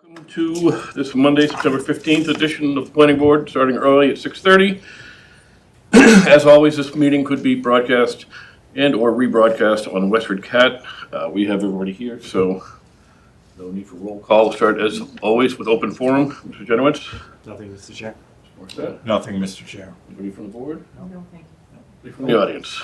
Welcome to this Monday, September 15th edition of the Planning Board, starting early at 6:30. As always, this meeting could be broadcast and or rebroadcast on WestfordCAT. We have everybody here, so no need for roll call. We'll start, as always, with open forum. Mr. Genowitz? Nothing, Mr. Chair. What's that? Nothing, Mr. Chair. Anybody from the board? No, thank you. Anybody from the audience?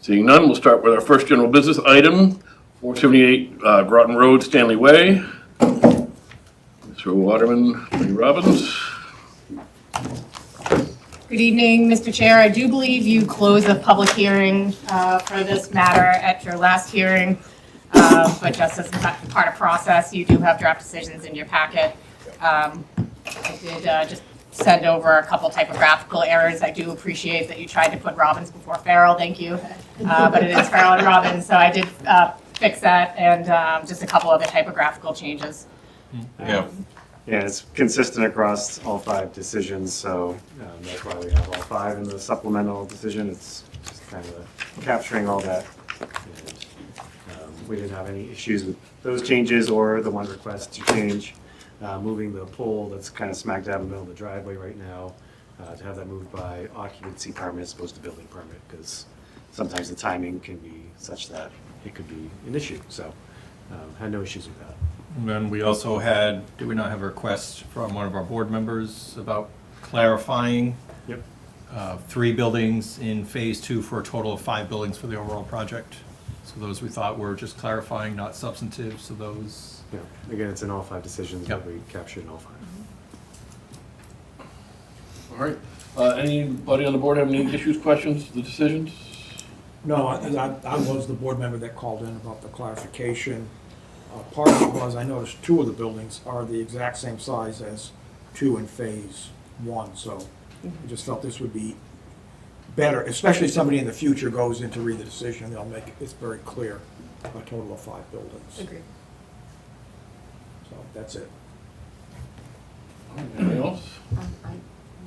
Seeing none, we'll start with our first general business item, 478 Groton Road, Stanley Way. Mr. Waterman, Attorney Robbins. Good evening, Mr. Chair. I do believe you closed the public hearing for this matter at your last hearing, but just as part of process, you do have draft decisions in your packet. I did just send over a couple typographical errors. I do appreciate that you tried to put Robbins before Farrell, thank you. But it is Farrell and Robbins, so I did fix that, and just a couple other typographical changes. Yeah. Yeah, it's consistent across all 5 decisions, so that's why we have all 5 in the supplemental decision. It's just kind of capturing all that. And, we didn't have any issues with those changes or the one request to change moving the pole that's kind of smack dab in the middle of the driveway right now, to have that moved by occupancy permit as opposed to building permit, because sometimes the timing can be such that it could be an issue. So had no issues with that. And then we also had, do we not have a request from one of our board members about clarifying? Yep. 3 buildings in phase 2 for a total of 5 buildings for the overall project. So those we thought were just clarifying, not substantive, so those. Yeah. Again, it's in all 5 decisions, Yep. but we captured in all 5. All right. Anybody on the board have any issues, questions, the decisions? No, I was the board member that called in about the clarification. Part of it was, I noticed 2 of the buildings are the exact same size as 2 in phase 1, so I just felt this would be better, especially if somebody in the future goes in to read the decision, they'll make it very clear, a total of 5 buildings. Agreed. So that's it. Anything else?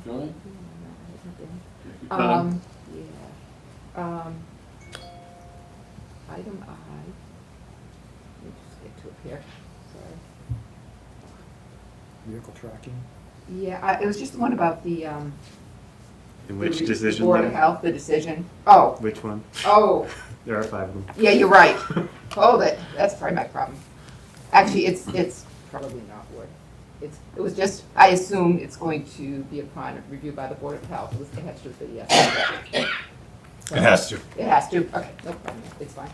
Johnny? Item I, let me just get to it here, sorry. Vehicle tracking. Yeah, it was just the one about the, In which the decision? Board of Health, the decision. Oh, Which one? oh, There are 5 of them. yeah, you're right. Oh, that's probably my problem. Actually, it's probably not what, it was just, I assume it's going to be upon review by the Board of Health. It has to be, yes. It has to. It has to, okay, no problem, it's fine.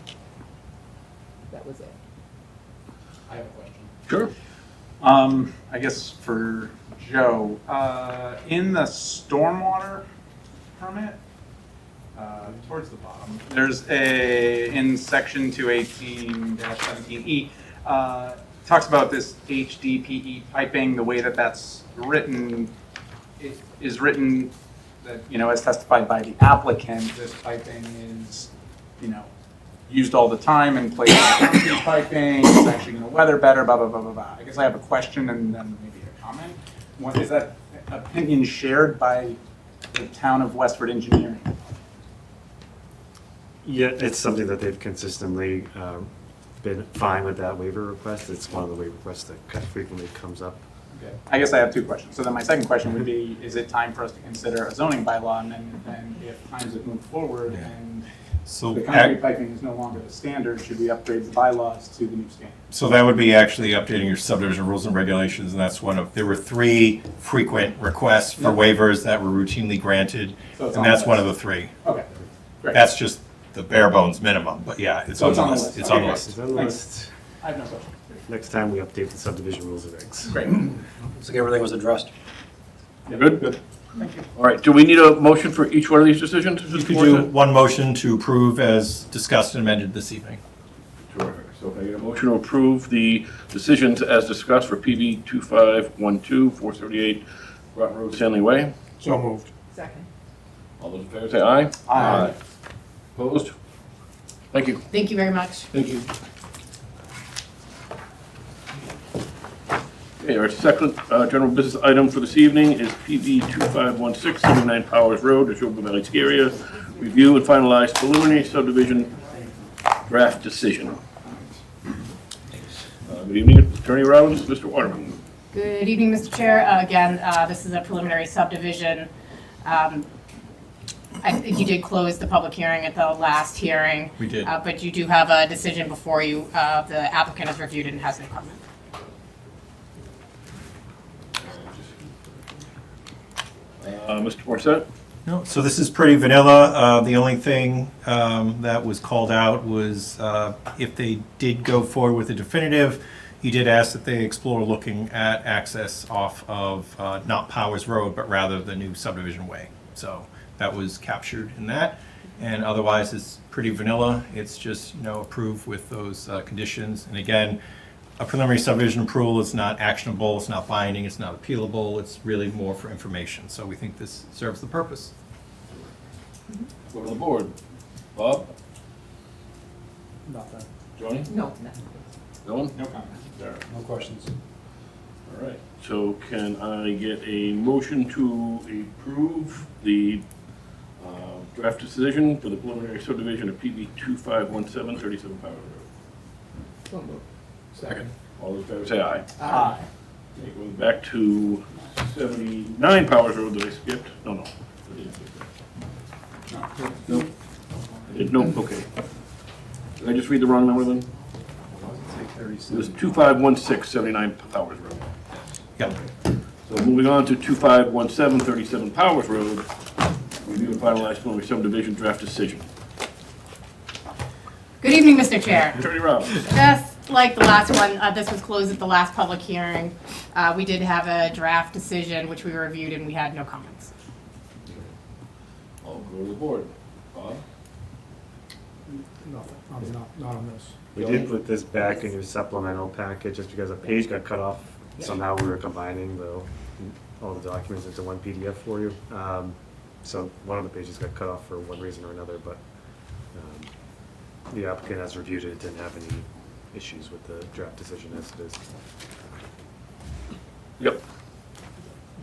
That was it. I have a question. Sure. I guess for Joe, in the stormwater permit, towards the bottom, there's in section 218-17E, talks about this HDPE piping, the way that that's written, it is written that, as testified by the applicant, this piping is, used all the time in places like concrete piping, it's actually going to weather better, blah, blah, blah, blah, blah. I guess I have a question and then maybe a comment. What is that opinion shared by the town of Westford Engineering? Yeah, it's something that they've consistently been fine with that waiver request. It's one of the waiver requests that kind of frequently comes up. Okay. I guess I have 2 questions. So then my second question would be, is it time for us to consider a zoning bylaw? And then if times have moved forward and So, the concrete piping is no longer the standard, should we upgrade the bylaws to the new standard? so that would be actually updating your subdivision rules and regulations, and that's there were 3 frequent requests for waivers that were routinely granted, So it's and on that's the one of list. the 3. Okay, great. That's just the bare bones minimum, but yeah, it's So on it's the on the list. list. It's on the Okay, list. It's on the Thanks. list. I have no question. Next time we update the subdivision rules and regs. Great. Looks like everything was addressed. Good? Good. Thank you. All right, do we need a motion for each one of these decisions? You could do one motion to approve as discussed and amended this evening. Terrific. So I get a motion to approve the decisions as discussed for PB 2512, 478 Groton Road, Stanley Way. So moved. Second. All those in favor say aye. Aye. Opposed? Thank you. Thank you very much. Thank you. Okay, our second general business item for this evening is PB 2516, 79 Powers Road, Neshoba Valley area. Review and finalize preliminary subdivision draft decision. Good evening, Attorney Rollins, Mr. Waterman. Good evening, Mr. Chair. Again, this is a preliminary subdivision. I think you did close the public hearing at the last hearing. We did. But you do have a decision before you. The applicant has reviewed it and has no comment. Mr. Morissette? No, so this is pretty vanilla. The only thing that was called out was if they did go forward with a definitive, you did ask that they explore looking at access off of not Powers Road, but rather the new subdivision way. So that was captured in that. And otherwise, it's pretty vanilla. It's just, approved with those conditions. And again, a preliminary subdivision approval is not actionable, it's not binding, it's not appealable, it's really more for information. So we think this serves the purpose. Go to the board. Bob? Nothing. Johnny? No, no. Dylan? No comment. Darren? No questions. All right, so can I get a motion to approve the draft decision for the preliminary subdivision of PB 2517, 37 Powers Road? So moved. Second. All those in favor say aye. Aye. Okay, going back to 79 Powers Road that I skipped. No. I didn't skip that. No. I did, no, okay. Did I just read the wrong number then? It was 2516, 79 Powers Road. Yep. So moving on to 2517, 37 Powers Road, review and finalize preliminary subdivision draft decision. Good evening, Mr. Chair. Attorney Rollins. Just like the last one, this was closed at the last public hearing. We did have a draft decision, which we reviewed, and we had no comments. I'll go to the board. Bob? Nothing. Not on this. We did put this back in your supplemental package just because a page got cut off. Somehow we were combining all the documents into one PDF for you. So one of the pages got cut off for one reason or another, but the applicant has reviewed it, didn't have any issues with the draft decision as it is. Yep.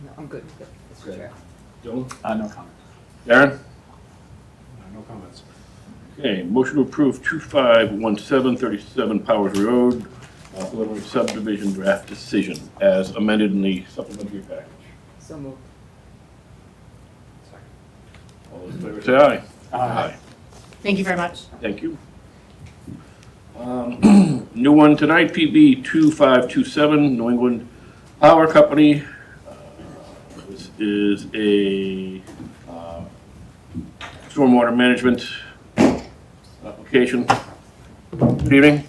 No, I'm good, Mr. Chair. Dylan? No comment. Darren? No comments. Okay, motion to approve 2517, 37 Powers Road, preliminary subdivision draft decision as amended in the supplementary package. So moved. All those in favor say aye. Aye. Thank you very much. Thank you. New one tonight, PB 2527, New England Power Company. This is a stormwater management application. Good evening.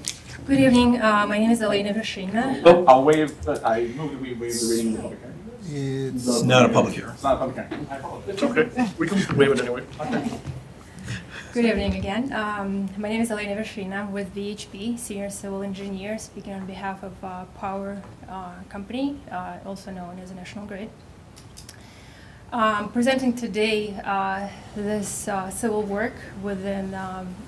Good evening. My name is Elena Vershina. Oh, I'll waive, I move that we waive the reading of the public hearing. It's not a public hearing. It's not a public hearing. I apologize. it's okay. We can waive it anyway. Good evening again. My name is Elena Vershina. I'm with VHP, Senior Civil Engineer, speaking on behalf of Power Company, also known as National Grid. Presenting today this civil work within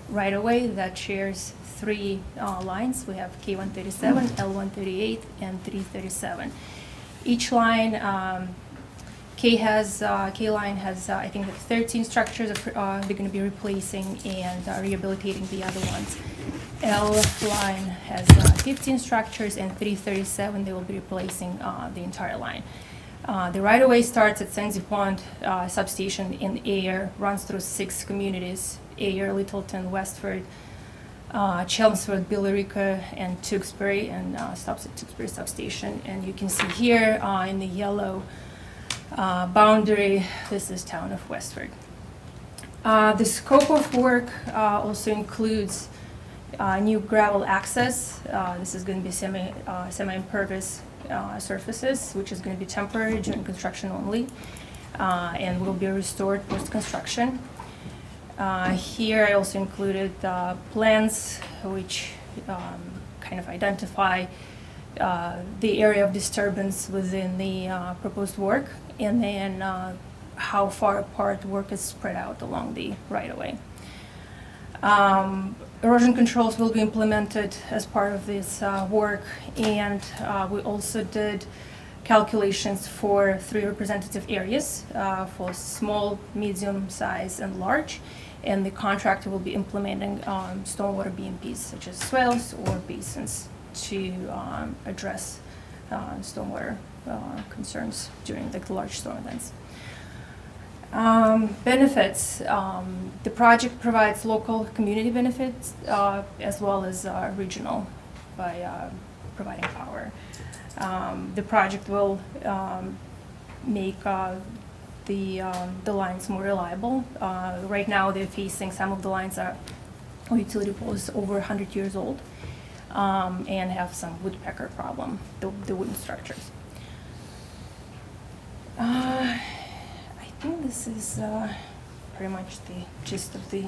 right-of-way that shares three lines. We have K137, L138, and 337. Each line, K line has I think 13 structures they're going to be replacing and rehabilitating the other ones. L line has 15 structures, and 337 they will be replacing the entire line. The right-of-way starts at Sandy Pond substation in Ayer, runs through 6 communities: Ayer, Littleton, Westford, Chelmsford, Billerica, and Tewksbury, and stops at Tewksbury substation. And you can see here in the yellow boundary, this is town of Westford. The scope of work also includes new gravel access. This is going to be semi-impervious surfaces, which is going to be temporary during construction only, and will be restored post-construction. Here I also included plans which kind of identify the area of disturbance within the proposed work, and then how far apart work is spread out along the right-of-way. Erosion controls will be implemented as part of this work, and we also did calculations for 3 representative areas for small, medium size, and large, and the contractor will be implementing stormwater BMPs such as swales or basins to address stormwater concerns during the large storm events. Benefits. The project provides local community benefits as well as regional by providing power. The project will make the lines more reliable. Right now they're facing, some of the lines are utility poles over 100 years old and have some woodpecker problem, the wooden structures. I think this is pretty much the gist of the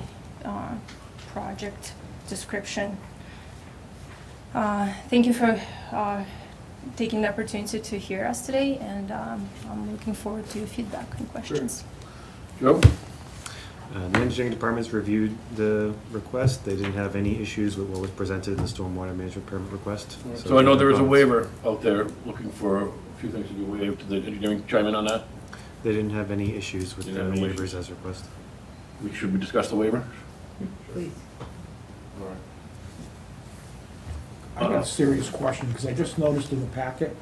project description. Thank you for taking the opportunity to hear us today, and I'm looking forward to your feedback and questions. Joe? The engineering department's reviewed the request. They didn't have any issues with what was presented in the stormwater management permit request. So I know there is a waiver out there looking for a few things to be waived. Did the engineering chime in on that? They didn't have any issues with the Didn't have any waivers as requested. Should we discuss the waiver? Please. All right. I got a serious question, because I just noticed in the packet,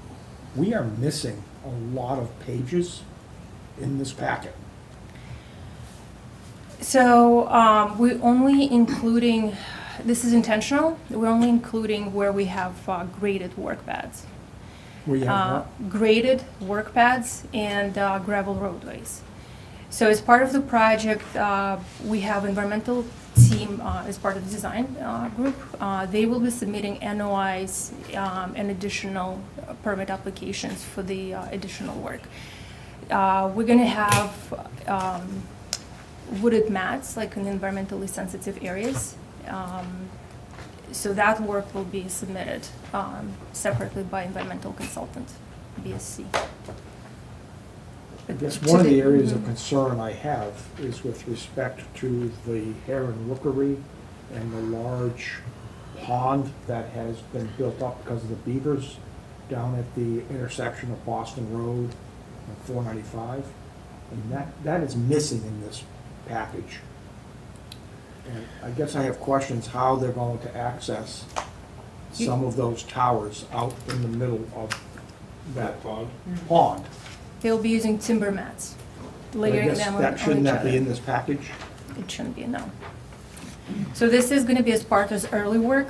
we are missing a lot of pages in this packet. So we're only including, this is intentional, we're only including where we have graded work pads. Where you have Graded work pads and gravel roadways. So as part of the project, we have environmental team as part of the design group. They will be submitting NOIs and additional permit applications for the additional work. We're going to have wooded mats, like in environmentally sensitive areas. So that work will be submitted separately by environmental consultant, BSC. I guess one of the areas of concern I have is with respect to the heron rookery and the large pond that has been built up because of the beavers down at the intersection of Boston Road and 495. And that is missing in this package. And I guess I have questions how they're going to access some of those towers out in the middle of that pond. They'll be using timber mats, I layering guess them on that each shouldn't that other. be in this package? It shouldn't be, no. So this is going to be as part of early work.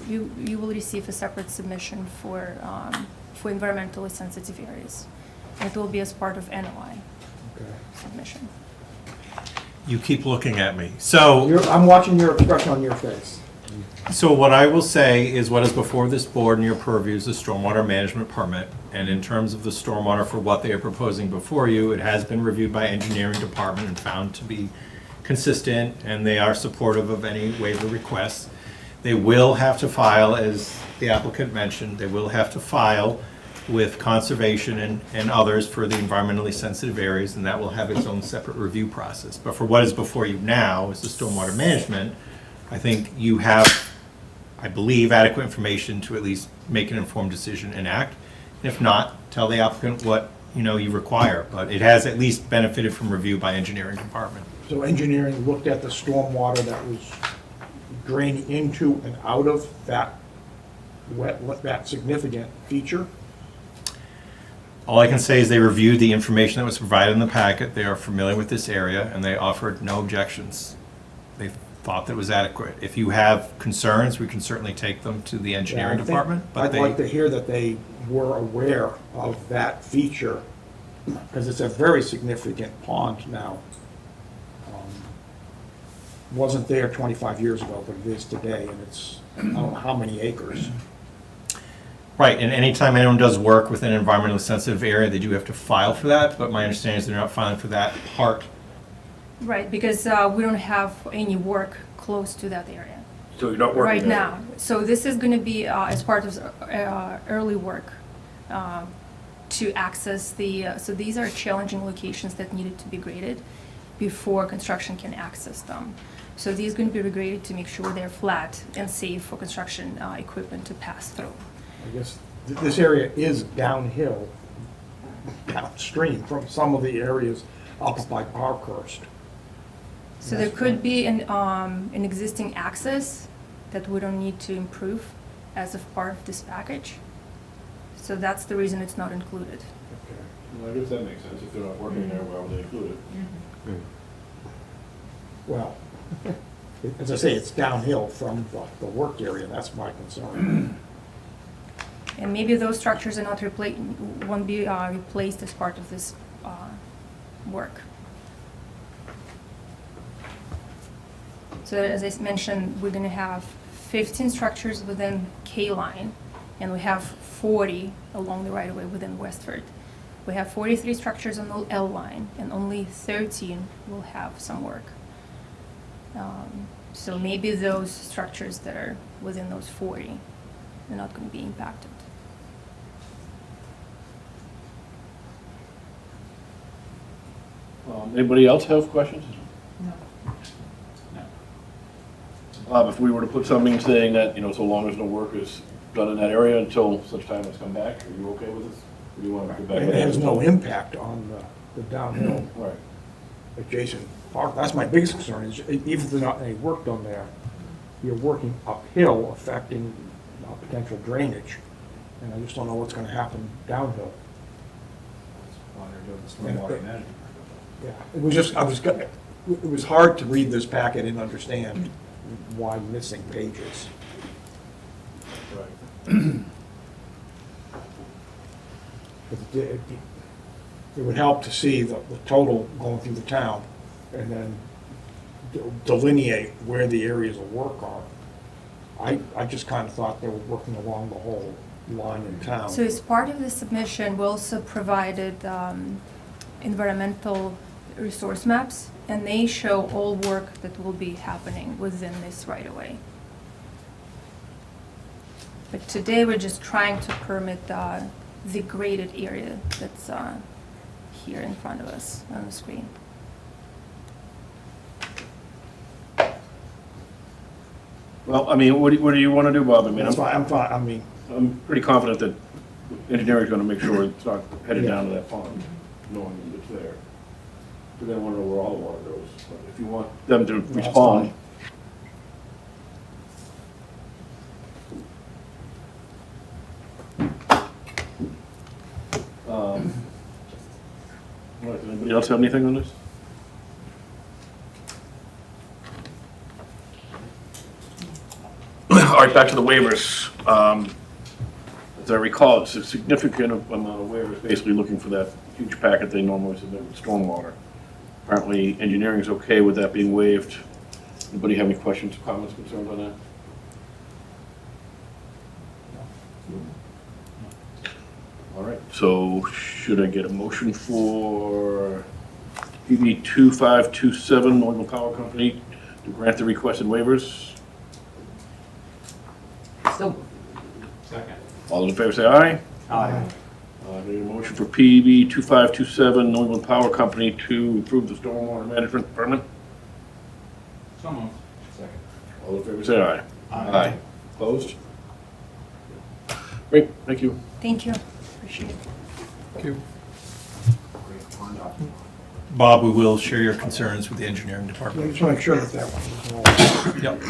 You will receive a separate submission for environmentally sensitive areas. It will be as part of NOI Okay. submission. You keep looking at me. So, I'm watching your expression on your face. so what I will say is what is before this board and your purview is the stormwater management permit. And in terms of the stormwater for what they are proposing before you, it has been reviewed by engineering department and found to be consistent, and they are supportive of any waiver requests. They will have to file, as the applicant mentioned, they will have to file with conservation and others for the environmentally sensitive areas, and that will have its own separate review process. But for what is before you now is the stormwater management, I think you have, I believe, adequate information to at least make an informed decision and act. If not, tell the applicant what you require, but it has at least benefited from review by engineering department. So engineering looked at the stormwater that was draining into and out of that that significant feature? All I can say is they reviewed the information that was provided in the packet. They are familiar with this area, and they offered no objections. They thought that it was adequate. If you have concerns, we can certainly take them to the engineering Yeah, I think department. But I'd like to hear that they were aware of that feature, because it's a very significant pond now. Wasn't there 25 years ago, but it is today, and it's, I don't know how many acres. Right, and anytime anyone does work within an environmentally sensitive area, they do have to file for that, but my understanding is they're not filing for that part. Right, because we don't have any work close to that area So you're not working right there? now. So this is going to be as part of early work to access the, so these are challenging locations that needed to be graded before construction can access them. So these are going to be regraded to make sure they're flat and safe for construction equipment to pass through. I guess this area is downhill, downstream from some of the areas up by Parkhurst. So there could be an existing access that we don't need to improve as of part of this package. So that's the reason it's not included. Well, I guess that makes sense. If they're not working there, why would they include it? Well, as I say, it's downhill from the work area, that's my concern. And maybe those structures are not won't be replaced as part of this work. So as I mentioned, we're gonna have 15 structures within K line, and we have 40 along the right-of-way within Westford. We have 43 structures on the L line, and only 13 will have some work. So maybe those structures that are within those 40 are not going to be impacted. Anybody else have questions? No. Bob, if we were to put something saying that, you know, so long as no work is done in that area until such time as come back, are you okay with this? Or do you want to go back? It has no impact on the downhill Right. adjacent part. That's my biggest concern, is even if there's not any work done there, you're working uphill affecting potential drainage. And I just don't know what's gonna happen downhill. Yeah, it was just, it was hard to read this packet and understand why missing pages. Right. It would help to see the total going through the town and then delineate where the areas of work are. I just kind of thought they were working along the whole line in town. So as part of the submission, we also provided environmental resource maps, and they show all work that will be happening within this right-of-way. But today, we're just trying to permit the graded area that's here in front of us on the screen. Well, I mean, what do you want to do, Bob? I mean, That's why I'm fine, I mean, I'm pretty confident that engineering is going to make sure it's not headed down to that pond, knowing that it's there. We're going to want to know where all the water goes. But if you want them to That's respond. All right, does anybody else have anything on this? All right, back to the waivers. As I recall, it's a significant amount of waivers, basically looking for that huge packet they normally submit with stormwater. Apparently, engineering's okay with that being waived. Anybody have any questions, comments, concerns on that? All right, so should I get a motion for PB 2527, New England Power Company, to grant the requested waivers? So, All those in favor say aye. Aye. I need a motion for PB 2527, New England Power Company, to approve the stormwater management permit. So moved. All those in favor say aye. Aye. Opposed? Great, thank you. Thank you. Appreciate it. Thank you. Bob, we will share your concerns with the engineering I department. just want to make sure that that one was all. Yep.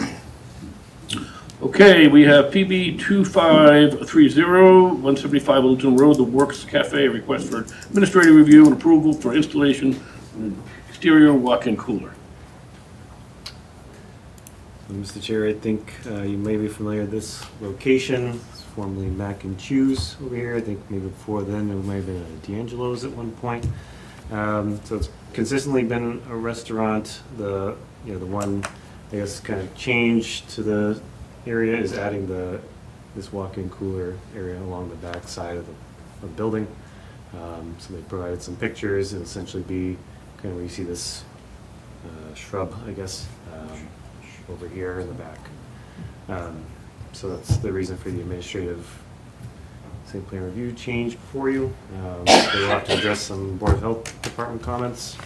Okay, we have PB 2530, 175 Littleton Road, The Works Cafe, a request for administrative review and approval for installation of an exterior walk-in cooler. Mr. Chair, I think you may be familiar with this location. It's formerly Mac and Chews over here. I think maybe before then it might have been a D'Angelo's at one point. So it's consistently been a restaurant. The one, I guess, kind of change to the area is adding this walk-in cooler area along the back side of the building. So they provided some pictures. It'll essentially be kind of where you see this shrub, I guess, over here in the back. So that's the reason for the administrative site plan review change before you. They will have to address some Board of Health Department comments,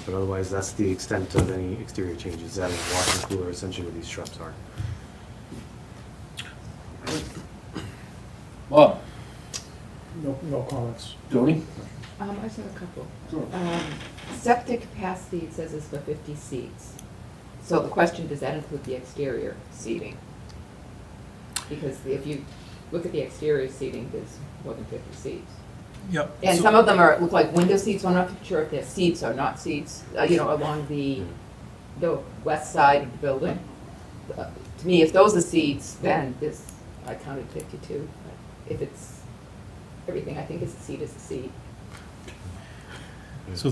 but otherwise that's the extent of any exterior changes, adding a walk-in cooler essentially where these shrubs are. Bob? No comments. Tony? I just have a couple. Sure. Septic capacity, it says, is for 50 seats. So the question, does that include the exterior seating? because if you look at the exterior seating, there's more than 50 seats. Yep. And some of them look like window seats, so I'm not sure if they're seats or not seats, along the west side of the building. To me, if those are seats, then I counted 52. But if it's everything, I think is a seat is a seat. So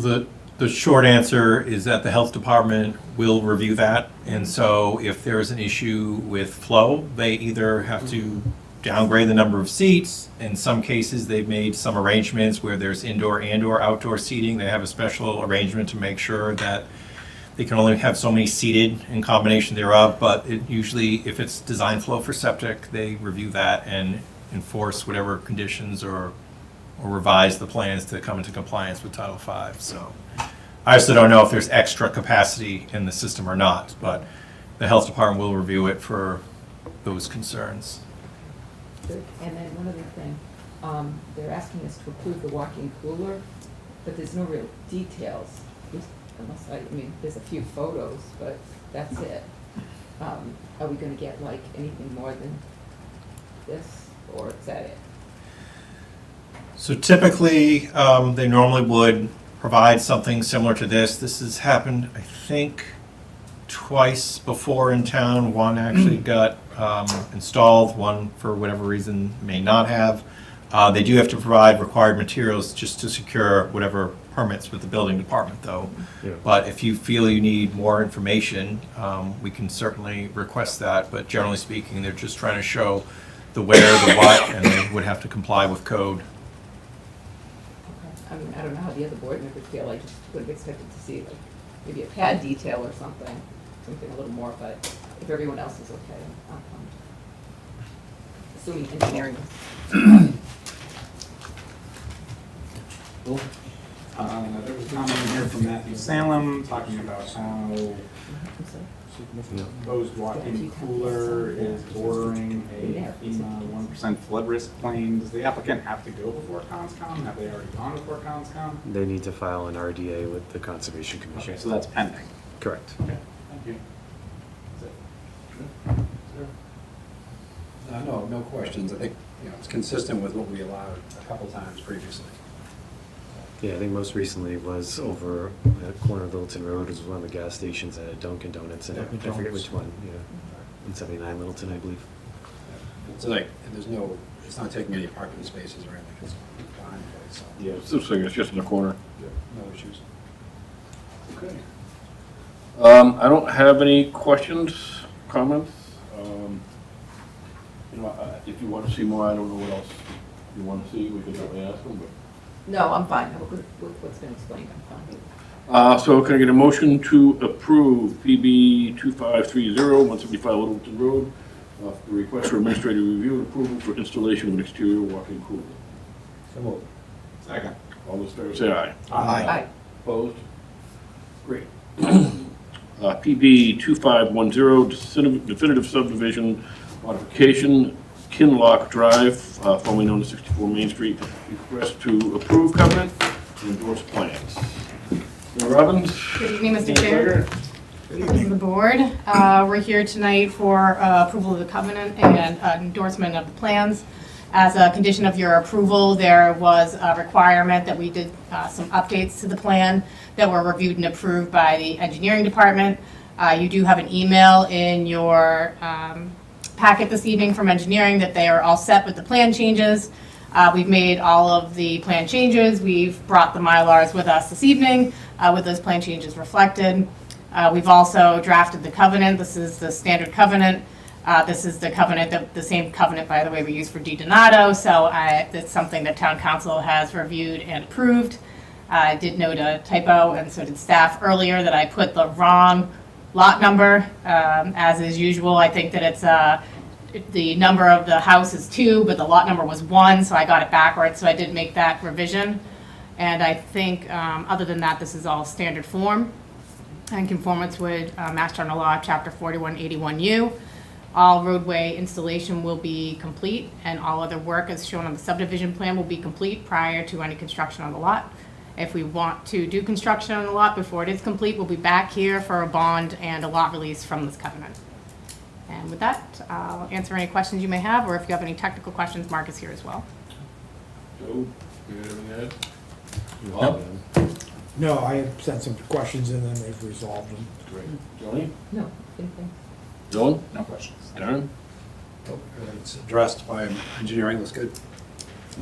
the short answer is that the health department will review that. And so if there is an issue with flow, they either have to downgrade the number of seats. In some cases, they've made some arrangements where there's indoor and/or outdoor seating. They have a special arrangement to make sure that they can only have so many seated in combination thereof. But it usually, if it's design flow for septic, they review that and enforce whatever conditions or revise the plans to come into compliance with Title V. So I also don't know if there's extra capacity in the system or not, but the health department will review it for those concerns. Good. And then one other thing, they're asking us to approve the walk-in cooler, but there's no real details. There's a few photos, but that's it. Are we gonna get like anything more than this, or is that it? So typically, they normally would provide something similar to this. This has happened, I think, twice before in town. One actually got installed, one for whatever reason may not have. They do have to provide required materials just to secure whatever permits with the building department though. Yeah. But if you feel you need more information, we can certainly request that. But generally speaking, they're just trying to show the where, the what, and they would have to comply with code. I mean, I don't know how the other board members feel. I just would have expected to see like maybe a pad detail or something a little more, but if everyone else is okay, I'm assuming engineering. There was a comment in here from Matthew Salem talking about how proposed walk-in cooler is bordering a FEMA 1% flood risk claim. Does the applicant have to go before CONSCOM? Have they already gone before CONSCOM? They need to file an RDA with the Conservation Commission. Okay, so that's pending. Correct. Okay, thank you. No questions. I think, it's consistent with what we allowed a couple times previously. Yeah, I think most recently was over at corner of Littleton Road. It was one of the gas stations at Dunkin' Donuts, and I forget which one, 179 Littleton, I believe. So it's not taking any parking spaces or anything, it's behind the place, so. Yeah, this thing is just in the corner. No issues. Okay. I don't have any questions, comments. If you want to see more, I don't know what else you want to see, we could certainly ask them, but. No, I'm fine. With what's been explained, I'm fine. So can I get a motion to approve PB 2530, 175 Littleton Road, the request for administrative review and approval for installation of an exterior walk-in cooler? So moved. Second. All those in favor say aye. Aye. Opposed? Great. PB 2510, definitive subdivision modification, Kinlock Drive, formerly known as 64 Main Street, request to approve covenant and endorse plans. Mayor Robbins? Good evening, Mr. Chair. Members of the board. We're here tonight for approval of the covenant and endorsement of the plans. As a condition of your approval, there was a requirement that we did some updates to the plan that were reviewed and approved by the engineering department. You do have an email in your packet this evening from engineering that they are all set with the plan changes. We've made all of the plan changes. We've brought the Mylars with us this evening with those plan changes reflected. We've also drafted the covenant. This is the standard covenant. This is the covenant, the same covenant, by the way, we use for Di Donato, so it's something that town council has reviewed and approved. I did note a typo, and so did staff earlier, that I put the wrong lot number, as is usual. I think that it's the number of the house is 2, but the lot number was 1, so I got it backwards, so I did make that revision. And I think, other than that, this is all standard form and conformance with Mass General Law, Chapter 4181U. All roadway installation will be complete, and all other work as shown on the subdivision plan will be complete prior to any construction on the lot. If we want to do construction on the lot before it is complete, we'll be back here for a bond and a lot release from this covenant. And with that, I'll answer any questions you may have, or if you have any technical questions, Mark is here as well. Joe, you got anything to add? No, I have sent some questions in and they've resolved them. Great. Johnny? No, anything. Dylan? No questions. Darren? Oh, it's addressed by engineering, looks good.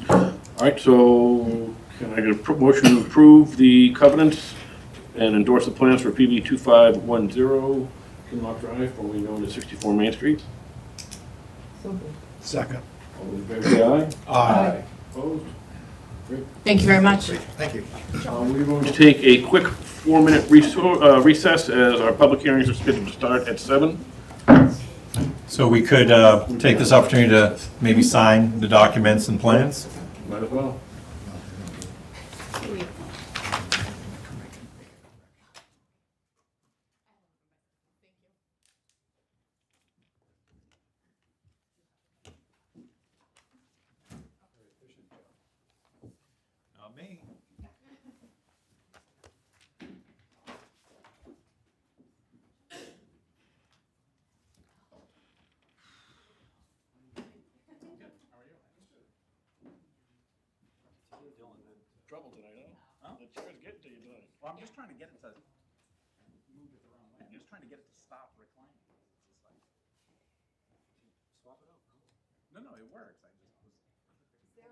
All right, so can I get a motion to approve the covenants and endorse the plans for PB 2510 Kinlock Drive, formerly known as 64 Main Street? So good. Second. All those in favor say aye. Aye. Opposed? Great. Thank you very much. Thank you. We're going to take a quick 4-minute recess as our public hearings are scheduled to start at 7. So we could take this opportunity to maybe sign the documents and plans? Might as well. Not me. Trouble tonight, huh? The chair's getting to you tonight. Well, I'm just trying to get it to move it the wrong way. I'm just trying to get it to stop reclining. It's like, swap it out. No, no, it works. I just was. I was just like,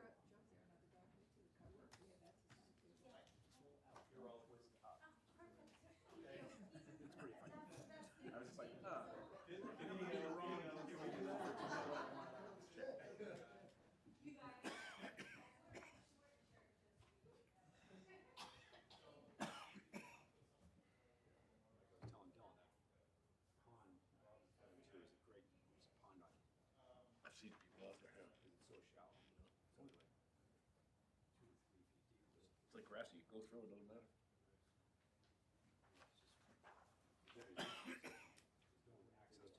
I've seen people out there. It's like grassy. You go through it, doesn't matter. oh yeah.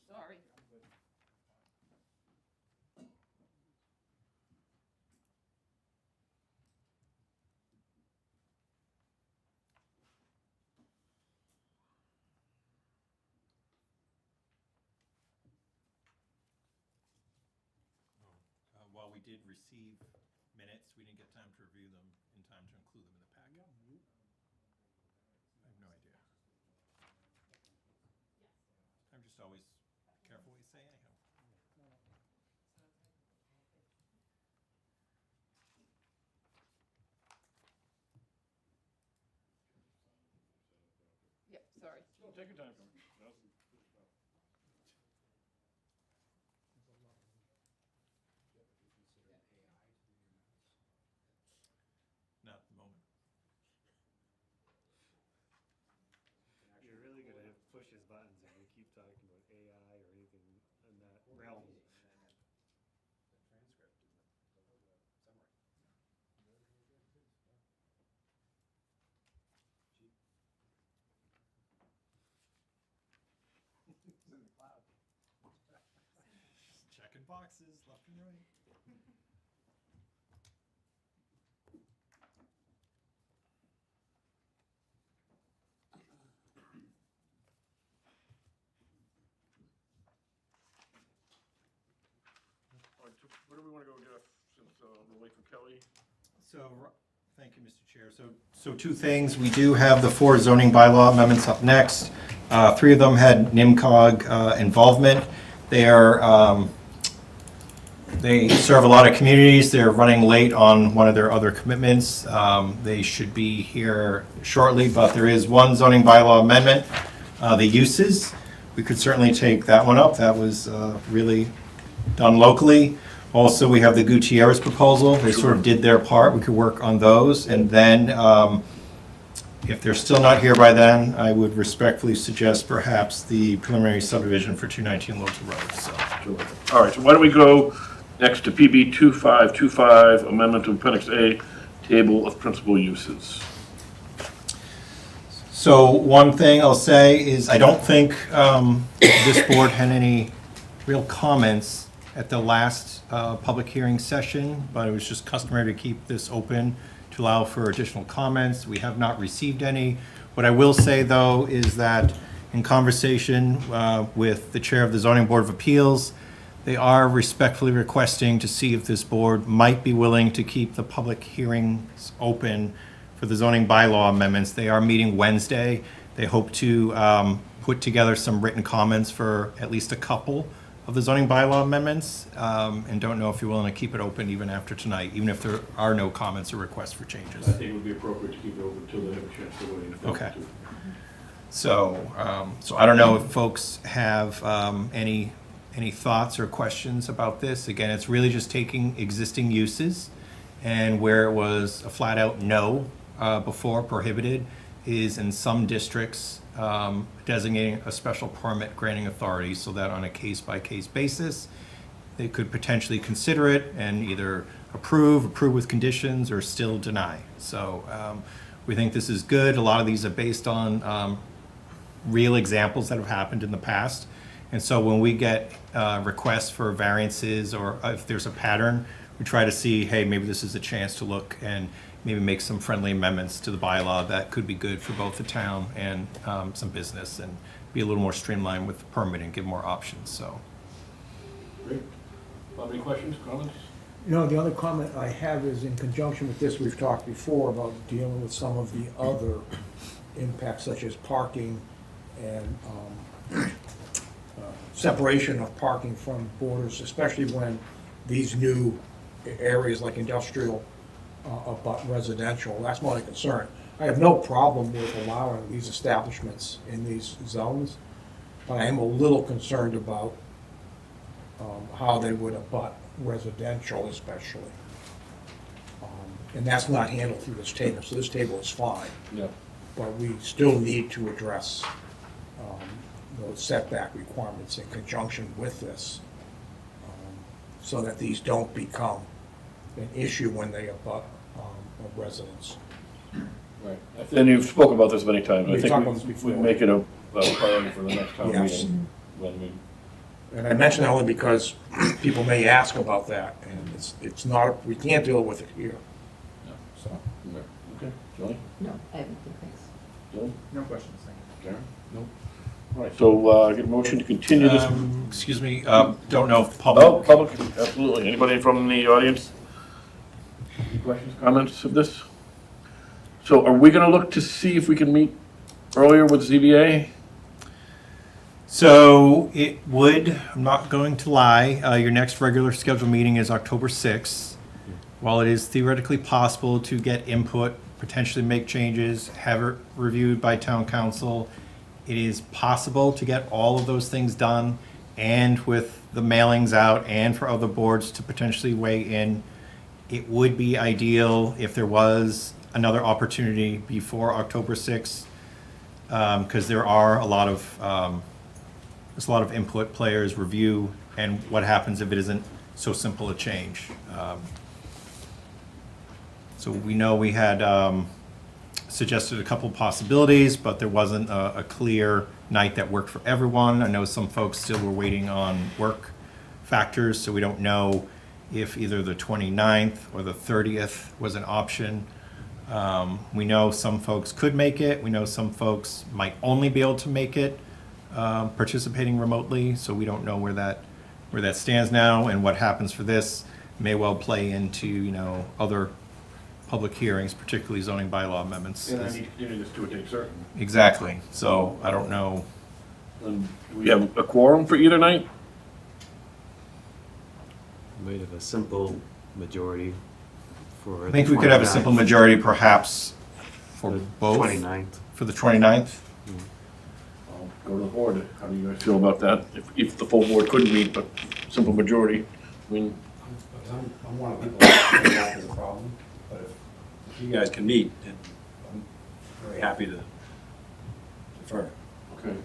Sorry. While we did receive minutes, we didn't get time to review them in time to include them in the packet. I have no idea. I'm just always careful what you say anyhow. Yep, sorry. No, take your time. No. Not at the moment. pushes buttons and we keep talking about AI or anything in that realm. Checking boxes left and right. All right, so where do we want to go, Jeff, since we'll wait for Kelly? So, thank you, Mr. Chair. So two things. We do have the 4 zoning bylaw amendments up next. 3 of them had NIMCOG involvement. They serve a lot of communities. They're running late on one of their other commitments. They should be here shortly, but there is one zoning bylaw amendment. The uses, we could certainly take that one up. That was really done locally. Also, we have the Gutierrez proposal. They sort of did their part. We could work on those. And then, if they're still not here by then, I would respectfully suggest perhaps the preliminary subdivision for 219 Local Road, so. Sure. All right, so why don't we go next to PB 2525, amendment to Appendix A, table of principal uses. So one thing I'll say is I don't think this board had any real comments at the last public hearing session, but it was just customary to keep this open to allow for additional comments. We have not received any. What I will say, though, is that in conversation with the chair of the Zoning Board of Appeals, they are respectfully requesting to see if this board might be willing to keep the public hearings open for the zoning bylaw amendments. They are meeting Wednesday. They hope to put together some written comments for at least a couple of the zoning bylaw amendments, and don't know if you're willing to keep it open even after tonight, even if there are no comments or requests for changes. I think it would be appropriate to keep it open until they have a chance to weigh in. if they want Okay. to. So I don't know if folks have any thoughts or questions about this. Again, it's really just taking existing uses, and where it was a flat-out no before, prohibited, is in some districts designating a special permit granting authority so that on a case-by-case basis, they could potentially consider it and either approve with conditions, or still deny. So we think this is good. A lot of these are based on real examples that have happened in the past. And so when we get requests for variances, or if there's a pattern, we try to see, hey, maybe this is a chance to look and maybe make some friendly amendments to the bylaw that could be good for both the town and some business, and be a little more streamlined with the permitting, give more options, so. Great. Bob, any questions, comments? No, the other comment I have is in conjunction with this, we've talked before about dealing with some of the other impacts such as parking and separation of parking from borders, especially when these new areas like industrial abut residential. That's my concern. I have no problem with allowing these establishments in these zones, but I am a little concerned about how they would abut residential especially. And that's not handled through this table, so this table is fine. Yeah. But we still need to address those setback requirements in conjunction with this, so that these don't become an issue when they abut a residence. Right. And you've spoken about this many times. I We've think talked about this before. we make it a priority for the next town Yes. meeting. When we, And I mention that only because people may ask about that, and it's not, we can't deal with it here. No. So, okay, Julie? No, I haven't, thanks. Julie? No questions, thank you. Karen? No. All right, so get a motion to continue this. Excuse me, don't know if public. Oh, public, absolutely. Anybody from the audience? Any questions, comments of this? So are we gonna look to see if we can meet earlier with ZBA? So it would, I'm not going to lie, your next regular scheduled meeting is October 6th. While it is theoretically possible to get input, potentially make changes, have it reviewed by town council, it is possible to get all of those things done, and with the mailings out and for other boards to potentially weigh in. It would be ideal if there was another opportunity before October 6th because there are a lot of, there's a lot of input, players, review, and what happens if it isn't so simple a change. So we know we had suggested a couple possibilities, but there wasn't a clear night that worked for everyone. I know some folks still were waiting on work factors, so we don't know if either the 29th or the 30th was an option. We know some folks could make it. We know some folks might only be able to make it participating remotely, so we don't know where that stands now, and what happens for this may well play into, you know, other public hearings, particularly zoning bylaw amendments. And I need to continue this to a date certain. Exactly, so I don't know. And do we have a quorum for either night? Might have a simple majority for. I think we could have a simple majority perhaps for both. 29th. For the 29th? I'll go to the board. How do you guys feel about that? If the full board couldn't meet, but simple majority, I mean, I'm one of the people that think that is a problem, but if you guys can meet, then I'm very happy to defer. okay,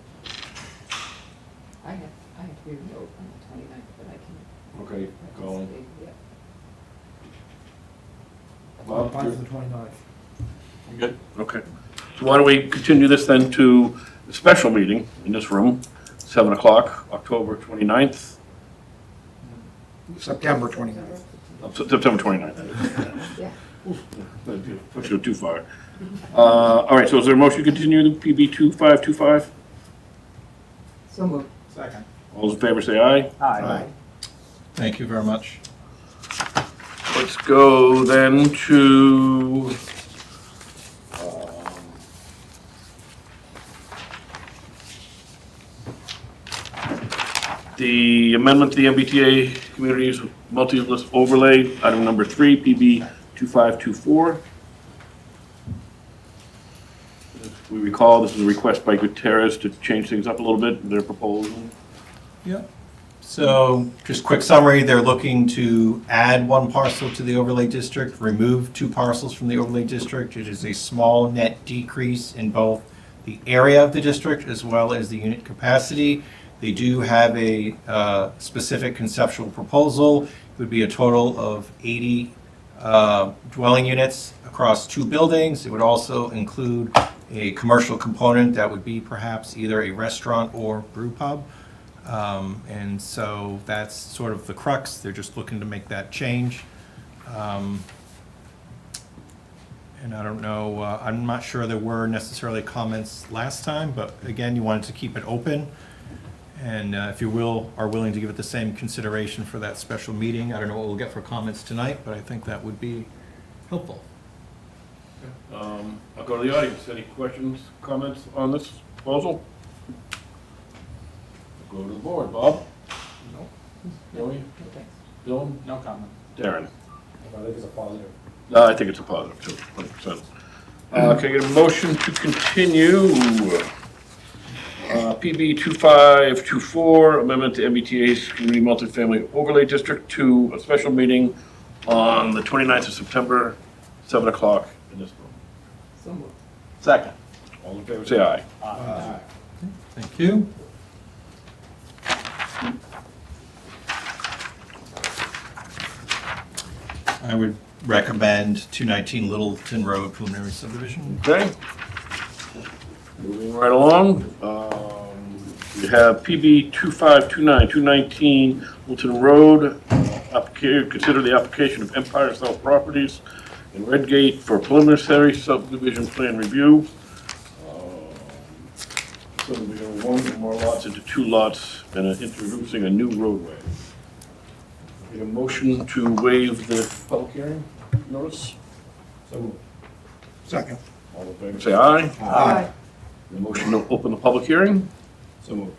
I have to be remote on the 29th, but I can okay, Colin. participate, yeah. Bob, Fine for the 29th. you good? Okay. So why don't we continue this then to the special meeting in this room, 7 o'clock, October 29th, September 29th. September 29th. Yeah. Push it too far. All right, so is there a motion to continue the PB 2525? So moved. Second. All those in favor say aye. Aye. Thank you very much. Let's go then to the amendment to the MBTA Communities Multi-List Overlay, item number 3, PB 2524. If we recall, this is a request by Gutierrez to change things up a little bit, their proposal. Yep. So, just quick summary, they're looking to add one parcel to the overlay district, remove 2 parcels from the overlay district. It is a small net decrease in both the area of the district as well as the unit capacity. They do have a specific conceptual proposal. It would be a total of 80 dwelling units across 2 buildings. It would also include a commercial component that would be perhaps either a restaurant or brew pub. And so that's sort of the crux. They're just looking to make that change. And I don't know, I'm not sure there were necessarily comments last time, but again, you wanted to keep it open. And if you are willing to give it the same consideration for that special meeting, I don't know what we'll get for comments tonight, but I think that would be helpful. I'll go to the audience. Any questions, comments on this proposal? Go to the board. Bob? No. Joey? Okay. Dylan? No comment. Darren? I think it's a positive. No, I think it's a positive too, 100%. Can I get a motion to continue PB 2524, amendment to MBTA's Community Multifamily Overlay District to a special meeting on the 29th of September, 7 o'clock in this room? So moved. Second. All in favor, say aye. Aye. Thank you. I would recommend 219 Littleton Road preliminary subdivision. Okay. Moving right along, we have PB 2529, 219 Littleton Road, consider the application of Empire South Properties in Redgate for preliminary subdivision plan review. Subdivision of 1 or more lots into 2 lots and introducing a new roadway. Need a motion to waive the public hearing notice? So moved. Second. All in favor, say aye. Aye. The motion to open the public hearing? So moved.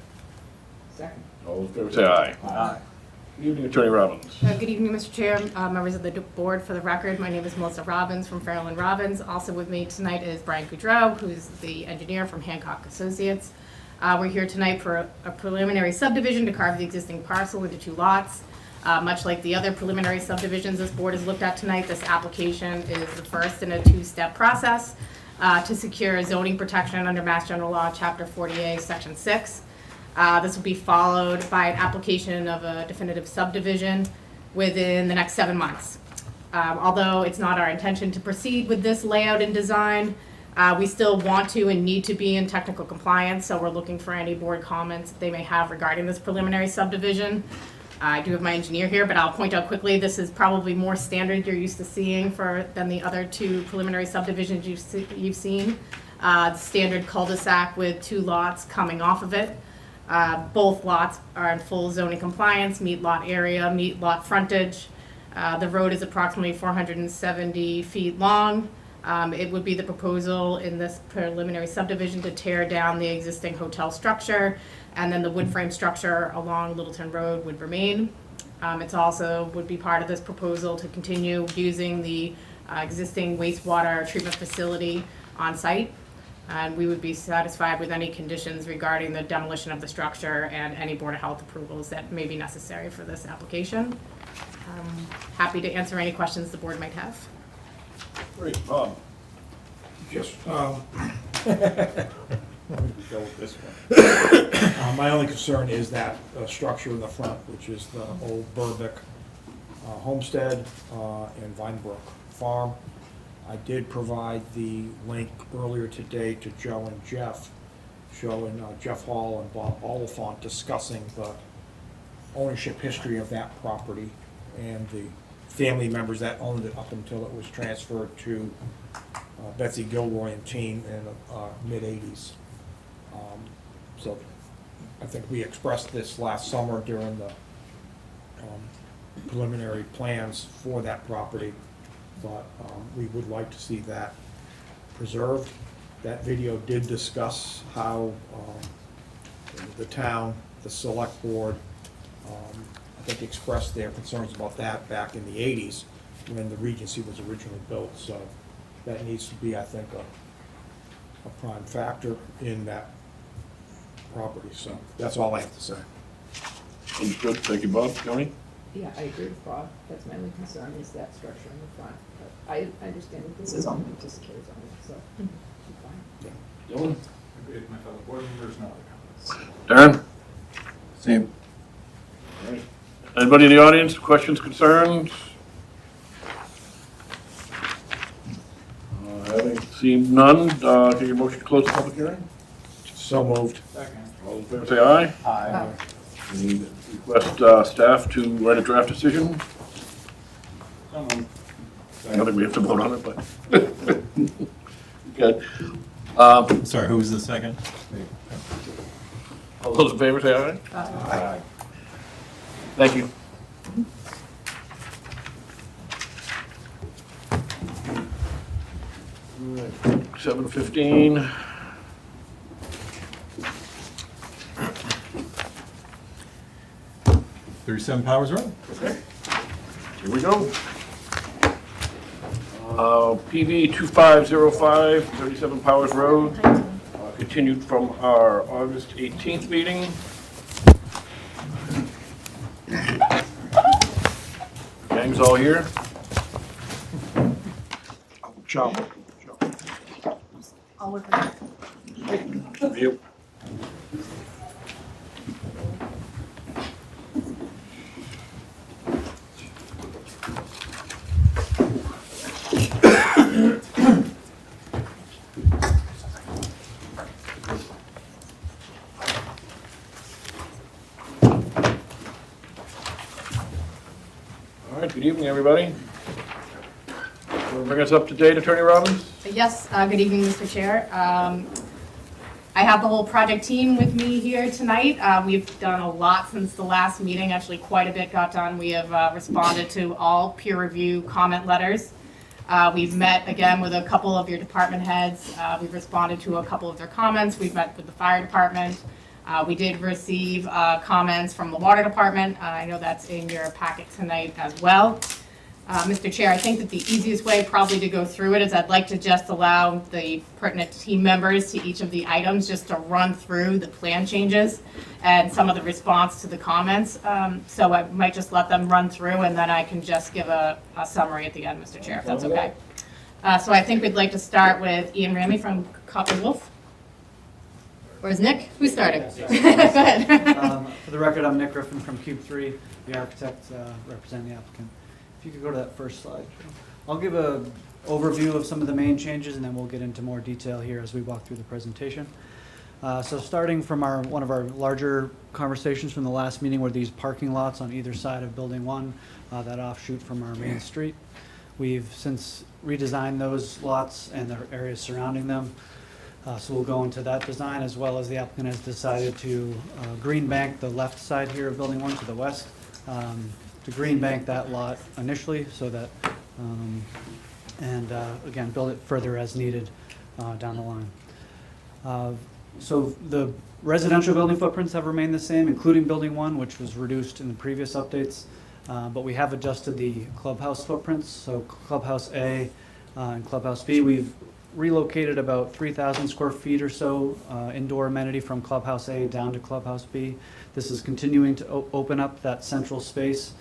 Second. All in favor, say aye. Aye. Good evening, Attorney Robbins. Good evening, Mr. Chair, members of the board. For the record, my name is Melissa Robbins from Farrell & Robbins. Also with me tonight is Brian Goudreau, who's the engineer from Hancock Associates. We're here tonight for a preliminary subdivision to carve the existing parcel into 2 lots. Much like the other preliminary subdivisions this board has looked at tonight, this application is the first in a 2-step process. to secure zoning protection under Mass General Law, Chapter 40A, Section 6. This will be followed by an application of a definitive subdivision within the next 7 months. Although it's not our intention to proceed with this layout and design, we still want to and need to be in technical compliance, so we're looking for any board comments that they may have regarding this preliminary subdivision. I do have my engineer here, but I'll point out quickly, this is probably more standard you're used to seeing than the other 2 preliminary subdivisions you've seen. Standard cul-de-sac with 2 lots coming off of it. Both lots are in full zoning compliance, meet lot area, meet lot frontage. The road is approximately 470 feet long. It would be the proposal in this preliminary subdivision to tear down the existing hotel structure, and then the wood frame structure along Littleton Road would remain. It's also would be part of this proposal to continue using the existing wastewater treatment facility on site. And we would be satisfied with any conditions regarding the demolition of the structure and any Board of Health approvals that may be necessary for this application. Happy to answer any questions the board might have. Great, Bob. Just, Go with this one. my only concern is that structure in the front, which is the old Burbick homestead and Vinebrook Farm. I did provide the link earlier today to Joe and Jeff, showing Jeff Hall and Bob Oliphant discussing the ownership history of that property and the family members that owned it up until it was transferred to Betsy Gilroy and team in the mid-'80s. So I think we expressed this last summer during the preliminary plans for that property, but we would like to see that preserved. That video did discuss how the town, the select board, I think expressed their concerns about that back in the 80s when the Regency was originally built. So that needs to be, I think, a prime factor in that property. So that's all I have to say. Understood, thank you, Bob. Tony? Yeah, I agree with Bob. That's my only concern is that structure in the front. But I understand that this is only just carries on, so I'm fine. Dylan? Agree with my fellow board members, no other comments. Darren? Same. All right. Anybody in the audience, questions, concerns? Having seen none, can you motion to close the public hearing? So moved. Second. All in favor, say aye. Aye. Need request staff to write a draft decision. So moved. I don't think we have to vote on it, but. Good. Sorry, who was the second? All those in favor, say aye. Aye. Thank you. All right, 7:15. Okay. 37 Powers Road. Okay, here we go. PV 2505, 37 Powers Road, continued from our August 18th meeting. Gang's all here. Ciao. I'll work on it. Yep. All right, good evening, everybody. Want to bring us up to date, Attorney Robbins? Yes, good evening, Mr. Chair. I have the whole project team with me here tonight. We've done a lot since the last meeting, actually quite a bit got done. We have responded to all peer review comment letters. We've met again with a couple of your department heads. We've responded to a couple of their comments. We've met with the fire department. We did receive comments from the water department. I know that's in your packet tonight as well. Mr. Chair, I think that the easiest way probably to go through it is I'd like to just allow the pertinent team members to each of the items just to run through the plan changes and some of the response to the comments. So I might just let them run through and then I can just give a summary at the end, Mr. Chair, if that's okay. So I think we'd like to start with Ian Ramey from Copley Wolf. Or is Nick? Who's starting? Go ahead. For the record, I'm Nick Griffin from Cube 3, the architect representing the applicant. If you could go to that first slide. I'll give an overview of some of the main changes, and then we'll get into more detail here as we walk through the presentation. So starting from one of our larger conversations from the last meeting were these parking lots on either side of Building 1, that offshoot from our main street. We've since redesigned those lots and the areas surrounding them. So we'll go into that design, as well as the applicant has decided to green bank the left side here of Building 1 to the west, to green bank that lot initially, so that, again, build it further as needed down the line. So the residential building footprints have remained the same, including Building 1, which was reduced in the previous updates. But we have adjusted the clubhouse footprints. So Clubhouse A and Clubhouse B, we've relocated about 3,000 square feet or so indoor amenity from Clubhouse A down to Clubhouse B. This is continuing to open up that central space.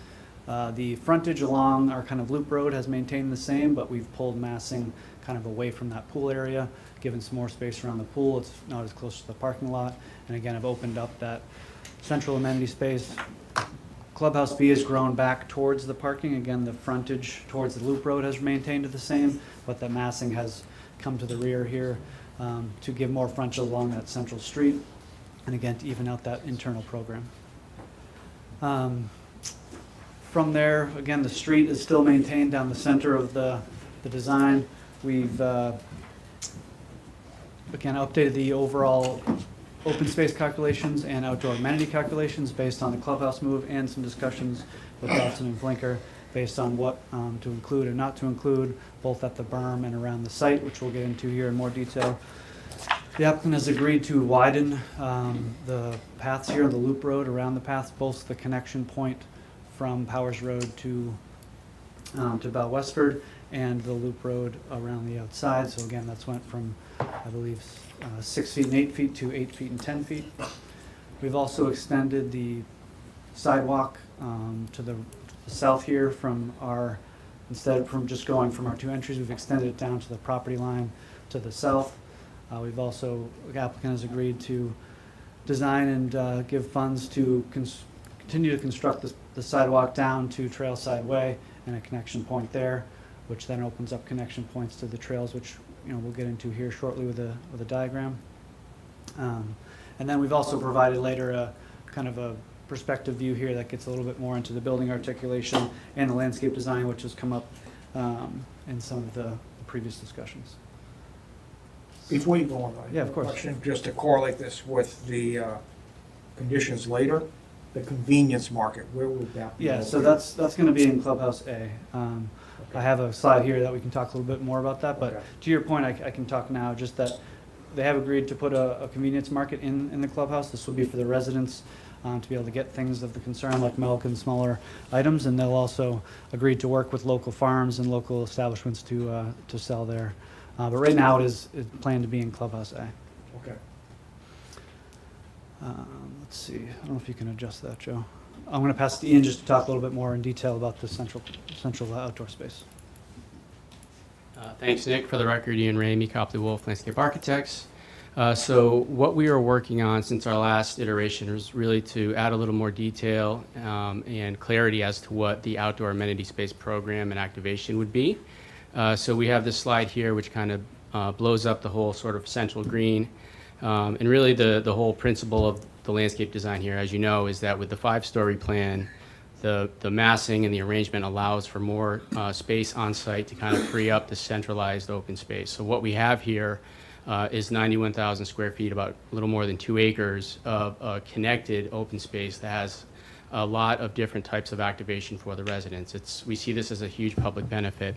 The frontage along our kind of loop road has maintained the same, but we've pulled massing kind of away from that pool area, given some more space around the pool. It's not as close to the parking lot. And again, I've opened up that central amenity space. Clubhouse B has grown back towards the parking. Again, the frontage towards the loop road has maintained the same, but the massing has come to the rear here to give more frontage along that central street, and again, to even out that internal program. From there, again, the street is still maintained down the center of the design. We've, again, updated the overall open space calculations and outdoor amenity calculations based on the clubhouse move, and some discussions with Dawson and Blinker based on what to include and not to include, both at the berm and around the site, which we'll get into here in more detail. The applicant has agreed to widen the paths here on the loop road around the paths, both the connection point from Powers Road to about Westford, and the loop road around the outside. So again, that's went from, I believe, 6 feet and 8 feet to 8 feet and 10 feet. We've also extended the sidewalk to the south here from our, instead from just going from our two entries, we've extended it down to the property line to the south. We've also, the applicant has agreed to design and give funds to continue to construct the sidewalk down to Trailside Way and a connection point there, which then opens up connection points to the trails, which we'll get into here shortly with a diagram. And then we've also provided later a kind of a perspective view here that gets a little bit more into the building articulation and the landscape design, which has come up in some of the previous discussions. Before you go on, Yeah, of course. question, just to correlate this with the conditions later, the convenience market, where would that be? Yeah, so that's going to be in Clubhouse A. I have a slide here that we can talk a little bit more about that, but Okay. to your point, I can talk now, just that they have agreed to put a convenience market in the clubhouse. This will be for the residents to be able to get things of the concern, like milk and smaller items, and they'll also agree to work with local farms and local establishments to sell there. But right now, it's planned to be in Clubhouse A. Okay. Let's see, I don't know if you can adjust that, Joe. I'm going to pass to Ian just to talk a little bit more in detail about the central outdoor space. Thanks, Nick. For the record, Ian Ramey, Copley Wolf Landscape Architects. So what we are working on since our last iteration is really to add a little more detail and clarity as to what the outdoor amenity space program and activation would be. So we have this slide here which kind of blows up the whole sort of central green. And really the whole principle of the landscape design here, as you know, is that with the 5-story plan, the massing and the arrangement allows for more space on site to kind of free up the centralized open space. So what we have here is 91,000 square feet, about a little more than 2 acres of connected open space that has a lot of different types of activation for the residents. We see this as a huge public benefit.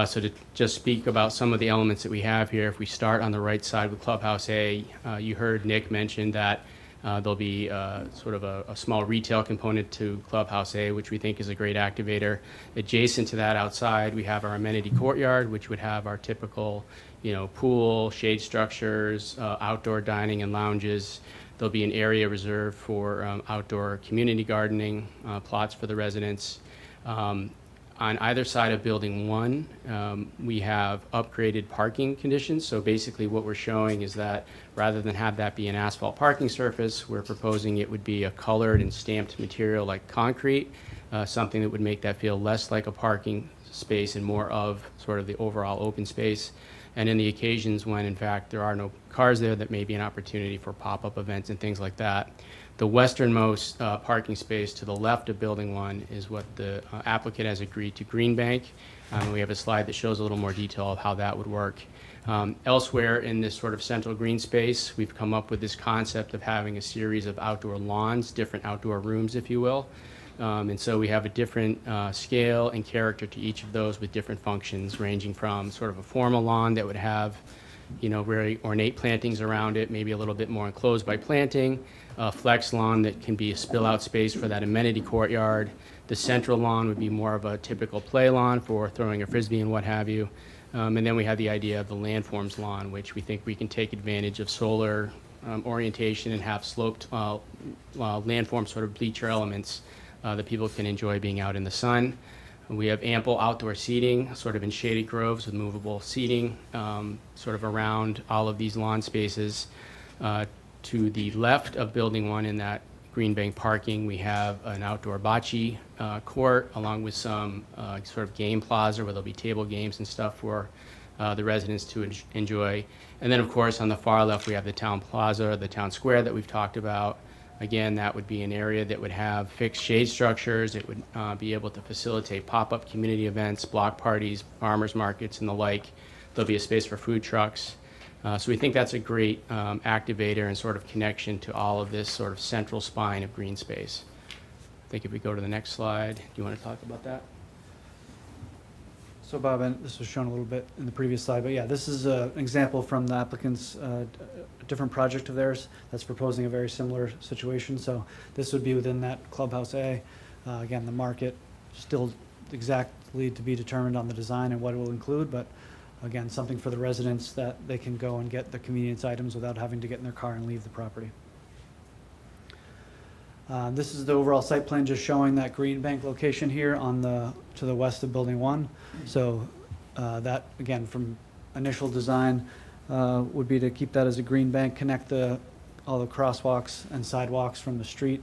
So to just speak about some of the elements that we have here, if we start on the right side with Clubhouse A, you heard Nick mention that there'll be sort of a small retail component to Clubhouse A, which we think is a great activator. Adjacent to that outside, we have our amenity courtyard, which would have our typical, pool, shade structures, outdoor dining and lounges. There'll be an area reserved for outdoor community gardening, plots for the residents. On either side of Building 1, we have upgraded parking conditions. So basically what we're showing is that rather than have that be an asphalt parking surface, we're proposing it would be a colored and stamped material like concrete, something that would make that feel less like a parking space and more of sort of the overall open space. And in the occasions when, in fact, there are no cars there, that may be an opportunity for pop-up events and things like that. The westernmost parking space to the left of Building 1 is what the applicant has agreed to green bank. We have a slide that shows a little more detail of how that would work. Elsewhere in this sort of central green space, we've come up with this concept of having a series of outdoor lawns, different outdoor rooms, if you will. And so we have a different scale and character to each of those with different functions, ranging from sort of a formal lawn that would have, you know, very ornate plantings around it, maybe a little bit more enclosed by planting, a flex lawn that can be a spill-out space for that amenity courtyard. The central lawn would be more of a typical play lawn for throwing a frisbee and what have you. And then we have the idea of the landforms lawn, which we think we can take advantage of solar orientation and have sloped landform sort of bleacher elements that people can enjoy being out in the sun. We have ample outdoor seating, sort of in shaded groves with movable seating, sort of around all of these lawn spaces. To the left of Building 1 in that green bank parking, we have an outdoor bocce court along with some sort of game plaza where there'll be table games and stuff for the residents to enjoy. And then, of course, on the far left, we have the town plaza, the town square that we've talked about. Again, that would be an area that would have fixed shade structures. It would be able to facilitate pop-up community events, block parties, farmers markets, and the like. There'll be a space for food trucks. So we think that's a great activator and sort of connection to all of this sort of central spine of green space. I think if we go to the next slide, do you want to talk about that? So Bob, and this was shown a little bit in the previous slide, but yeah, this is an example from the applicant's different project of theirs that's proposing a very similar situation. So this would be within that Clubhouse A. Again, the market still exactly to be determined on the design and what it will include, but again, something for the residents that they can go and get the convenience items without having to get in their car and leave the property. This is the overall site plan just showing that green bank location here on to the west of Building 1. So that, again, from initial design would be to keep that as a green bank, connect all the crosswalks and sidewalks from the street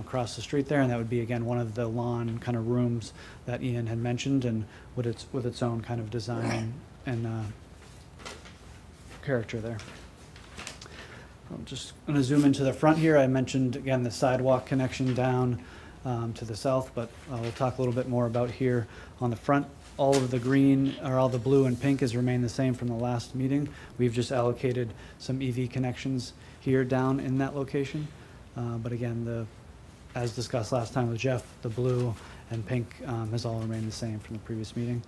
across the street there, and that would be, again, one of the lawn kind of rooms that Ian had mentioned, and with its own kind of design and character there. I'm just going to zoom into the front here. I mentioned, again, the sidewalk connection down to the south, but we'll talk a little bit more about here on the front. All of the green, or all the blue and pink has remained the same from the last meeting. We've just allocated some EV connections here down in that location. But again, as discussed last time with Jeff, the blue and pink has all remained the same from the previous meeting.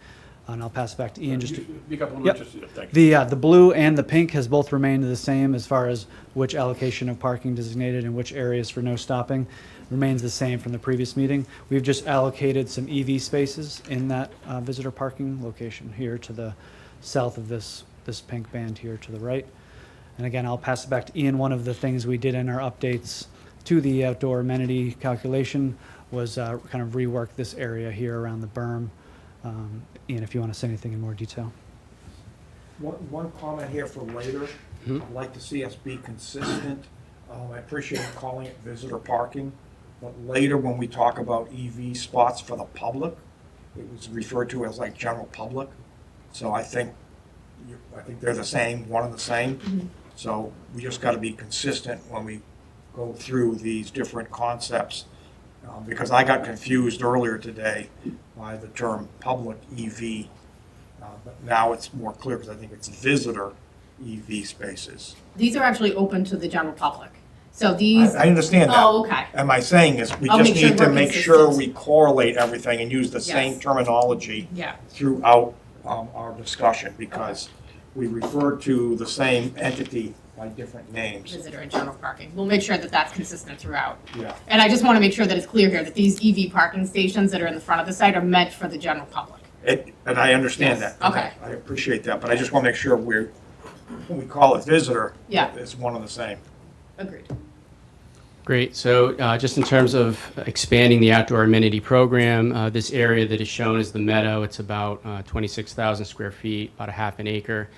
And I'll pass it back to Ian. The blue and the pink has both remained the same as far as which allocation of parking designated and which areas for no stopping remains the same from the previous meeting. We've just allocated some EV spaces in that visitor parking location here to the south of this pink band here to the right. And again, I'll pass it back to Ian. One of the things we did in our updates to the outdoor amenity calculation was kind of rework this area here around the berm. Ian, if you want to say anything in more detail. One comment here for later. I'd like to see us be consistent. I appreciate calling it visitor parking, but later when we talk about EV spots for the public, it was referred to as like general public. So I think they're the same, one and the same. Mm-hmm. So we just got to be consistent when we go through these different concepts. Because I got confused earlier today by the term public EV, but now it's more clear because I think it's visitor EV spaces. These are actually open to the general public. So these. I understand that. Oh, okay. Am I saying is we I'll just make sure need to we're make sure consistent. we correlate everything and use the same Yes. terminology Yeah. throughout our discussion because we refer to the same entity by different names. Visitor and general parking. We'll make sure that that's consistent throughout. Yeah. And I just want to make sure that it's clear here that these EV parking stations that are in the front of the site are meant for the general public. And I understand Yes. that. Okay. I appreciate that, but I just want to make sure when we call it visitor, Yeah. it's one and the same. Agreed. Great. So just in terms of expanding the outdoor amenity program, this area that is shown is the meadow. It's about 26,000 square feet, about a half an acre.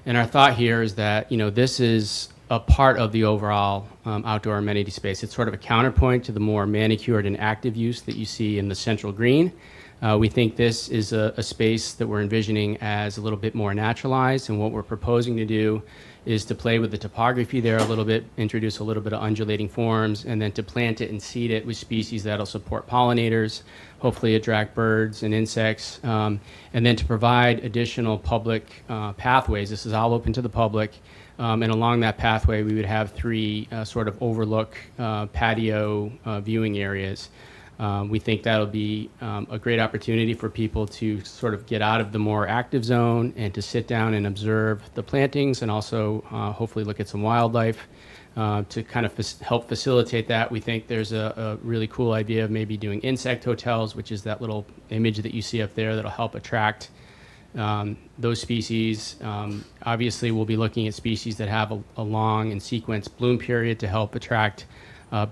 And our thought here is that, this is a part of the overall outdoor amenity space. It's sort of a counterpoint to the more manicured and active use that you see in the central green. We think this is a space that we're envisioning as a little bit more naturalized, and what we're proposing to do is to play with the topography there a little bit, introduce a little bit of undulating forms, and then to plant it and seed it with species that'll support pollinators, hopefully attract birds and insects, and then to provide additional public pathways. This is all open to the public, and along that pathway we would have three sort of overlook patio viewing areas. We think that'll be a great opportunity for people to sort of get out of the more active zone and to sit down and observe the plantings, and also hopefully look at some wildlife. To kind of help facilitate that, we think there's a really cool idea of maybe doing insect hotels, which is that little image that you see up there that'll help attract those species. Obviously, we'll be looking at species that have a long and sequenced bloom period to help attract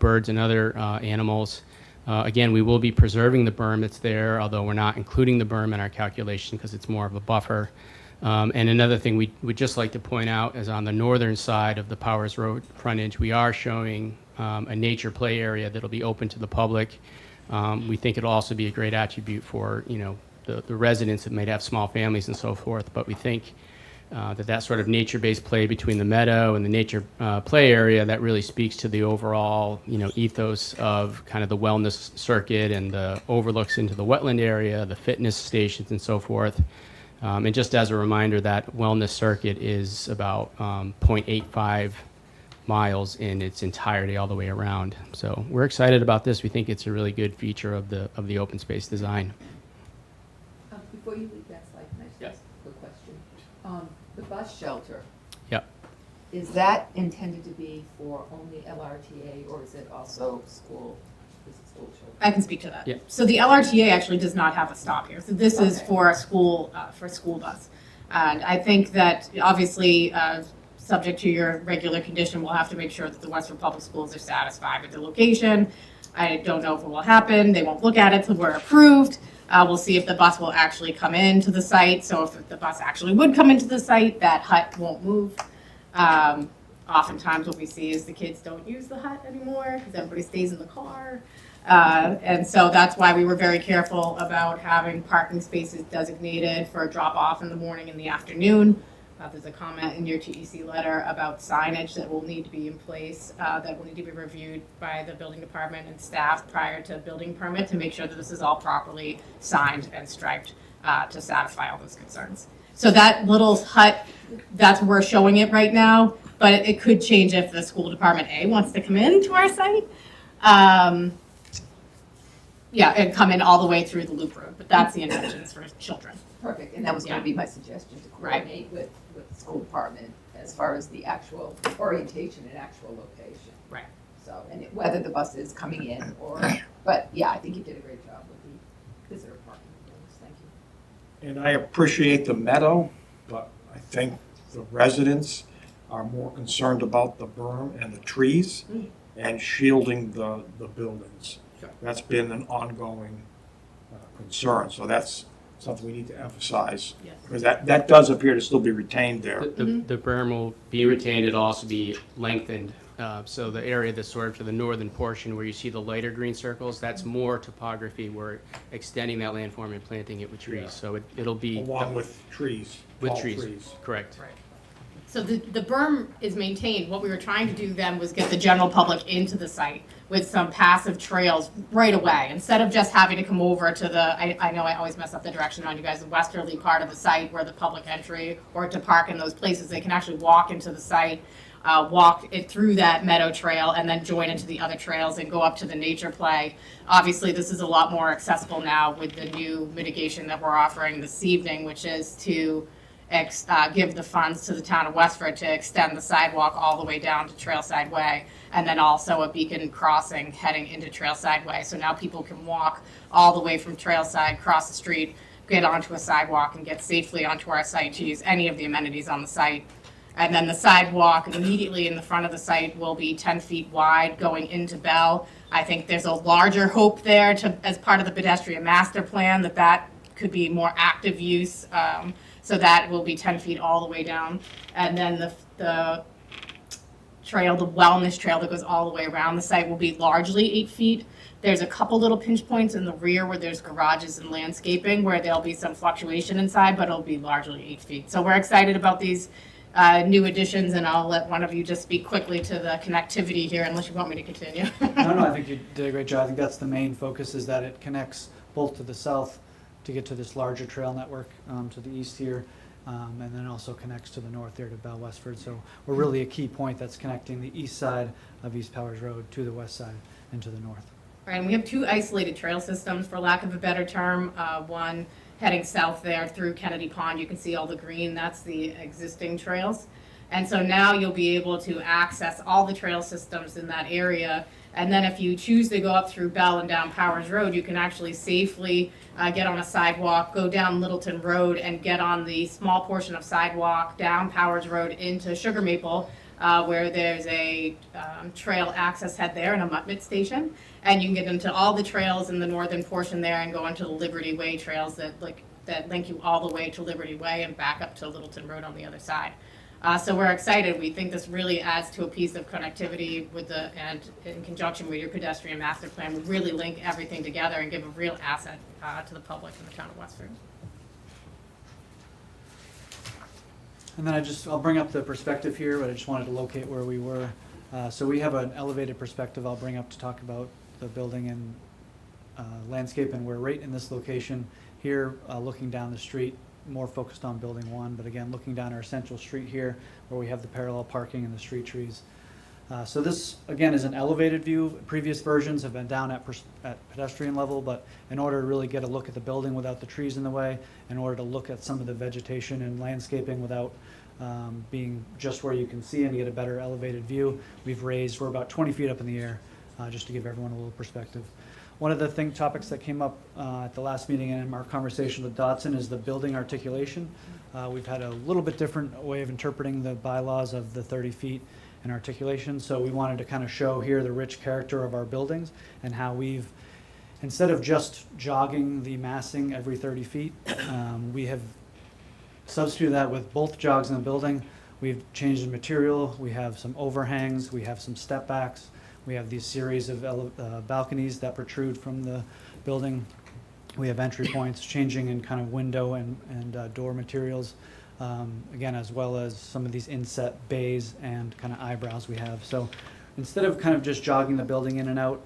birds and other animals. Again, we will be preserving the berm that's there, although we're not including the berm in our calculation because it's more of a buffer. And another thing we'd just like to point out is on the northern side of the Powers Road frontage, we are showing a nature play area that'll be open to the public. We think it'll also be a great attribute for, the residents that might have small families and so forth, but we think that sort of nature-based play between the meadow and the nature play area, that really speaks to the overall, ethos of kind of the wellness circuit and the overlooks into the wetland area, the fitness stations and so forth. And just as a reminder, that wellness circuit is about 0.85 miles in its entirety all the way around. So we're excited about this. We think it's a really good feature of the open space design. Before you leave that slide, can I just ask a quick question? The bus shelter, Yep. is that intended to be for only LRTA, or is it also school, is it school children? I can speak to that. Yeah. So the LRTA actually does not have a stop here. So this is Okay. for a school bus. And I think that obviously, subject to your regular condition, we'll have to make sure that the Westford Public Schools are satisfied with the location. I don't know if it will happen. They won't look at it till we're approved. We'll see if the bus will actually come into the site. So if the bus actually would come into the site, that hut won't move. Oftentimes what we see is the kids don't use the hut anymore because everybody stays in the car. And so that's why we were very careful about having parking spaces designated for drop off in the morning and the afternoon. There's a comment in your TEC letter about signage that will need to be in place, that will need to be reviewed by the building department and staff prior to building permit to make sure that this is all properly signed and striped to satisfy all those concerns. So that little hut, that's where we're showing it right now, but it could change if the school department wants to come into our site. And come in all the way through the loop road, but that's the intentions for children. Perfect, and that was going to be my suggestion, to coordinate with the school department as far as the actual orientation and actual location. Right. So, and whether the bus is coming in or, but yeah, I think you did a great job with the visitor parking. Thank you. And I appreciate the meadow, but I think the residents are more concerned about the berm and the trees and shielding the buildings. That's been an ongoing concern, so that's something we need to emphasize. Yes. Because that does appear to still be retained there. The berm will be retained. It'll also be lengthened. So the area that's sort of to the northern portion where you see the lighter green circles, that's more topography. We're extending that landform and planting it with trees. Yeah. So it'll be Along with trees. with tall trees. Correct. Right. So the berm is maintained. What we were trying to do then was get the general public into the site with some passive trails right away. Instead of just having to come over to the, I know I always mess up the direction on you guys, the westerly part of the site where the public entry or to park in those places, they can actually walk into the site, walk it through that meadow trail and then join into the other trails and go up to the nature play. Obviously, this is a lot more accessible now with the new mitigation that we're offering this evening, which is to give the funds to the town of Westford to extend the sidewalk all the way down to Trailside Way, and then also a beacon crossing heading into Trailside Way. So now people can walk all the way from Trailside, cross the street, get onto a sidewalk, and get safely onto our site to use any of the amenities on the site. And then the sidewalk immediately in the front of the site will be 10 feet wide going into Bell. I think there's a larger hope there to, as part of the pedestrian master plan, that could be more active use. So that will be 10 feet all the way down. And then the trail, the wellness trail that goes all the way around the site will be largely 8 feet. There's a couple little pinch points in the rear where there's garages and landscaping where there'll be some fluctuation inside, but it'll be largely 8 feet. So we're excited about these new additions, and I'll let one of you just speak quickly to the connectivity here, unless you want me to continue. No, I think you did a great job. I think that's the main focus, is that it connects both to the south to get to this larger trail network to the east here, and then also connects to the north there to Bell Westford. So we're really a key point that's connecting the east side of East Powers Road to the west side and to the north. Right, and we have two isolated trail systems, for lack of a better term. One heading south there through Kennedy Pond. You can see all the green, that's the existing trails. And so now you'll be able to access all the trail systems in that area. And then if you choose to go up through Bell and down Powers Road, you can actually safely get on a sidewalk, go down Littleton Road, and get on the small portion of sidewalk down Powers Road into Sugar Maple, where there's a trail access head there and a Mutt station. And you can get into all the trails in the northern portion there and go onto the Liberty Way trails that link you all the way to Liberty Way and back up to Littleton Road on the other side. So we're excited. We think this really adds to a piece of connectivity and in conjunction with your pedestrian master plan, would really link everything together and give a real asset to the public in the town of Westford. And then I'll bring up the perspective here, but I just wanted to locate where we were. So we have an elevated perspective I'll bring up to talk about the building and landscape, and we're right in this location here, looking down the street, more focused on building 1, but again, looking down our central street here where we have the parallel parking and the street trees. So this, again, is an elevated view. Previous versions have been down at pedestrian level, but in order to really get a look at the building without the trees in the way, in order to look at some of the vegetation and landscaping without being just where you can see and get a better elevated view, we're about 20 feet up in the air, just to give everyone a little perspective. One of the topics that came up at the last meeting and in our conversation with Dotson is the building articulation. We've had a little bit different way of interpreting the bylaws of the 30 feet and articulation, so we wanted to kind of show here the rich character of our buildings and how we've, instead of just jogging the massing every 30 feet, we have substituted that with both jogs in the building. We've changed the material, we have some overhangs, we have some step backs, we have these series of balconies that protrude from the building. We have entry points, changing in kind of window and door materials, again, as well as some of these inset bays and kind of eyebrows we have. So instead of kind of just jogging the building in and out,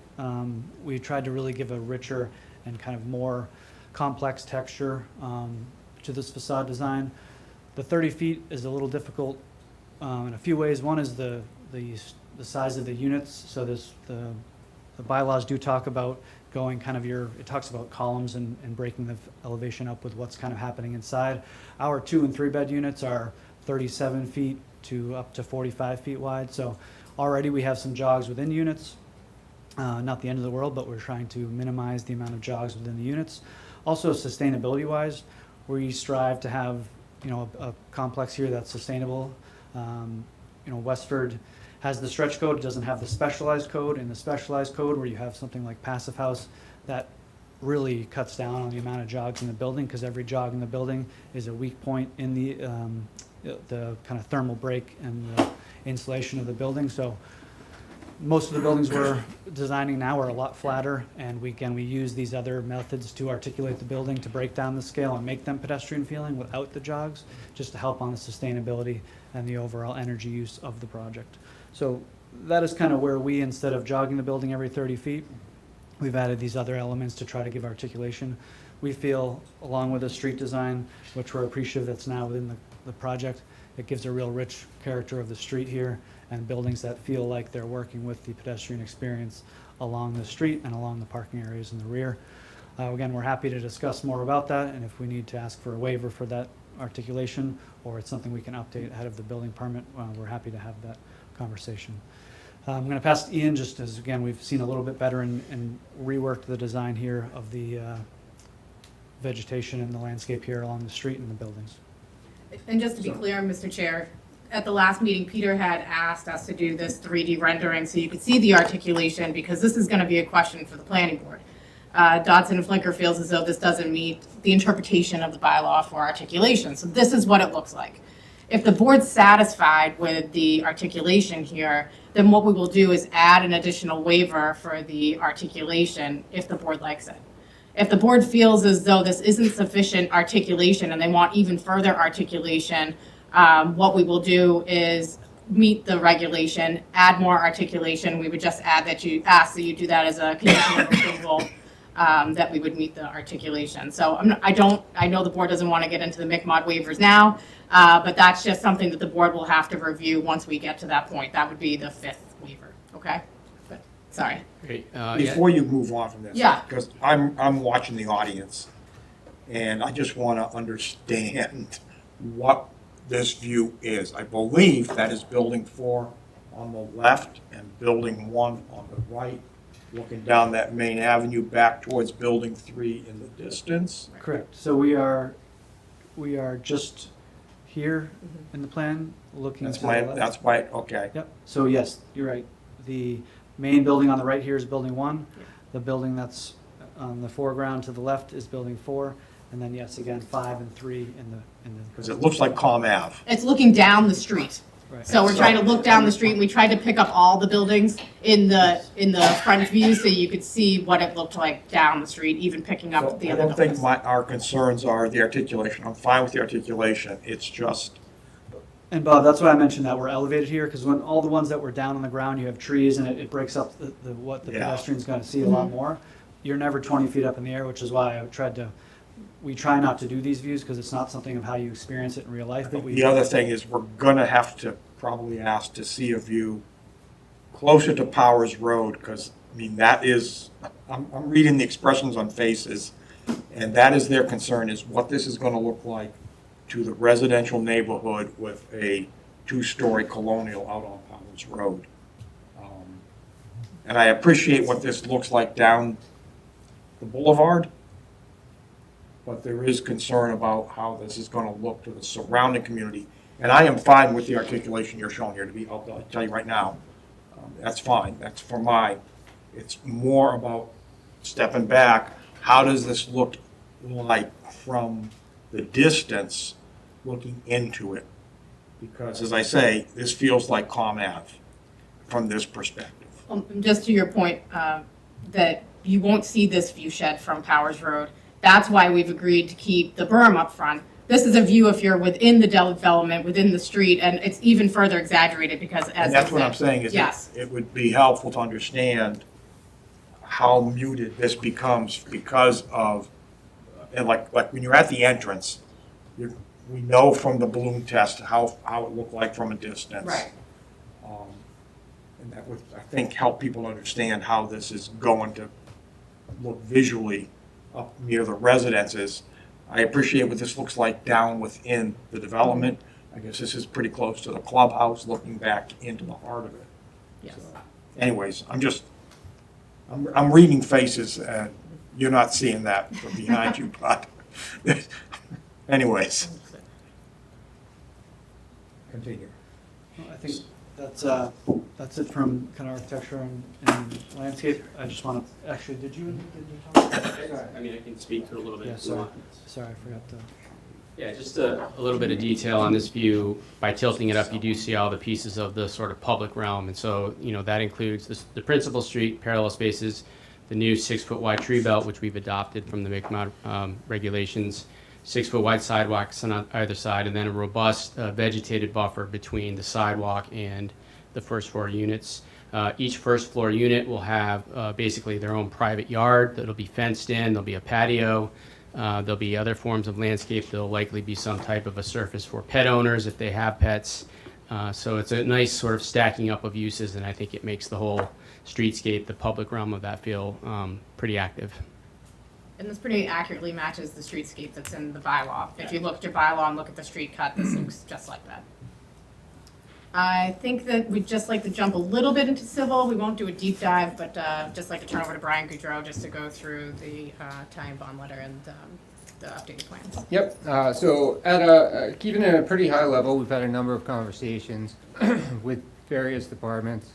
we tried to really give a richer and kind of more complex texture to this facade design. The 30 feet is a little difficult in a few ways. One is the size of the units. So the bylaws do talk about going kind of it talks about columns and breaking the elevation up with what's kind of happening inside. Our 2 and 3 bed units are 37 feet to up to 45 feet wide. So already we have some jogs within units. Not the end of the world, but we're trying to minimize the amount of jogs within the units. Also, sustainability wise, we strive to have, a complex here that's sustainable. Westford has the stretch code, doesn't have the specialized code. In the specialized code, where you have something like passive house, that really cuts down on the amount of jogs in the building, because every jog in the building is a weak point in the kind of thermal break and the insulation of the building. So most of the buildings we're designing now are a lot flatter, and we use these other methods to articulate the building to break down the scale and make them pedestrian feeling without the jogs, just to help on the sustainability and the overall energy use of the project. So that is kind of where we, instead of jogging the building every 30 feet, we've added these other elements to try to give articulation. We feel, along with the street design, which we're appreciative that's now within the project, it gives a real rich character of the street here, and buildings that feel like they're working with the pedestrian experience along the street and along the parking areas in the rear. Again, we're happy to discuss more about that, and if we need to ask for a waiver for that articulation, or it's something we can update ahead of the building permit, we're happy to have that conversation. I'm going to pass to Ian, just as, again, we've seen a little bit better and reworked the design here of the vegetation and the landscape here along the street and the buildings. And just to be clear, Mr. Chair, at the last meeting, Peter had asked us to do this 3D rendering so you could see the articulation, because this is going to be a question for the planning board. Dodson and Flinker feels as though this doesn't meet the interpretation of the bylaw for articulation. So this is what it looks like. If the board's satisfied with the articulation here, then what we will do is add an additional waiver for the articulation if the board likes it. If the board feels as though this isn't sufficient articulation and they want even further articulation, what we will do is meet the regulation, add more articulation. We would just add that you ask that you do that as a condition of approval, that we would meet the articulation. So I know the board doesn't want to get into the MICMOD waivers now, but that's just something that the board will have to review once we get to that point. That would be the 5th waiver, okay? But, sorry. Great. Before you move on from this. Yeah. Because I'm watching the audience, and I just want to understand what this view is. I believe that is building 4 on the left and building 1 on the right, looking down that main avenue back towards building 3 in the distance. Correct. So we are just here in the plan, looking That's to the left. that's why, okay. Yep. So yes, you're right. The main building on the right here is building 1. The building that's on the foreground to the left is building 4. And then yes, again, 5 and 3 in the. Because it looks like Calm Ave. It's looking down the street. Right. So we're trying to look down the street, and we tried to pick up all the buildings in the front view so you could see what it looked like down the street, even picking So up the I other don't think buildings. our concerns are the articulation. I'm fine with the articulation. It's just, And Bob, that's why I mentioned that we're elevated here, because when all the ones that were down on the ground, you have trees and it breaks up what the Yeah. pedestrian's going to see a lot more. You're never 20 feet up in the air, which is why we try not to do these views because it's not something of how you experience it in real life. But the other thing is we're gonna have to probably ask to see a view closer to Powers Road, because, I mean, that is, I'm reading the expressions on faces, and that is their concern, is what this is gonna look like to the residential neighborhood with a 2-story colonial out on Powers Road. And I appreciate what this looks like down the boulevard, but there is concern about how this is gonna look to the surrounding community. And I am fine with the articulation you're showing here, I'll tell you right now, that's fine, that's for mine. It's more about stepping back, how does this look like from the distance looking into it? Because as I say, this feels like Calm Ave from this perspective. Just to your point, that you won't see this view shed from Powers Road. That's why we've agreed to keep the berm up front. This is a view if you're within the development, within the street, and it's even further exaggerated because as And that's I what I'm said- saying, is Yes. it would be helpful to understand how muted this becomes because of, and like when you're at the entrance, we know from the balloon test how it looked like from a distance. Right. And that would, I think, help people understand how this is going to look visually up near the residences. I appreciate what this looks like down within the development. I guess this is pretty close to the clubhouse, looking back into the heart of it. Yes. So, anyways, I'm reading faces, and you're not seeing that from behind you, but anyways. Continue. Well, I think that's it from kind of architecture and landscape. I just want to, actually, did you talk? I mean, I can speak to it a little bit. Yeah, if you want. sorry, I forgot to. Yeah, just a little bit of detail on this view. By tilting it up, you do see all the pieces of the sort of public realm. And so, that includes the principal street, parallel spaces, the new 6-foot wide tree belt, which we've adopted from the MICMOD regulations, 6-foot wide sidewalks on either side, and then a robust vegetated buffer between the sidewalk and the first floor units. Each first floor unit will have basically their own private yard that'll be fenced in. There'll be a patio. There'll be other forms of landscape. There'll likely be some type of a surface for pet owners if they have pets. So it's a nice sort of stacking up of uses, and I think it makes the whole streetscape, the public realm of that feel pretty active. And this pretty accurately matches the streetscape that's in the bylaw. If you look at your bylaw and look at the street cut, this looks just like that. I think that we'd just like to jump a little bit into civil. We won't do a deep dive, but just like to turn over to Brian Goudreau just to go through the tie and bond letter and the updated plans. Yep, so at keeping it at a pretty high level, we've had a number of conversations with various departments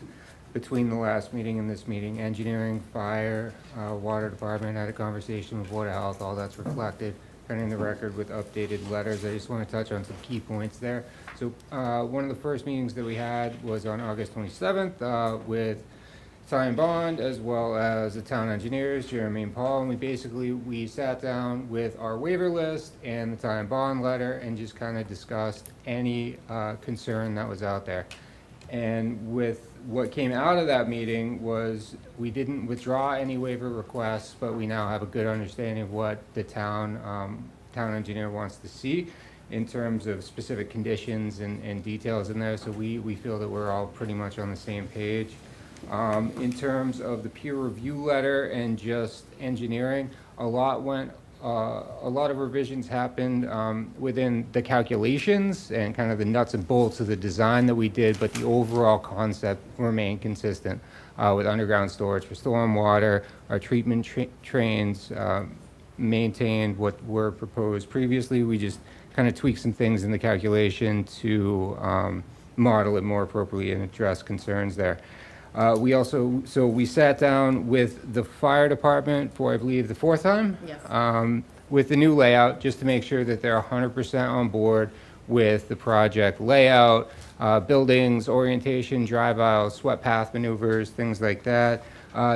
between the last meeting and this meeting. Engineering, fire, water department had a conversation with Board of Health, all that's reflected in the record with updated letters. I just want to touch on some key points there. So one of the first meetings that we had was on August 27th with Ty and Bond, as well as the town engineers, Jeremy and Paul, and we sat down with our waiver list and the Ty and Bond letter and just kind of discussed any concern that was out there. And with what came out of that meeting was we didn't withdraw any waiver requests, but we now have a good understanding of what the town engineer wants to see in terms of specific conditions and details in there. So we feel that we're all pretty much on the same page. In terms of the peer review letter and just engineering, a lot of revisions happened within the calculations and kind of the nuts and bolts of the design that we did, but the overall concept remained consistent with underground storage for stormwater. Our treatment trains maintained what were proposed previously. We just kind of tweaked some things in the calculation to model it more appropriately and address concerns there. We sat down with the fire department for, I believe, the fourth time? Yes. With the new layout, just to make sure that they're 100% on board with the project layout, buildings, orientation, drive aisles, swept path maneuvers, things like that.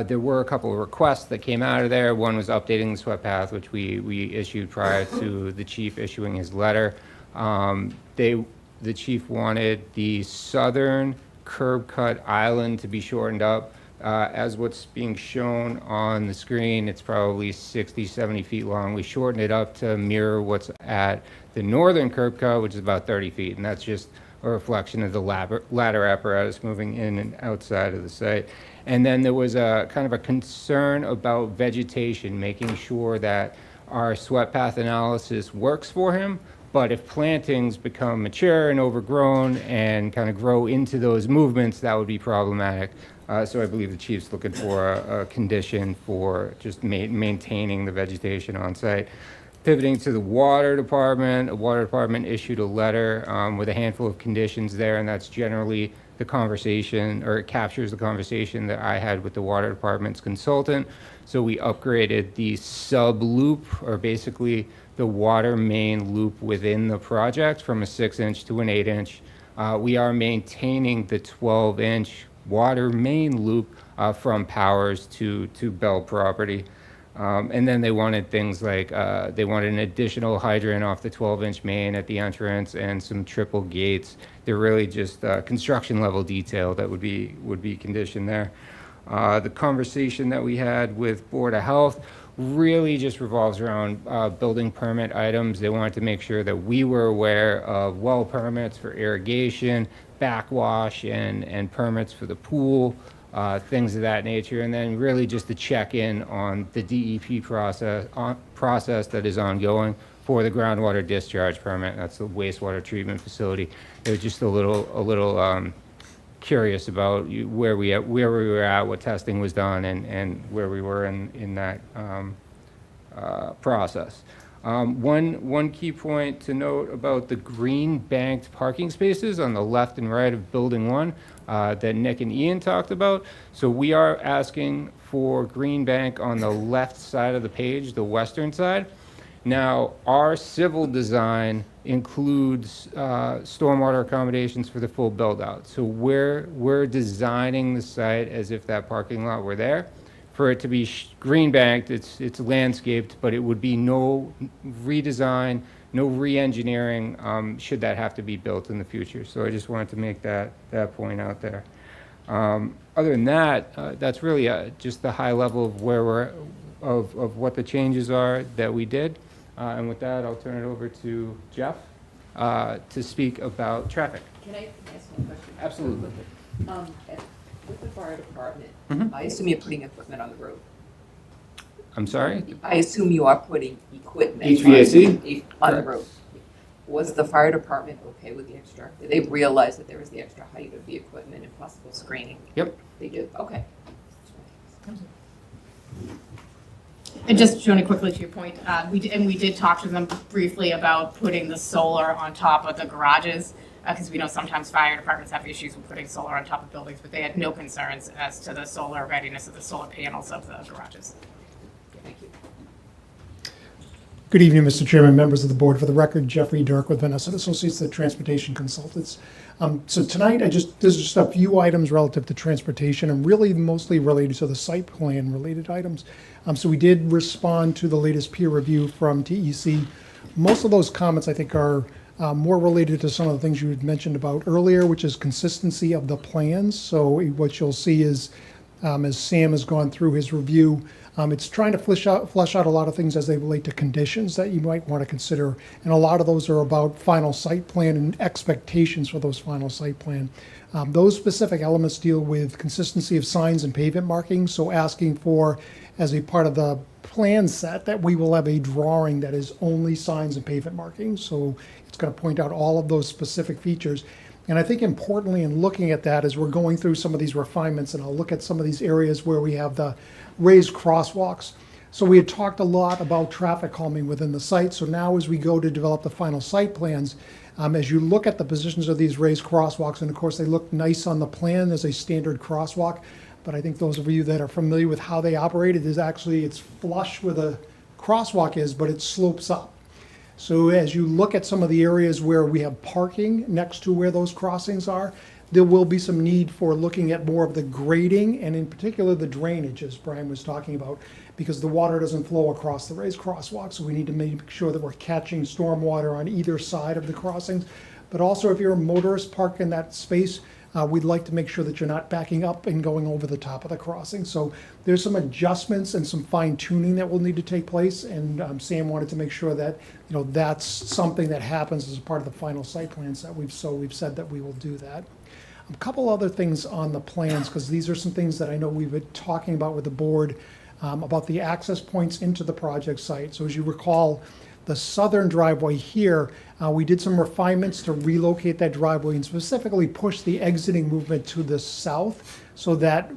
There were a couple of requests that came out of there. One was updating the swept path, which we issued prior to the chief issuing his letter. The chief wanted the southern curb cut island to be shortened up. As what's being shown on the screen, it's probably 60, 70 feet long. We shortened it up to mirror what's at the northern curb cut, which is about 30 feet, and that's just a reflection of the ladder apparatus moving in and outside of the site. And then there was a kind of a concern about vegetation, making sure that our swept path analysis works for him. But if plantings become mature and overgrown and kind of grow into those movements, that would be problematic. So I believe the chief's looking for a condition for just maintaining the vegetation on site. Pivoting to the water department issued a letter with a handful of conditions there, and that's generally the conversation, or it captures the conversation that I had with the water department's consultant. So we upgraded the sub loop, or basically the water main loop within the project, from a 6-inch to an 8-inch. We are maintaining the 12-inch water main loop from Powers to Bell property. And then they wanted things like, they wanted an additional hydrant off the 12-inch main at the entrance and some triple gates. They're really just construction level detail that would be conditioned there. The conversation that we had with Board of Health really just revolves around building permit items. They wanted to make sure that we were aware of well permits for irrigation, backwash, and permits for the pool, things of that nature, and then really just to check in on the DEP process that is ongoing for the groundwater discharge permit. That's the wastewater treatment facility. They were just a little curious about where we were at, what testing was done, and where we were in that process. One key point to note about the green banked parking spaces on the left and right of Building 1 that Nick and Ian talked about. So we are asking for green bank on the left side of the page, the western side. Now, our civil design includes stormwater accommodations for the full build-out. So we're designing the site as if that parking lot were there. For it to be green banked, it's landscaped, but it would be no redesign, no re-engineering should that have to be built in the future. So I just wanted to make that point out there. Other than that, that's really just the high level of where we're of what the changes are that we did. And with that, I'll turn it over to Jeff to speak about traffic. Can I ask one question? Absolutely. With the fire department, Mhm. I assume you're putting equipment on the road. I'm sorry? I assume you are putting equipment. HVAC? On the road. Was the fire department okay with the extra? Did they realize that there was the extra height of the equipment and possible screening? Yep. They did, okay. And just Joni, quickly to your point, we did talk to them briefly about putting the solar on top of the garages, because we know sometimes fire departments have issues with putting solar on top of buildings, but they had no concerns as to the solar readiness of the solar panels of the garages. Thank you. Good evening, Mr. Chairman, members of the board. For the record, Jeffrey Dirk with Vanessa Associates, the Transportation Consultants. So tonight, there's just a few items relative to transportation and really mostly related to the site plan related items. So we did respond to the latest peer review from TEC. Most of those comments, I think, are more related to some of the things you had mentioned about earlier, which is consistency of the plans. So what you'll see is, as Sam has gone through his review, it's trying to flesh out a lot of things as they relate to conditions that you might want to consider. And a lot of those are about final site plan and expectations for those final site plan. Those specific elements deal with consistency of signs and pavement markings. So asking for, as a part of the plan set, that we will have a drawing that is only signs and pavement markings. So it's going to point out all of those specific features. And I think importantly in looking at that, as we're going through some of these refinements, and I'll look at some of these areas where we have the raised crosswalks. So we had talked a lot about traffic calming within the site. So now as we go to develop the final site plans, as you look at the positions of these raised crosswalks, and of course they look nice on the plan as a standard crosswalk, but I think those of you that are familiar with how they operate, it's flush where the crosswalk is, but it slopes up. So as you look at some of the areas where we have parking next to where those crossings are, there will be some need for looking at more of the grading and in particular the drainage, as Brian was talking about, because the water doesn't flow across the raised crosswalk. So we need to make sure that we're catching stormwater on either side of the crossings. But also if you're a motorist parked in that space, we'd like to make sure that you're not backing up and going over the top of the crossing. So there's some adjustments and some fine tuning that will need to take place. And Sam wanted to make sure that, that's something that happens as a part of the final site plans that we've said that we will do that. A couple other things on the plans, because these are some things that I know we've been talking about with the board about the access points into the project site. So as you recall, the southern driveway here, we did some refinements to relocate that driveway and specifically push the exiting movement to the south so that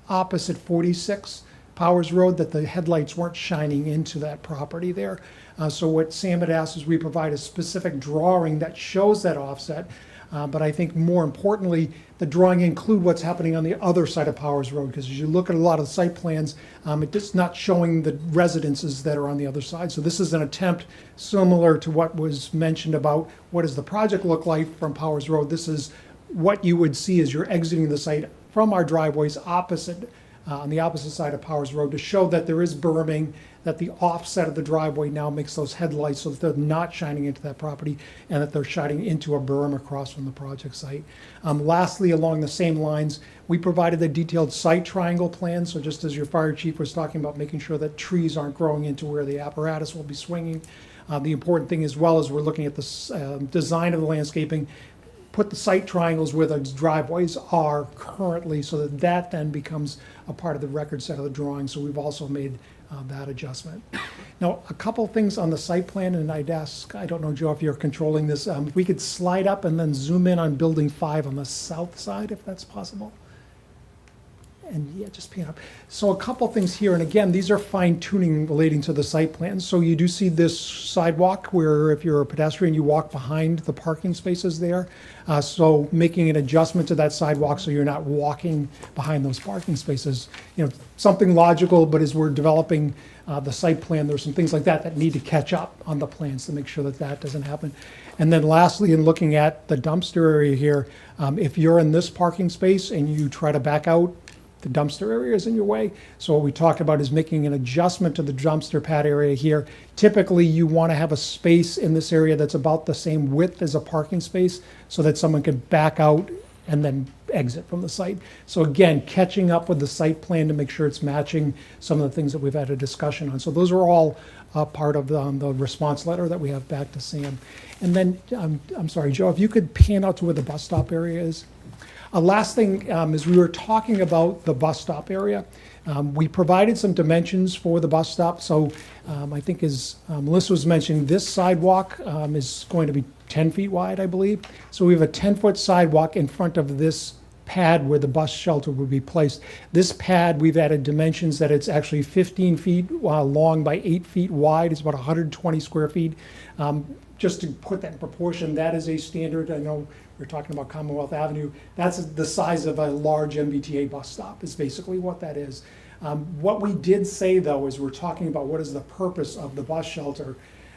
opposite 46 Powers Road, that the headlights weren't shining into that property there. So what Sam had asked is we provide a specific drawing that shows that offset. But I think more importantly, the drawing include what's happening on the other side of Powers Road, because as you look at a lot of the site plans, it's not showing the residences that are on the other side. So this is an attempt similar to what was mentioned about what does the project look like from Powers Road. This is what you would see as you're exiting the site from our driveways opposite, on the opposite side of Powers Road, to show that there is berming, that the offset of the driveway now makes those headlights so that they're not shining into that property and that they're shining into a berm across from the project site. Lastly, along the same lines, we provided a detailed site triangle plan. So just as your fire chief was talking about making sure that trees aren't growing into where the apparatus will be swinging, the important thing as well as we're looking at the design of the landscaping, put the site triangles where the driveways are currently so that that then becomes a part of the record set of the drawing. So we've also made that adjustment. Now, a couple things on the site plan, and I'd ask, I don't know, Joe, if you're controlling this, if we could slide up and then zoom in on building 5 on the south side, if that's possible. And yeah, just pan up. So a couple things here, and again, these are fine tuning relating to the site plan. So you do see this sidewalk where if you're a pedestrian, you walk behind the parking spaces there. So making an adjustment to that sidewalk so you're not walking behind those parking spaces. Something logical, but as we're developing the site plan, there's some things like that that need to catch up on the plans to make sure that that doesn't happen. And then lastly, in looking at the dumpster area here, if you're in this parking space and you try to back out, the dumpster area is in your way. So what we talked about is making an adjustment to the dumpster pad area here. Typically, you want to have a space in this area that's about the same width as a parking space so that someone can back out and then exit from the site. So again, catching up with the site plan to make sure it's matching some of the things that we've had a discussion on. So those are all part of the response letter that we have back to Sam. And then, I'm sorry, Joe, if you could pan out to where the bus stop area is. Last thing is we were talking about the bus stop area. We provided some dimensions for the bus stop, so I think as Melissa was mentioning, this sidewalk is going to be 10 feet wide, I believe. So we have a 10-foot sidewalk in front of this pad where the bus shelter would be placed. This pad, we've added dimensions that it's actually 15 feet long by 8 feet wide. It's about 120 square feet. Just to put that in proportion, that is a standard. I know we're talking about Commonwealth Avenue. That's the size of a large MBTA bus stop is basically what that is. What we did say, though, is we're talking about what is the purpose of the bus shelter.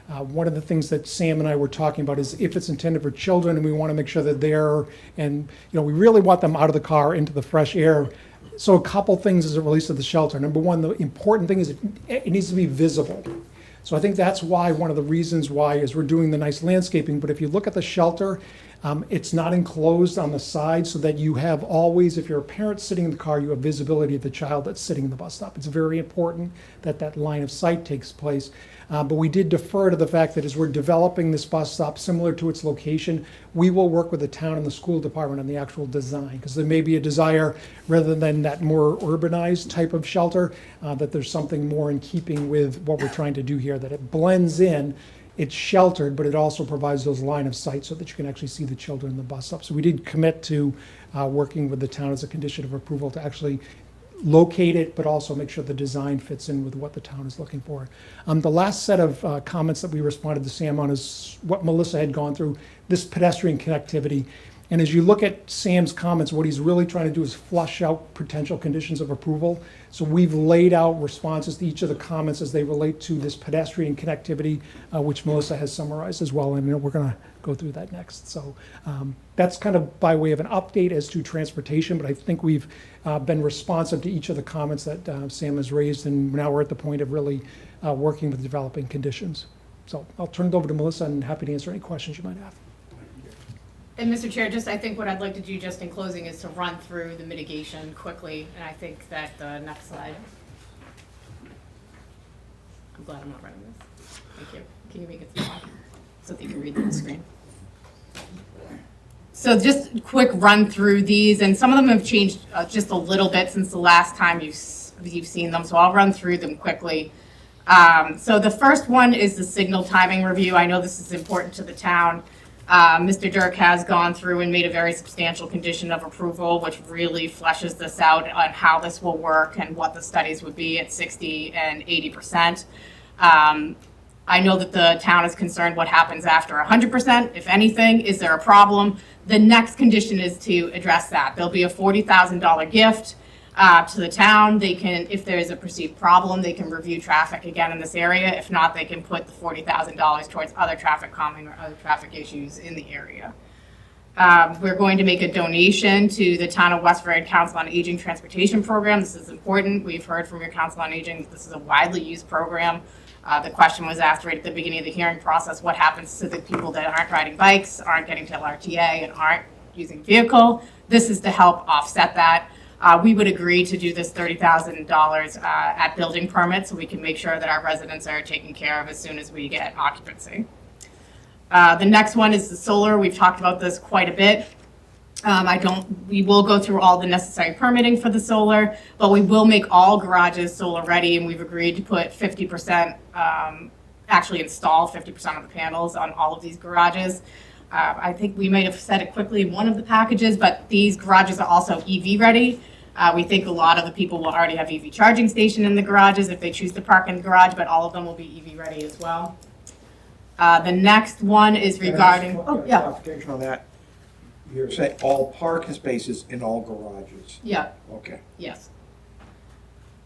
One of the things that Sam and I were talking about is if it's intended for children and we want to make sure that they're, and we really want them out of the car into the fresh air. So a couple things as it relates to the shelter. Number one, the important thing is it needs to be visible. So I think that's why, one of the reasons why is we're doing the nice landscaping, but if you look at the shelter, it's not enclosed on the side so that you have always, if you're a parent sitting in the car, you have visibility of the child that's sitting in the bus stop. It's very important that that line of sight takes place. But we did defer to the fact that as we're developing this bus stop similar to its location, we will work with the town and the school department on the actual design, because there may be a desire, rather than that more urbanized type of shelter, that there's something more in keeping with what we're trying to do here, that it blends in. It's sheltered, but it also provides those line of sight so that you can actually see the children in the bus stop. So we did commit to working with the town as a condition of approval to actually locate it, but also make sure the design fits in with what the town is looking for. The last set of comments that we responded to Sam on is what Melissa had gone through, this pedestrian connectivity. And as you look at Sam's comments, what he's really trying to do is flush out potential conditions of approval. So we've laid out responses to each of the comments as they relate to this pedestrian connectivity, which Melissa has summarized as well. And we're going to go through that next. So that's kind of by way of an update as to transportation, but I think we've been responsive to each of the comments that Sam has raised, and now we're at the point of really working with developing conditions. So I'll turn it over to Melissa, and happy to answer any questions you might have. And Mr. Chair, just I think what I'd like to do just in closing is to run through the mitigation quickly, and I think that the next slide. I'm glad I'm not running this. Thank you. Can you make it smaller so that you can read the screen? So just a quick run through these, and some of them have changed just a little bit since the last time you've seen them, so I'll run through them quickly. So the first one is the signal timing review. I know this is important to the town. Mr. Dirk has gone through and made a very substantial condition of approval, which really fleshes this out on how this will work and what the studies would be at 60 and 80%. I know that the town is concerned what happens after 100%, if anything. Is there a problem? The next condition is to address that. There'll be a $40,000 gift to the town. They can, if there's a perceived problem, they can review traffic again in this area. If not, they can put the $40,000 towards other traffic calming or other traffic issues in the area. We're going to make a donation to the Town of Westford Council on Aging Transportation Program. This is important. We've heard from your Council on Aging that this is a widely used program. The question was asked right at the beginning of the hearing process, what happens to the people that aren't riding bikes, aren't getting to LRTA, and aren't using vehicle? This is to help offset that. We would agree to do this $30,000 at building permit, so we can make sure that our residents are taken care of as soon as we get occupancy. The next one is the solar. We've talked about this quite a bit. We will go through all the necessary permitting for the solar, but we will make all garages solar ready, and we've agreed to put 50%, actually install 50% of the panels on all of these garages. I think we might have said it quickly in one of the packages, but these garages are also EV ready. We think a lot of the people will already have EV charging station in the garages if they choose to park in the garage, but all of them will be EV ready as well. The next one is regarding, Clarification on that. You're saying all parking spaces in all garages? yeah, Okay. yes.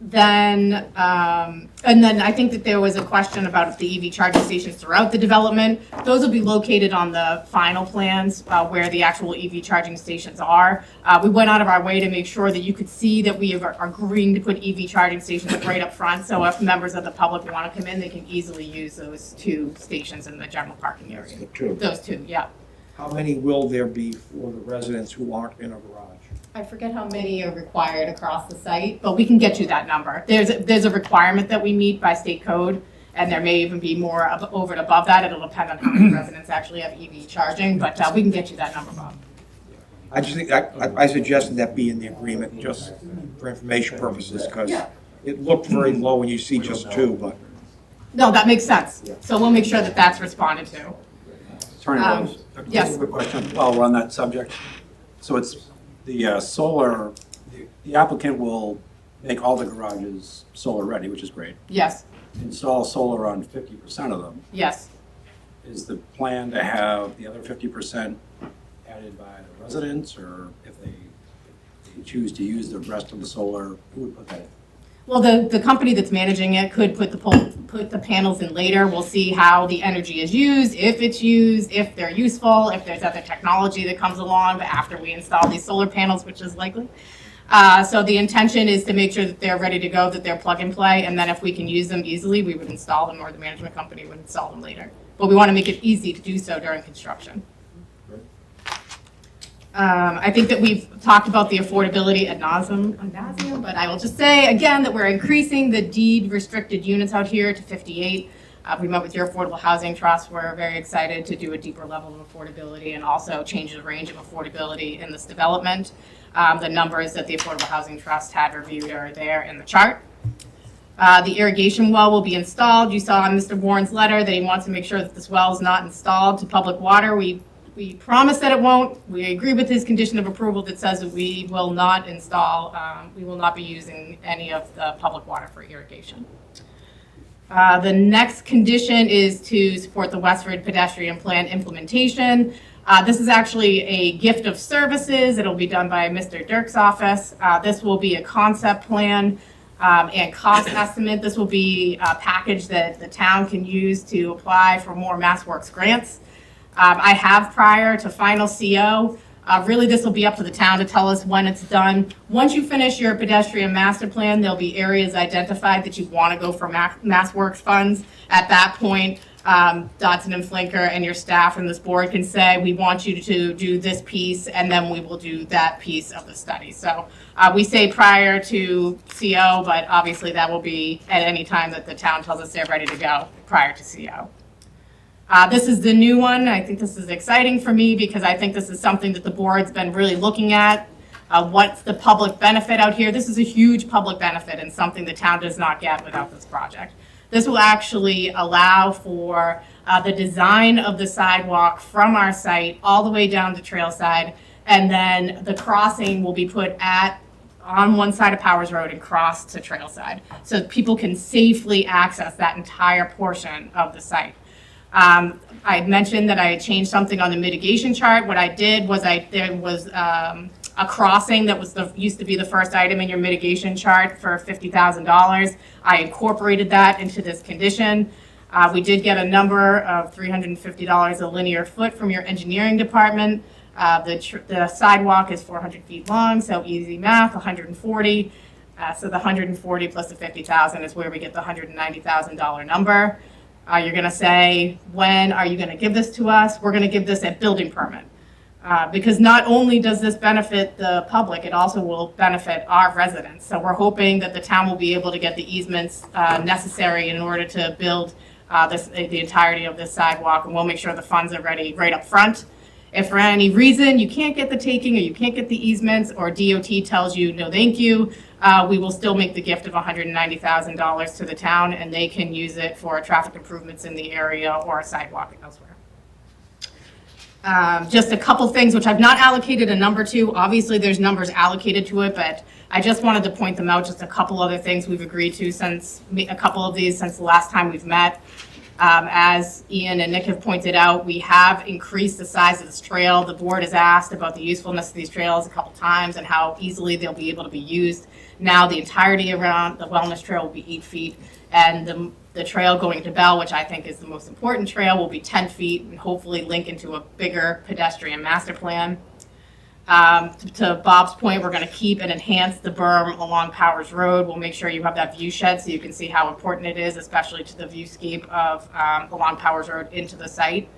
Then, and then I think that there was a question about the EV charging stations throughout the development. Those will be located on the final plans where the actual EV charging stations are. We went out of our way to make sure that you could see that we are agreeing to put EV charging stations right up front. So if members of the public want to come in, they can easily use those two stations in the general parking area. The two. Those two, yeah. How many will there be for the residents who aren't in a garage? I forget how many are required across the site, but we can get you that number. There's a requirement that we meet by state code, and there may even be more over and above that. It'll depend on how many residents actually have EV charging, but we can get you that number, Bob. I just think, I suggested that be in the agreement, just for information purposes, because it looked very low when you see just two, but. No, that makes sense. So we'll make sure that that's responded to. Attorney Rose, yes. just a quick question while we're on that subject. So it's the solar, the applicant will make all the garages solar ready, which is great. Yes, Install solar on 50% of them. yes. Is the plan to have the other 50% added by the residents, or if they choose to use the rest of the solar, who would put that in? Well, the company that's managing it could put the panels in later. We'll see how the energy is used, if it's used, if they're useful, if there's other technology that comes along after we install these solar panels, which is likely. So the intention is to make sure that they're ready to go, that they're plug and play, and then if we can use them easily, we would install them, or the management company would install them later. But we want to make it easy to do so during construction. I think that we've talked about the affordability ad nauseum, but I will just say again that we're increasing the deed restricted units out here to 58. We met with your Affordable Housing Trust. We're very excited to do a deeper level of affordability and also change the range of affordability in this development. The numbers that the Affordable Housing Trust had reviewed are there in the chart. The irrigation well will be installed. You saw in Mr. Warren's letter that he wants to make sure that this well is not installed to public water. We promise that it won't. We agree with his condition of approval that says that we will not install, we will not be using any of the public water for irrigation. The next condition is to support the Westford pedestrian plan implementation. This is actually a gift of services. It'll be done by Mr. Dirk's office. This will be a concept plan and cost estimate. This will be a package that the town can use to apply for more MassWorks grants. I have prior to final CO. Really, this will be up to the town to tell us when it's done. Once you finish your pedestrian master plan, there'll be areas identified that you want to go for MassWorks funds. At that point, Dodson and Flinker and your staff and this board can say, we want you to do this piece, and then we will do that piece of the study. So we say prior to CO, but obviously that will be at any time that the town tells us they're ready to go prior to CO. This is the new one. I think this is exciting for me because I think this is something that the board's been really looking at. What's the public benefit out here? This is a huge public benefit and something the town does not get without this project. This will actually allow for the design of the sidewalk from our site all the way down to Trailside, and then the crossing will be put on one side of Powers Road and cross to Trailside, so that people can safely access that entire portion of the site. I had mentioned that I had changed something on the mitigation chart. What I did was there was a crossing that was used to be the first item in your mitigation chart for $50,000. I incorporated that into this condition. We did get a number of $350 a linear foot from your engineering department. The sidewalk is 400 feet long, so easy math, 140. So the 140 plus the 50,000 is where we get the $190,000 number. You're going to say, when are you going to give this to us? We're going to give this at building permit. Because not only does this benefit the public, it also will benefit our residents. So we're hoping that the town will be able to get the easements necessary in order to build the entirety of this sidewalk, and we'll make sure the funds are ready right up front. If for any reason you can't get the taking or you can't get the easements, or DOT tells you no thank you, we will still make the gift of $190,000 to the town, and they can use it for traffic improvements in the area or a sidewalk elsewhere. Just a couple things which I've not allocated a number to. Obviously, there's numbers allocated to it, but I just wanted to point them out. Just a couple other things we've agreed to since the last time we've met. As Ian and Nick have pointed out, we have increased the size of this trail. The board has asked about the usefulness of these trails a couple times and how easily they'll be able to be used. Now the entirety around the wellness trail will be 8 feet, and the trail going to Bell, which I think is the most important trail, will be 10 feet and hopefully link into a bigger pedestrian master plan. To Bob's point, we're going to keep and enhance the berm along Powers Road. We'll make sure you have that view shed so you can see how important it is, especially to the viewscape of along Powers Road into the site.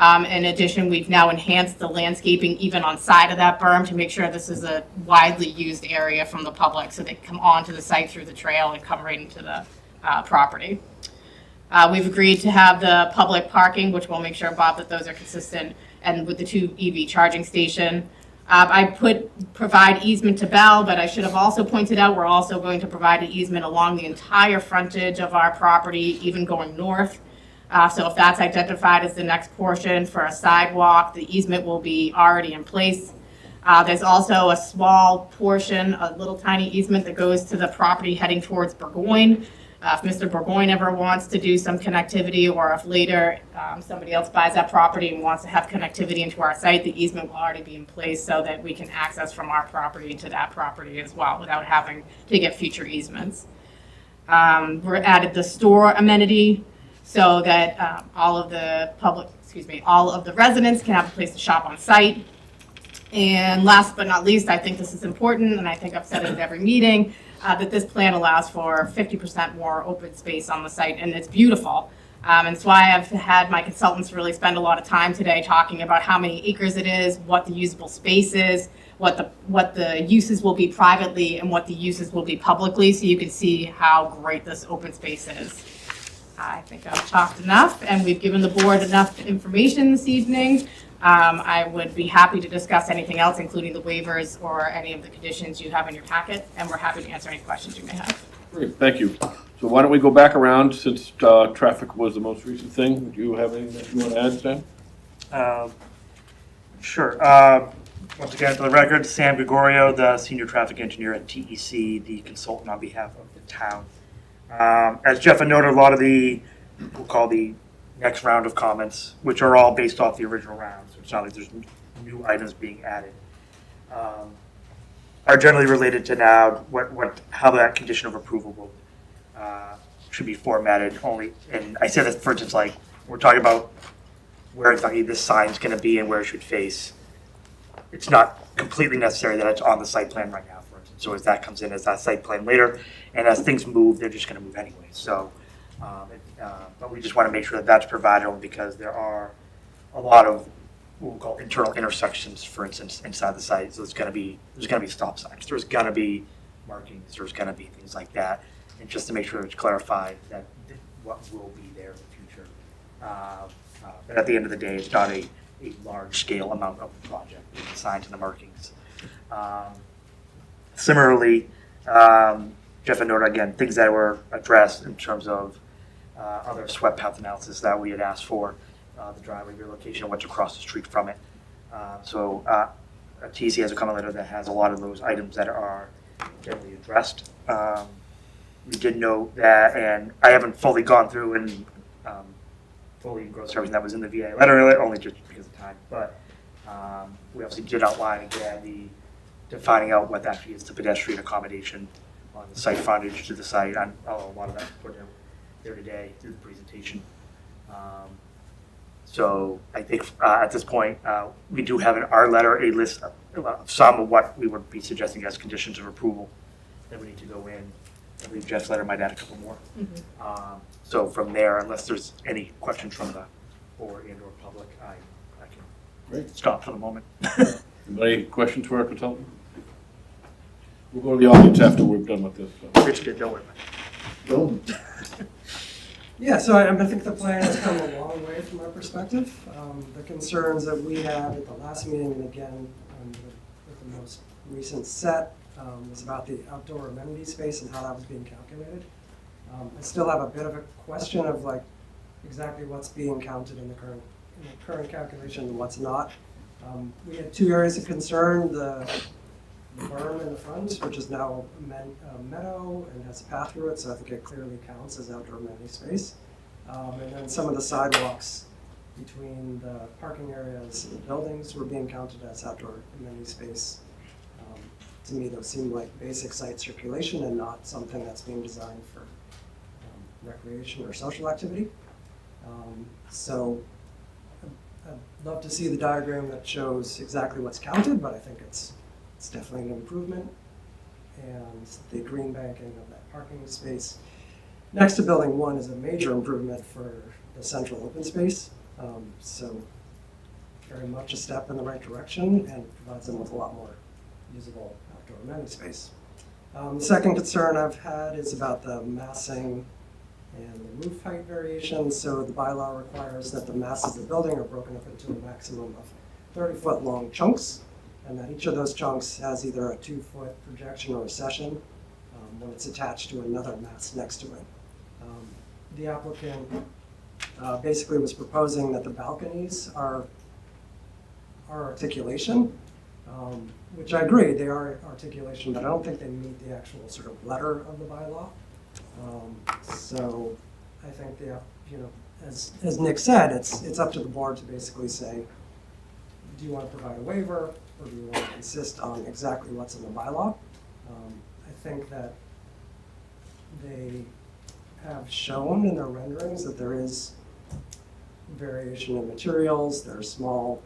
In addition, we've now enhanced the landscaping even on side of that berm to make sure this is a widely used area from the public, so they come onto the site through the trail and come right into the property. We've agreed to have the public parking, which we'll make sure, Bob, that those are consistent, and with the 2 EV charging station. I provide easement to Bell, but I should have also pointed out, we're also going to provide an easement along the entire frontage of our property, even going north. So if that's identified as the next portion for a sidewalk, the easement will be already in place. There's also a small portion, a little tiny easement that goes to the property heading towards Burgoyne. If Mr. Burgoyne ever wants to do some connectivity, or if later somebody else buys that property and wants to have connectivity into our site, the easement will already be in place so that we can access from our property to that property as well without having to get future easements. We're added the store amenity so that all of the residents can have a place to shop on site. And last but not least, I think this is important, and I think I've said it at every meeting, that this plan allows for 50% more open space on the site, and it's beautiful. And it's why I've had my consultants really spend a lot of time today talking about how many acres it is, what the usable space is, what the uses will be privately, and what the uses will be publicly, so you can see how great this open space is. I think I've talked enough, and we've given the board enough information this evening. I would be happy to discuss anything else, including the waivers or any of the conditions you have in your packet, and we're happy to answer any questions you may have. Great, thank you. So why don't we go back around, since traffic was the most recent thing. Do you have anything that you want to add, Sam? Sure. Once again, for the record, Sam Gregorio, the Senior Traffic Engineer at TEC, the consultant on behalf of the town. As Jeff had noted, a lot of we'll call the next round of comments, which are all based off the original round, so it's not like there's new items being added, are generally related to now how that condition of approval will, should be formatted only. And I said this, for instance, like we're talking about where exactly this sign's going to be and where it should face. It's not completely necessary that it's on the site plan right now, for instance. So as that comes in as that site plan later, and as things move, they're just going to move anyway. So. But we just want to make sure that that's provided only because there are a lot of what we'll call internal intersections, for instance, inside the site. So there's going to be stop signs. There's going to be markings. There's going to be things like that. And just to make sure it's clarified that what will be there in the future. But at the end of the day, it's not a large scale amount of the project. The signs and the markings. Similarly, Jeff had noted again things that were addressed in terms of other swept path analysis that we had asked for, the driveway relocation, what's across the street from it. So TC has a comment letter that has a lot of those items that are generally addressed. We did note that, and I haven't fully gone through and fully engrossed everything that was in the VA letter, only just because of time. But we obviously did outline again defining out what actually is the pedestrian accommodation on the site frontage to the site. A lot of that's put out there today through the presentation. So I think at this point, we do have in our letter a list of some of what we would be suggesting as conditions of approval that we need to go in. I believe Jeff's letter might add a couple more. Mm-hmm. So from there, unless there's any questions from the board and or public, I can stop for the moment. Any questions for our consultant? We'll go to the audience after we're done with this. So. Rich did, don't worry about it. Bill? Yeah, so I think the plan has come a long way from our perspective. The concerns that we had at the last meeting, and again with the most recent set, was about the outdoor amenity space and how that was being calculated. I still have a bit of a question of like exactly what's being counted in the current calculation and what's not. We had two areas of concern: the berm in the front, which is now a meadow and has a path through it, so I think it clearly counts as outdoor amenity space. And then some of the sidewalks between the parking areas and the buildings were being counted as outdoor amenity space. To me, those seem like basic site circulation and not something that's being designed for recreation or social activity. So I'd love to see the diagram that shows exactly what's counted, but I think it's definitely an improvement. And the green banking of that parking space next to building 1 is a major improvement for the central open space. So very much a step in the right direction and provides them with a lot more usable outdoor amenity space. The second concern I've had is about the massing and the roof height variation. So the bylaw requires that the masses of the building are broken up into a maximum of 30-foot long chunks. and that each of those chunks has either a 2-foot projection or recession when it's attached to another mass next to it. The applicant basically was proposing that the balconies are articulation, which I agree, they are articulation, but I don't think they meet the actual sort of letter of the bylaw. So I think as Nick said, it's up to the board to basically say, do you want to provide a waiver, or do you want to insist on exactly what's in the bylaw? I think that they have shown in their renderings that there is variation in materials, there are small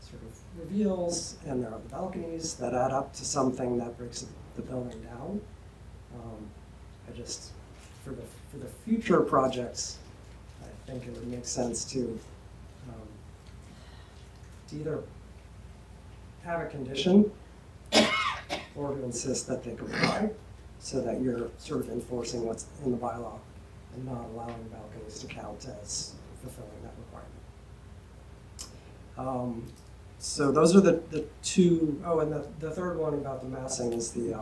sort of reveals, and there are the balconies that add up to something that breaks the building down. I just, for the future projects, I think it would make sense to either have a condition or to insist that they comply, so that you're sort of enforcing what's in the bylaw and not allowing balconies to count as fulfilling that requirement. So those are the two. Oh, and the third one about the massing is the,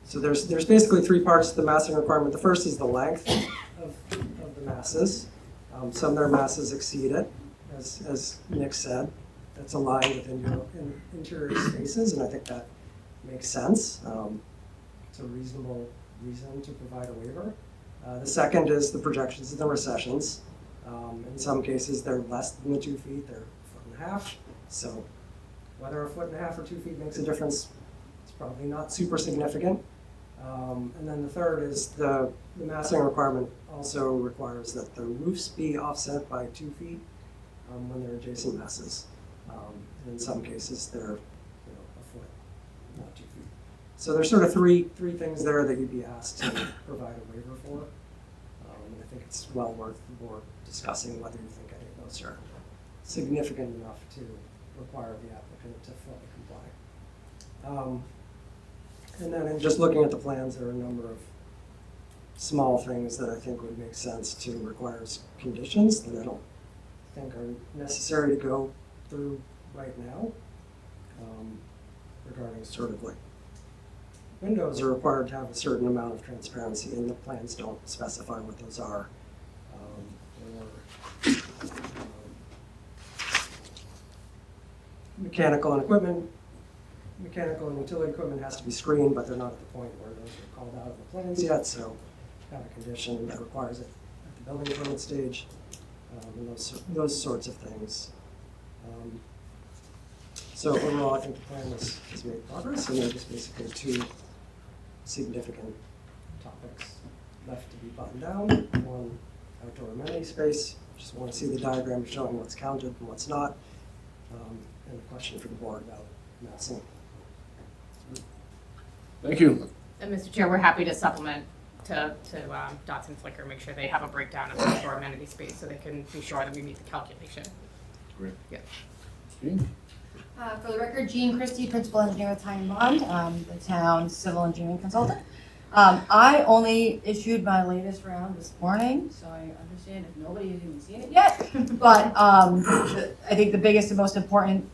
so there's basically three parts to the massing requirement. The first is the length of the masses. Some of their masses exceed it, as Nick said. That's aligned within your interior spaces, and I think that makes sense. It's a reasonable reason to provide a waiver. The second is the projections and the recessions. In some cases, they're less than the 2 feet, they're 1.5 feet. So whether 1.5 feet or 2 feet makes a difference, it's probably not super significant. And then the third is the massing requirement also requires that the roofs be offset by 2 feet when they're adjacent masses. And in some cases, they're 1 foot, not 2 feet. So there's sort of three things there that you'd be asked to provide a waiver for. And I think it's well worth the board discussing whether you think any of those are significant enough to require the applicant to fully comply. And then in just looking at the plans, there are a number of small things that I think would make sense to require as conditions that I don't think are necessary to go through right now. Regarding sort of like windows are required to have a certain amount of transparency, and the plans don't specify what those are. Mechanical and utility equipment has to be screened, but they're not at the point where those are called out of the plans yet, so have a condition that requires it at the building permit stage, and those sorts of things. So overall, I think the plan has made progress, and there are just basically two significant topics left to be buttoned down. One, outdoor amenity space. Just want to see the diagram showing what's counted and what's not, and a question for the board about massing. Thank you. And Mr. Chair, we're happy to supplement to Dotson Flicker, make sure they have a breakdown of outdoor amenity space so they can be sure that we meet the calculation. Great. Yeah. Jean? For the record, Jean Christie, Principal Engineer with Time Bond, the town's civil engineering consultant. I only issued my latest round this morning, so I understand if nobody has even seen it yet. But I think the biggest and most important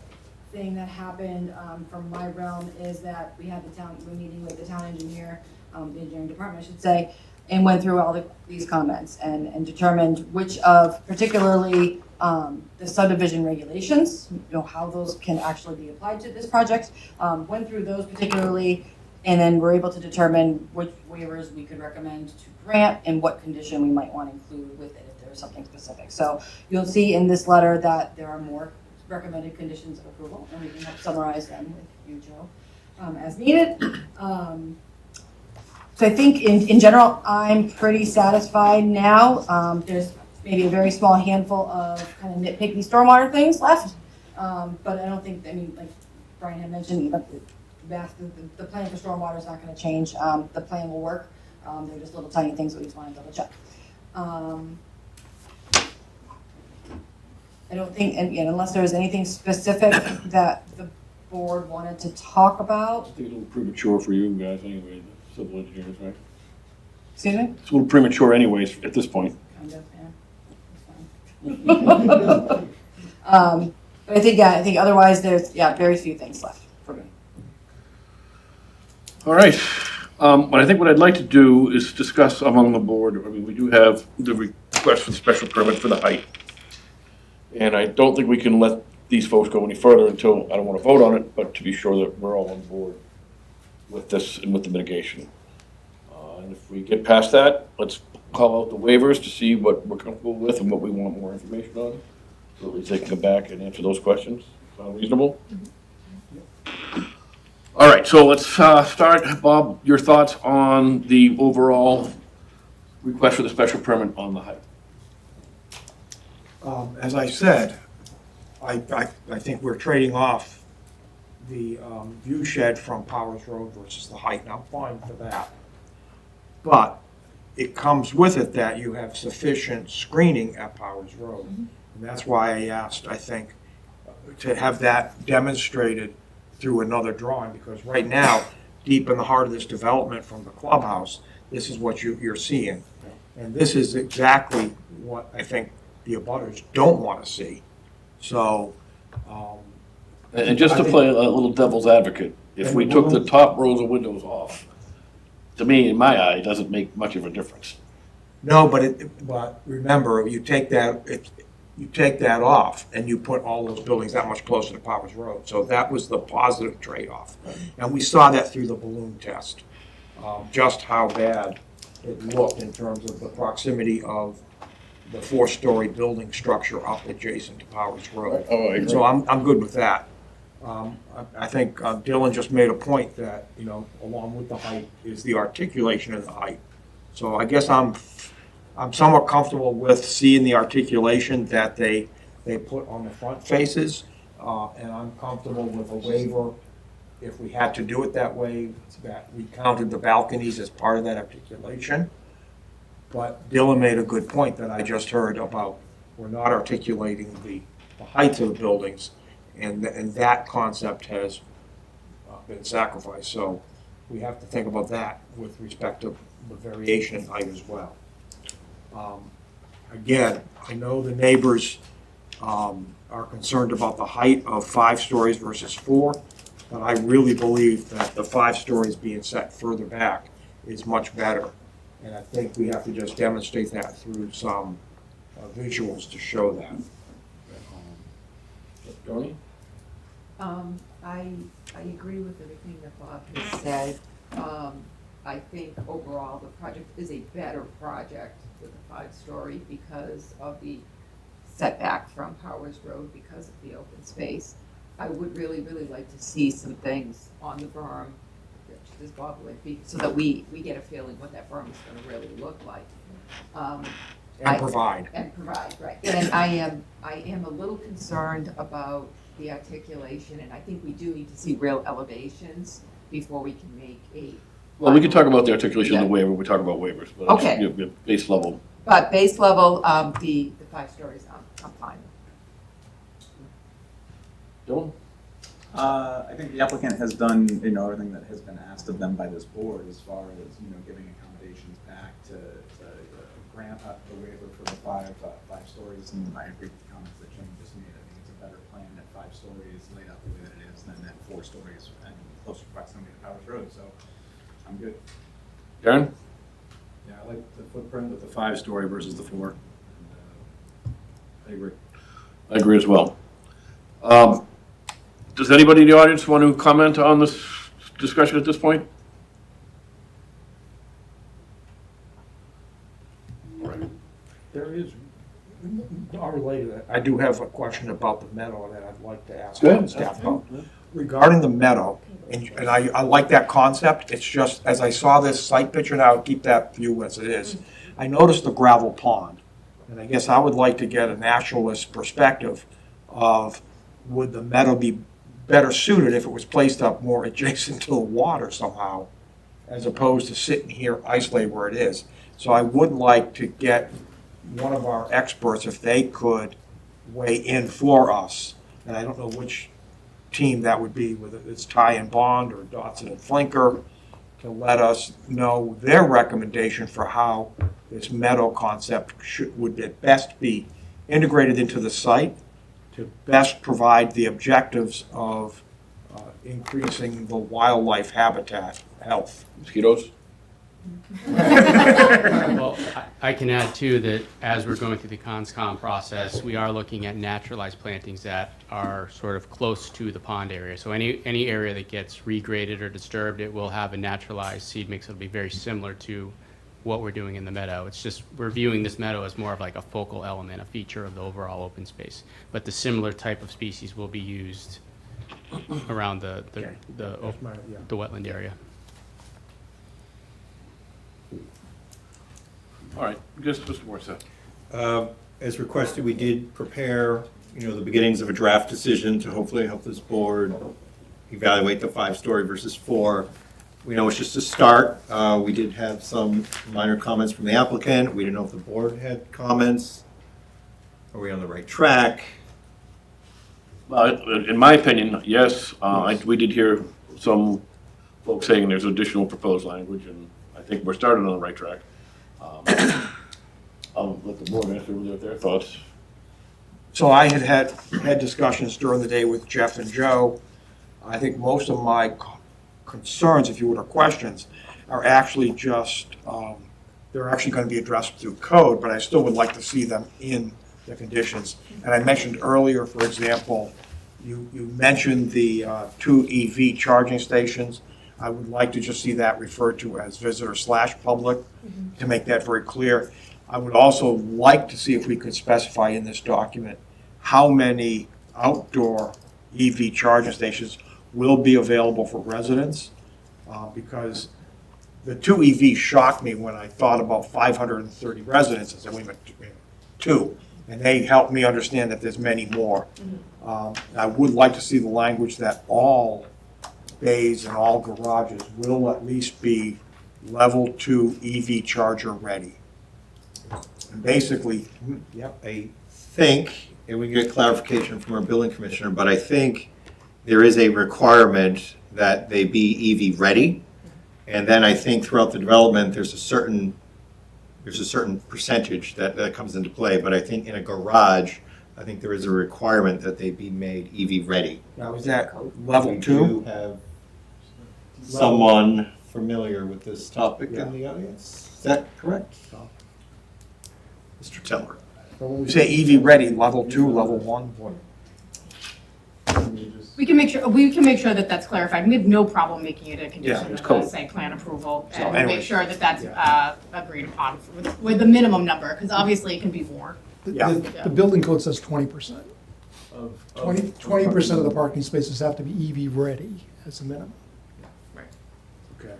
thing that happened from my realm is that we had we're meeting with the town engineer, the engineering department, I should say, and went through all these comments and determined which of, particularly the subdivision regulations, how those can actually be applied to this project. Went through those particularly, and then we're able to determine which waivers we could recommend to grant and what condition we might want to include with it if there's something specific. So you'll see in this letter that there are more recommended conditions of approval, and we can help summarize them with you, Joe, as needed. So I think in general, I'm pretty satisfied now. There's maybe a very small handful of kind of nitpicky stormwater things left, but I don't think, like Brian had mentioned, the plan for stormwater is not going to change. The plan will work. They're just little tiny things that we just want to double check. I don't think, and unless there was anything specific that the board wanted to talk about. I think it's a little premature for you guys anyway, the civil engineers, right? Excuse me? It's a little premature anyways at this point. Kind of, yeah. That's fine. But I think otherwise there's, very few things left for me. All right. What I'd like to do is discuss among the board, I mean, we do have the request for the special permit for the height. And I don't think we can let these folks go any further until, I don't want to vote on it, but to be sure that we're all on board with this and with the mitigation. And if we get past that, let's call out the waivers to see what we're comfortable with and what we want more information on. So at least they can come back and answer those questions. Sound reasonable? All right, so let's start. Bob, your thoughts on the overall request for the special permit on the height? As I said, I think we're trading off the view shed from Powers Road versus the height, and I'm fine for that. But it comes with it that you have sufficient screening at Powers Road. And that's why I asked, I think, to have that demonstrated through another drawing, because right now, deep in the heart of this development from the clubhouse, this is what you're seeing. And this is exactly what I think the abutters don't want to see. So, And just to play a little devil's advocate, if we took the top rows of windows off, to me, in my eye, it doesn't make much of a difference. no, but remember, you take that off and you put all those buildings that much closer to Powers Road. So that was the positive trade-off. And we saw that through the balloon test, just how bad it looked in terms of the proximity of the four-story building structure up adjacent to Powers Road. Oh, I agree. So I'm good with that. I think Dylan just made a point that, along with the height is the articulation of the height. So I guess I'm somewhat comfortable with seeing the articulation that they put on the front faces, and I'm comfortable with a waiver if we had to do it that way, that we counted the balconies as part of that articulation. But Dylan made a good point that I just heard about we're not articulating the heights of the buildings, and that concept has been sacrificed. So we have to think about that with respect to the variation in height as well. Again, I know the neighbors are concerned about the height of 5 stories versus 4, but I really believe that the 5 stories being set further back is much better. And I think we have to just demonstrate that through some visuals to show that. Tony? I agree with everything that Bob has said. I think overall the project is a better project with a 5-story because of the setback from Powers Road, because of the open space. I would really, really like to see some things on the berm, as Bob would be, so that we get a feeling what that berm is going to really look like. And provide. And provide, right. And I am a little concerned about the articulation, and I think we do need to see real elevations before we can make a. Well, we can talk about the articulation of the waiver, we talk about waivers. But Okay. Base level. But base level, the 5 stories, I'm fine. Dylan? I think the applicant has done, everything that has been asked of them by this board as far as, giving accommodations back to grant the waiver for the five stories. And I agree with the comments that Jim just made. I think it's a better plan that 5 stories laid out the way that it is than that 4 stories and closer proximity to Powers Road. So I'm good. Darren? Yeah, I like the footprint with the 5-story versus the 4. And, I agree. I agree as well. Does anybody in the audience want to comment on this discussion at this point? There is, unrelated to that, I do have a question about the meadow that I'd like to ask Go ahead. staff about. Regarding the meadow, and I like that concept, it's just, as I saw this site picture, and I'll keep that view as it is, I noticed the gravel pond. And I guess I would like to get a naturalist perspective of, would the meadow be better suited if it was placed up more adjacent to the water somehow, as opposed to sitting here isolated where it is. So I would like to get one of our experts, if they could weigh in for us, and I don't know which team that would be, whether it's Ty and Bond or Dotson and Flinker, to let us know their recommendation for how this meadow concept would at best be integrated into the site, to best provide the objectives of increasing the wildlife habitat health. Mosquitoes? Well, I can add too that as we're going through the CONSCOM process, we are looking at naturalized plantings that are sort of close to the pond area. So any area that gets regraded or disturbed, it will have a naturalized seed mix that'll be very similar to what we're doing in the meadow. It's just, we're viewing this meadow as more of like a focal element, a feature of the overall open space. But the similar type of species will be used around the wetland area. All right, just Mr. Morissette. As requested, we did prepare, the beginnings of a draft decision to hopefully help this board evaluate the 5-story versus 4. We know it's just a start. We did have some minor comments from the applicant. We didn't know if the board had comments. Are we on the right track? In my opinion, yes. We did hear some folks saying there's additional proposed language, and I think we're started on the right track. I'll let the board answer with their thoughts. So I had discussions during the day with Jeff and Joe. I think most of my concerns, if you would, or questions, are actually just, they're actually going to be addressed through code, but I still would like to see them in the conditions. And I mentioned earlier, for example, you mentioned the 2 EV charging stations. I would like to just see that referred to as visitor/public to make that very clear. I would also like to see if we could specify in this document how many outdoor EV charging stations will be available for residents, because the 2 EVs shocked me when I thought about 530 residents. I said, wait a minute, 2. And they helped me understand that there's many more. I would like to see the language that all bays and all garages will at least be level 2 EV charger ready. And basically, I think, and we get clarification from our building commissioner, but I think there is a requirement that they be EV ready. And then I think throughout the development, there's a certain percentage that comes into play. But I think in a garage, I think there is a requirement that they be made EV ready. now is that level We 2? do have someone familiar with this topic in the audience. Is that correct? Mr. Teller. So when we say EV ready, level 2, level 1? We can make sure that that's clarified. We have no problem making it a condition it's of code. the site plan approval. So And we'll anyway. make sure that that's agreed upon with the minimum number, because obviously it can be more. The building code says 20%. 20% of the parking spaces have to be EV ready as a minimum. Okay.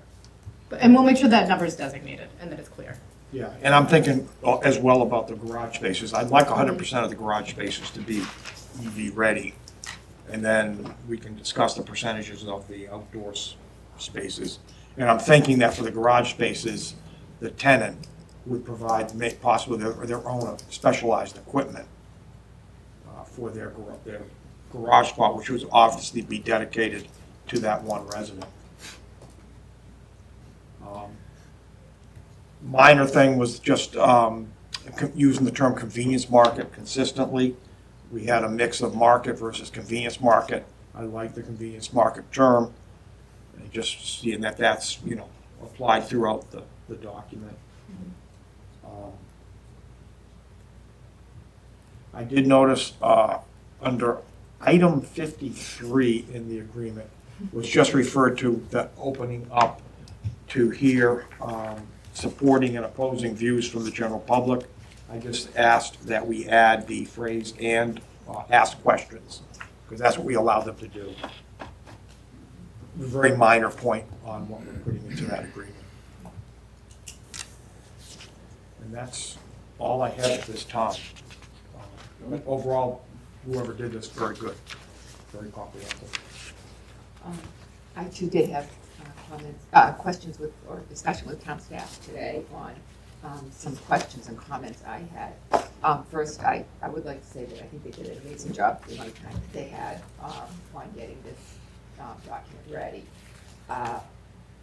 And we'll make sure that number is designated and that it's clear. Yeah, and I'm thinking as well about the garage spaces. I'd like 100% of the garage spaces to be EV ready. And then we can discuss the percentages of the outdoors spaces. And I'm thinking that for the garage spaces, the tenant would provide, possibly their own specialized equipment for their garage spot, which would obviously be dedicated to that one resident. Minor thing was just using the term convenience market consistently. We had a mix of market versus convenience market. I like the convenience market term. And just seeing that that's, applied throughout the document. I did notice under item 53 in the agreement was just referred to the opening up to hear supporting and opposing views from the general public. I just asked that we add the phrase and ask questions, because that's what we allow them to do. A very minor point on what we're putting into that agreement. And that's all I have at this time. Overall, whoever did this, very good, very comprehensive. I too did have questions or discussion with town staff today on some questions and comments I had. First, I would like to say that I think they did an amazing job the amount of time that they had on getting this document ready.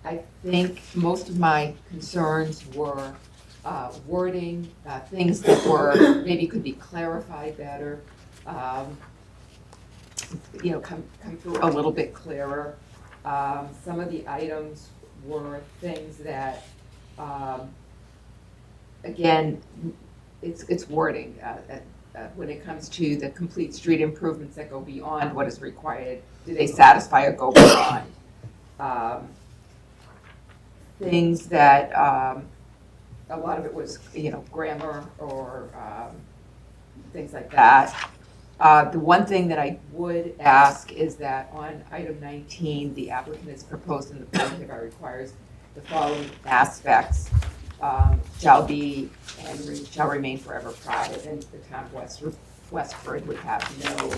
I think most of my concerns were wording, things that were maybe could be clarified better. come through a little bit clearer. Some of the items were things that, again, it's wording. When it comes to the complete street improvements that go beyond what is required, do they satisfy or go beyond? Things that, a lot of it was, grammar or things like that. The one thing that I would ask is that on item 19, the applicant has proposed in the plan hereby requires the following aspects shall remain forever private, and the town of Westford would have no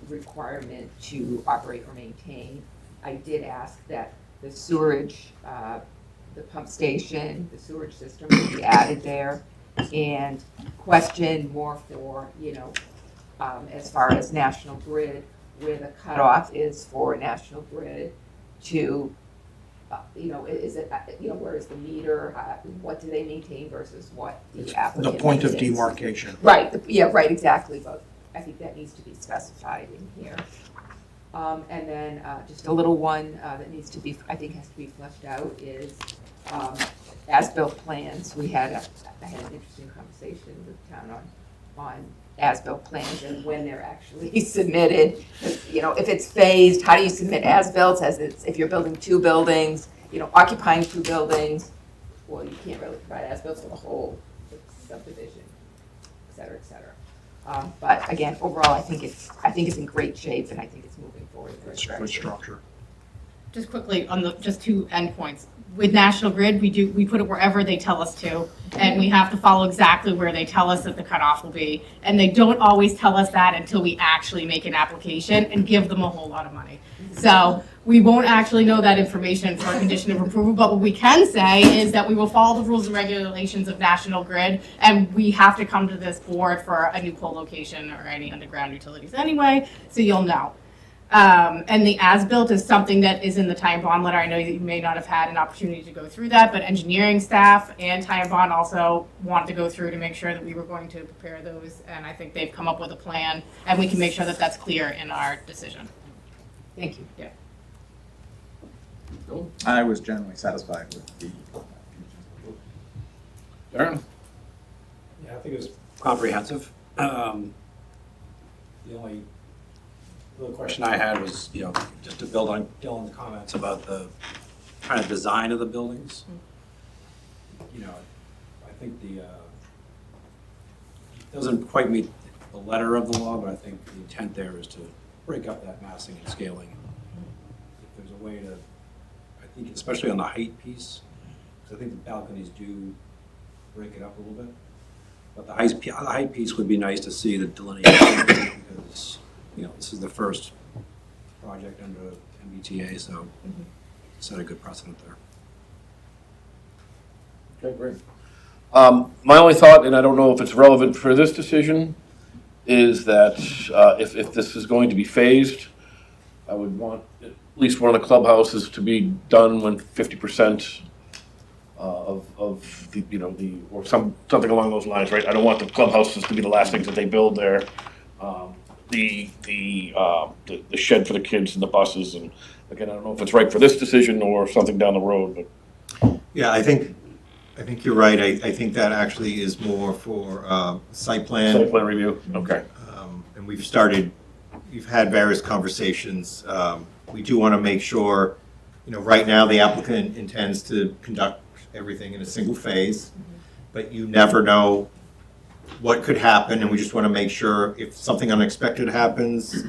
requirement to operate or maintain. I did ask that the sewerage, the pump station, the sewage system would be added there, and question more for, as far as National Grid, where the cutoff is for National Grid to, is it, where is the meter, what do they maintain versus what the applicant The point of maintains. demarcation. Right, right, exactly, but I think that needs to be specified in here. And then just a little one that needs to be, I think has to be fleshed out is as-built plans. I had an interesting conversation with the town on as-built plans and when they're actually submitted. If it's phased, how do you submit as-built if you're building two buildings, occupying two buildings? Well, you can't really provide as-built for the whole subdivision, et cetera, et cetera. But again, overall, I think it's in great shape, and I think it's moving forward. It's good structure. Just quickly on just two endpoints. With National Grid, we put it wherever they tell us to, and we have to follow exactly where they tell us that the cutoff will be. And they don't always tell us that until we actually make an application and give them a whole lot of money. So we won't actually know that information for a condition of approval, but what we can say is that we will follow the rules and regulations of National Grid, and we have to come to this board for a new pole location or any underground utilities anyway, so you'll know. And the as-built is something that is in the Time Bond letter. I know that you may not have had an opportunity to go through that, but engineering staff and Time Bond also wanted to go through to make sure that we were going to prepare those, and I think they've come up with a plan, and we can make sure that that's clear in our decision. Thank you. Yeah. I was generally satisfied with the Darren? Yeah, I think it was comprehensive. The only question I had was, just to build on Dylan's comments about the kind of design of the buildings. I think it doesn't quite meet the letter of the law, but I think the intent there is to break up that massing and scaling. If there's a way to, I think especially on the height piece, because I think the balconies do break it up a little bit. But the height piece would be nice to see the delineation because, this is the first project under MBTA, so set a good precedent there. Okay, great. My only thought, and I don't know if it's relevant for this decision, is that if this is going to be phased, I would want at least one of the clubhouses to be done when 50% of the, or something along those lines, right? I don't want the clubhouses to be the last things that they build there. The shed for the kids and the buses, and again, I don't know if it's right for this decision or something down the road, but. Yeah, I think you're right. I think that actually is more for site plan. Site plan review, okay. And we've had various conversations. We do want to make sure, right now the applicant intends to conduct everything in a single phase, but you never know what could happen, and we just want to make sure if something unexpected happens,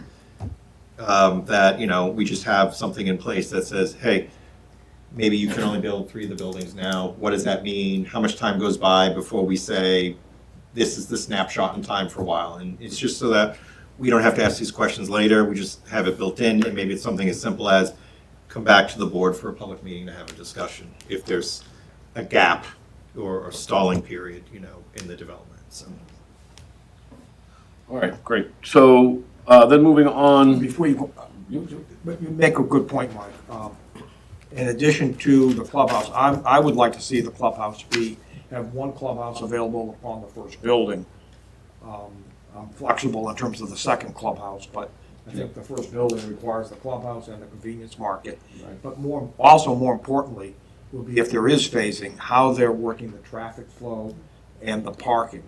that, we just have something in place that says, hey, maybe you can only build 3 of the buildings now. What does that mean? How much time goes by before we say, this is the snapshot in time for a while? And it's just so that we don't have to ask these questions later. We just have it built in, and maybe it's something as simple as come back to the board for a public meeting to have a discussion if there's a gap or a stalling period, in the development. So. All right, great. So then moving on. Before you go, you make a good point, Mike. In addition to the clubhouse, I would like to see the clubhouse have one clubhouse available upon the first building. I'm flexible in terms of the second clubhouse, but I think the first building requires the clubhouse and the convenience market. Right. But more importantly, will be if there is phasing, how they're working the traffic flow and the parking.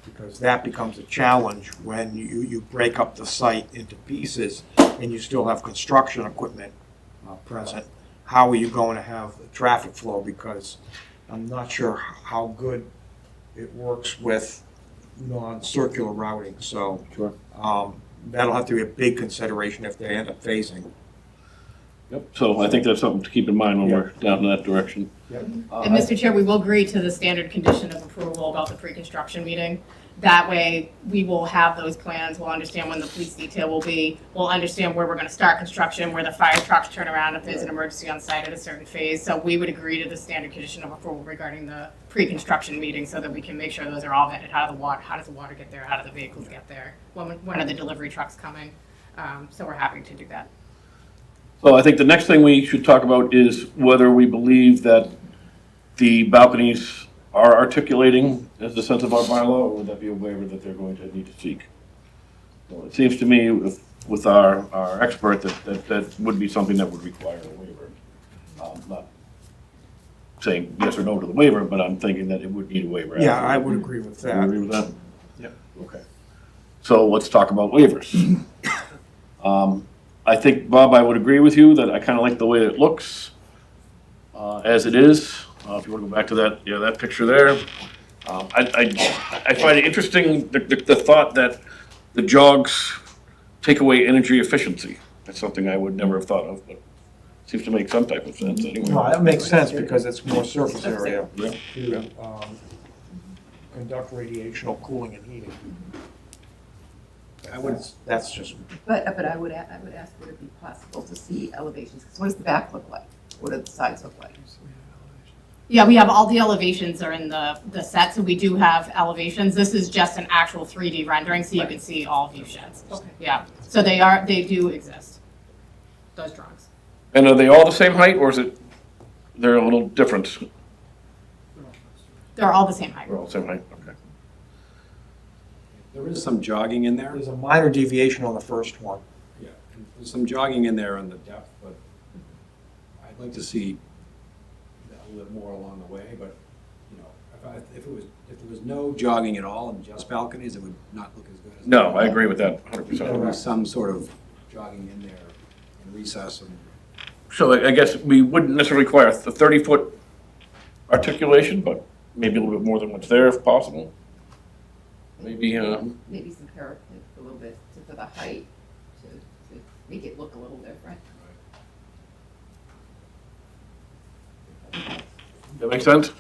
Because that becomes a challenge when you break up the site into pieces and you still have construction equipment present. How are you going to have the traffic flow? Because I'm not sure how good it works with non-circular routing. So Sure. That'll have to be a big consideration if they end up phasing. Yep, so I think that's something to keep in mind when we're down in that direction. And Mr. Chair, we will agree to the standard condition of approval about the pre-construction meeting. That way, we will have those plans, we'll understand when the police detail will be, we'll understand where we're gonna start construction, where the fire trucks turn around if there's an emergency on site at a certain phase. So we would agree to the standard condition of approval regarding the pre-construction meeting so that we can make sure those are all vetted. How does the water get there? How do the vehicles get there? When are the delivery trucks coming? So we're happy to do that. So I think the next thing we should talk about is whether we believe that the balconies are articulating as the sense of our bylaw, or would that be a waiver that they're going to need to seek? Well, it seems to me with our expert that would be something that would require a waiver. Not saying yes or no to the waiver, but I'm thinking that it would need a waiver. Yeah, I would agree with You that. agree with that? Yep. Okay. So let's talk about waivers. I think, Bob, I would agree with you that I kind of like the way it looks as it is. If you want to go back to that, yeah, that picture there. I find it interesting, the thought that the jogs take away energy efficiency. That's something I would never have thought of, but seems to make some type of sense anyway. No, that makes sense because it's more surface area Yeah. to conduct radiational cooling and heating. That's just, But I would ask, would it be possible to see elevations? Because what does the back look like? What do the sides look like? Yeah, we have all the elevations are in the set, so we do have elevations. This is just an actual 3D rendering, so you can see all view sheds. Okay. Yeah, so they do exist, those drawings. And are they all the same height, or is it, they're a little different? They're all the same height. They're all the same height, okay. There is some jogging in there. there's a minor deviation on the first one. Yeah, and there's some jogging in there on the depth, but I'd like to see a little more along the way, but, you know, if there was no jogging at all and just balconies, it would not look as good as. No, I agree with that There 100%. was some sort of jogging in there and recess and. So I guess we wouldn't necessarily require the 30-foot articulation, but maybe a little bit more than what's there if possible. Maybe, Maybe some parapet a little bit for the height to make it look a little different. that makes sense?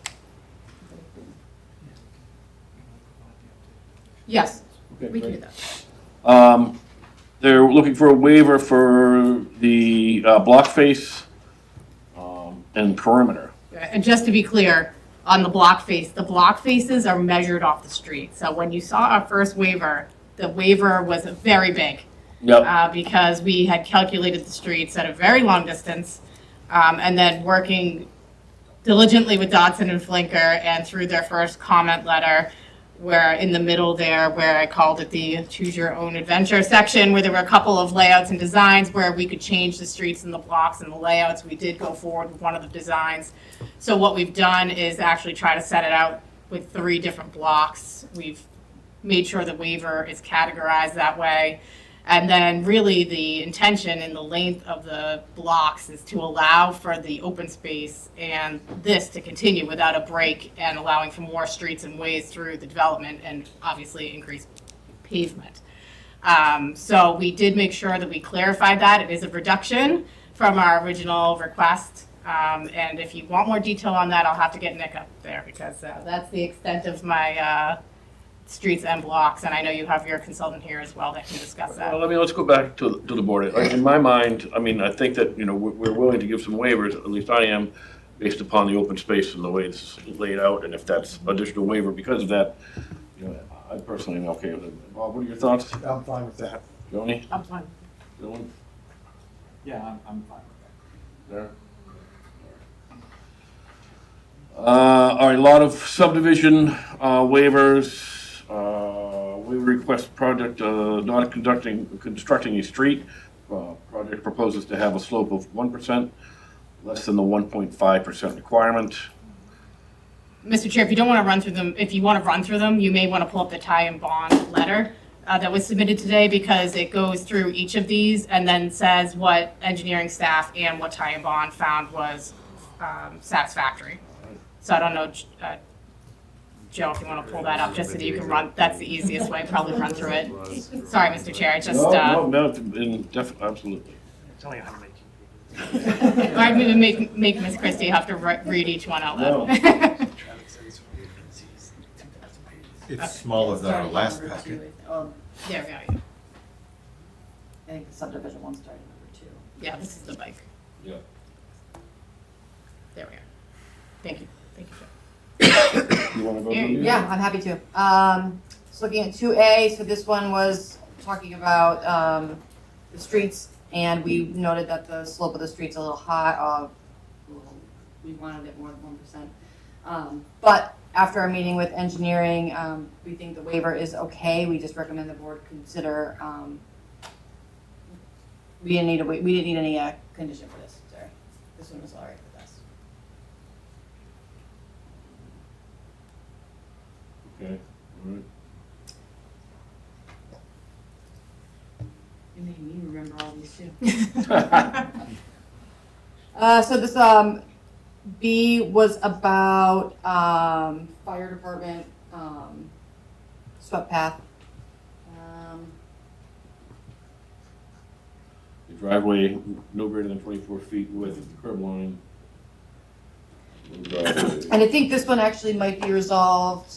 Yes, Okay, we can great. do that. They're looking for a waiver for the block face and perimeter. And just to be clear, on the block faces are measured off the street. So when you saw our first waiver, the waiver was very big. Yep. Because we had calculated the streets at a very long distance, and then working diligently with Dodson and Flinker and through their first comment letter, where in the middle there, where I called it the choose your own adventure section, where there were a couple of layouts and designs where we could change the streets and the blocks and the layouts. We did go forward with one of the designs. So what we've done is actually try to set it out with 3 different blocks. We've made sure the waiver is categorized that way. And then really the intention in the length of the blocks is to allow for the open space and this to continue without a break and allowing for more streets and ways through the development and obviously increase pavement. So we did make sure that we clarified that. It is a reduction from our original request. And if you want more detail on that, I'll have to get Nick up there because that's the extent of my streets and blocks, and I know you have your consultant here as well that can discuss that. Well, let's go back to the board. In my mind, I think that, we're willing to give some waivers, at least I am, based upon the open space and the way it's laid out, and if that's additional waiver because of that, I personally am okay with it. Bob, what are your thoughts? I'm fine with that. Joni? I'm fine. Dylan? Yeah, I'm fine with There? All right, a lot of subdivision waivers, waiver request project not constructing a street. Project proposes to have a slope of 1%, less than the 1.5% requirement. Mr. Chair, if you don't want to run through them, if you want to run through them, you may want to pull up the tie and bond letter that was submitted today, because it goes through each of these and then says what engineering staff and what tie and bond found was satisfactory. So I don't know, Joe, if you want to pull that up, just so that you can run, that's the easiest way, probably run through it. Sorry, Mr. Chair, I just, No, absolutely. It's only 118 pages. I maybe make Ms. Christie have to read each one out loud. It's smaller than our last packet. Oh, There we go, yeah. I think the subdivision one started number 2. Yeah, this is the bike. Yeah. There we go. Thank you, Joe. You want to go through these? Yeah, I'm happy to. So looking at 2A, so this one was talking about the streets, and we noted that the slope of the street's a little high. We wanted it more than 1%. But after our meeting with engineering, we think the waiver is okay. We just recommend the board consider, we didn't need any condition for this, sorry. This one was all right with us. Okay, all right. You made me remember all these too. So this B was about fire department swept path. The driveway no greater than 24 feet width of the curb line. And I think this one actually might be resolved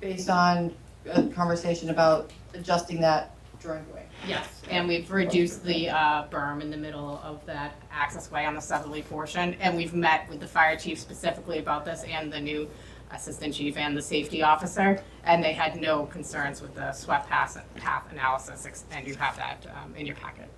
based on a conversation about adjusting that driveway. Yes, and we've reduced the berm in the middle of that access way on the southerly portion, and we've met with the fire chief specifically about this, and the new assistant chief and the safety officer, and they had no concerns with the swept path analysis, and you have that in your packet.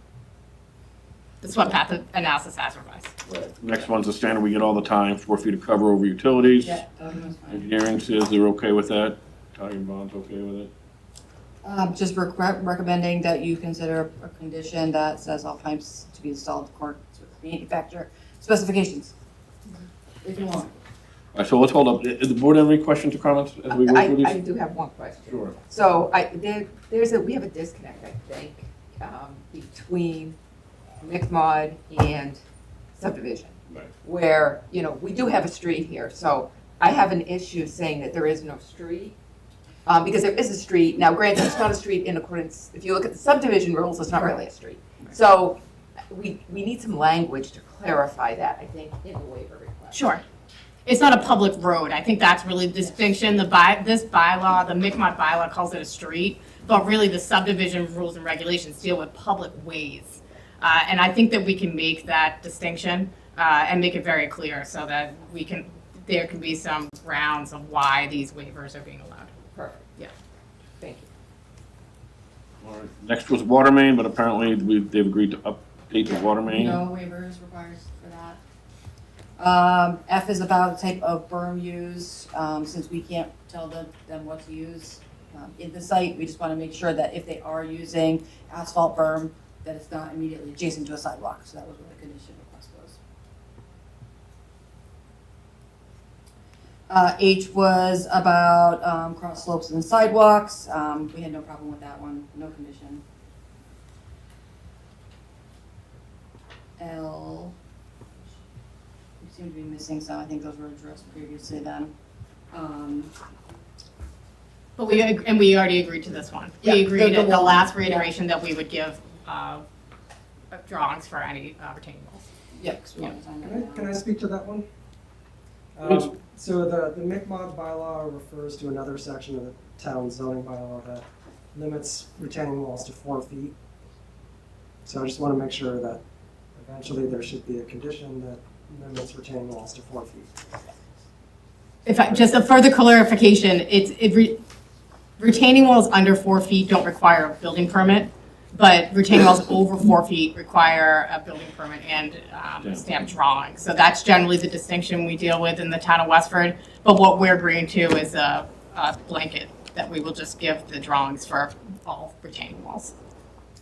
The swept path analysis as revised. Next one's a standard we get all the time, 4 feet of cover over utilities. Yeah, that was fine. Engineering says they're okay with that. Tie and bond's okay with it. Just recommending that you consider a condition that says all pipes to be installed according to the manufacturer specifications. If you want. All right, so let's hold up. Does the board have any questions or comments as we go through these? I do have one question. Sure. So we have a disconnect, I think, between McMod and subdivision. Right. Where, we do have a street here, so I have an issue saying that there is no street. Because there is a street, now granted, it's not a street in accordance, if you look at the subdivision rules, it's not really a street. So we need some language to clarify that, I think, in the waiver request. Sure. It's not a public road. I think that's really the distinction. This bylaw, the McMod bylaw calls it a street, but really the subdivision rules and regulations deal with public ways. And I think that we can make that distinction and make it very clear so that there can be some grounds of why these waivers are being allowed. Perfect. Yeah. Thank you. All right. Next was water main, but apparently they've agreed to update the water main. No waivers required for that. F is about the type of berm used, since we can't tell them what to use in the site. We just want to make sure that if they are using asphalt berm, that it's not immediately adjacent to a sidewalk. So that was what the condition request was. H was about cross slopes and sidewalks. We had no problem with that one, no condition. L, we seem to be missing some. I think those were addressed previously then. But we already agreed to this one. Yeah, We agreed the at the wall, last reiteration that we would give drawings for any retaining walls. Yeah, 'cause we haven't signed that Can I speak to that one? Please. So the McMod bylaw refers to another section of the town zoning bylaw that limits retaining walls to 4 feet. So I just want to make sure that eventually there should be a condition that limits retaining walls to 4 feet. Just a further clarification, retaining walls under 4 feet don't require a building permit, but retaining walls over 4 feet require a building permit and a stamped drawing. So that's generally the distinction we deal with in the town of Westford. But what we're agreeing to is a blanket that we will just give the drawings for all retaining walls,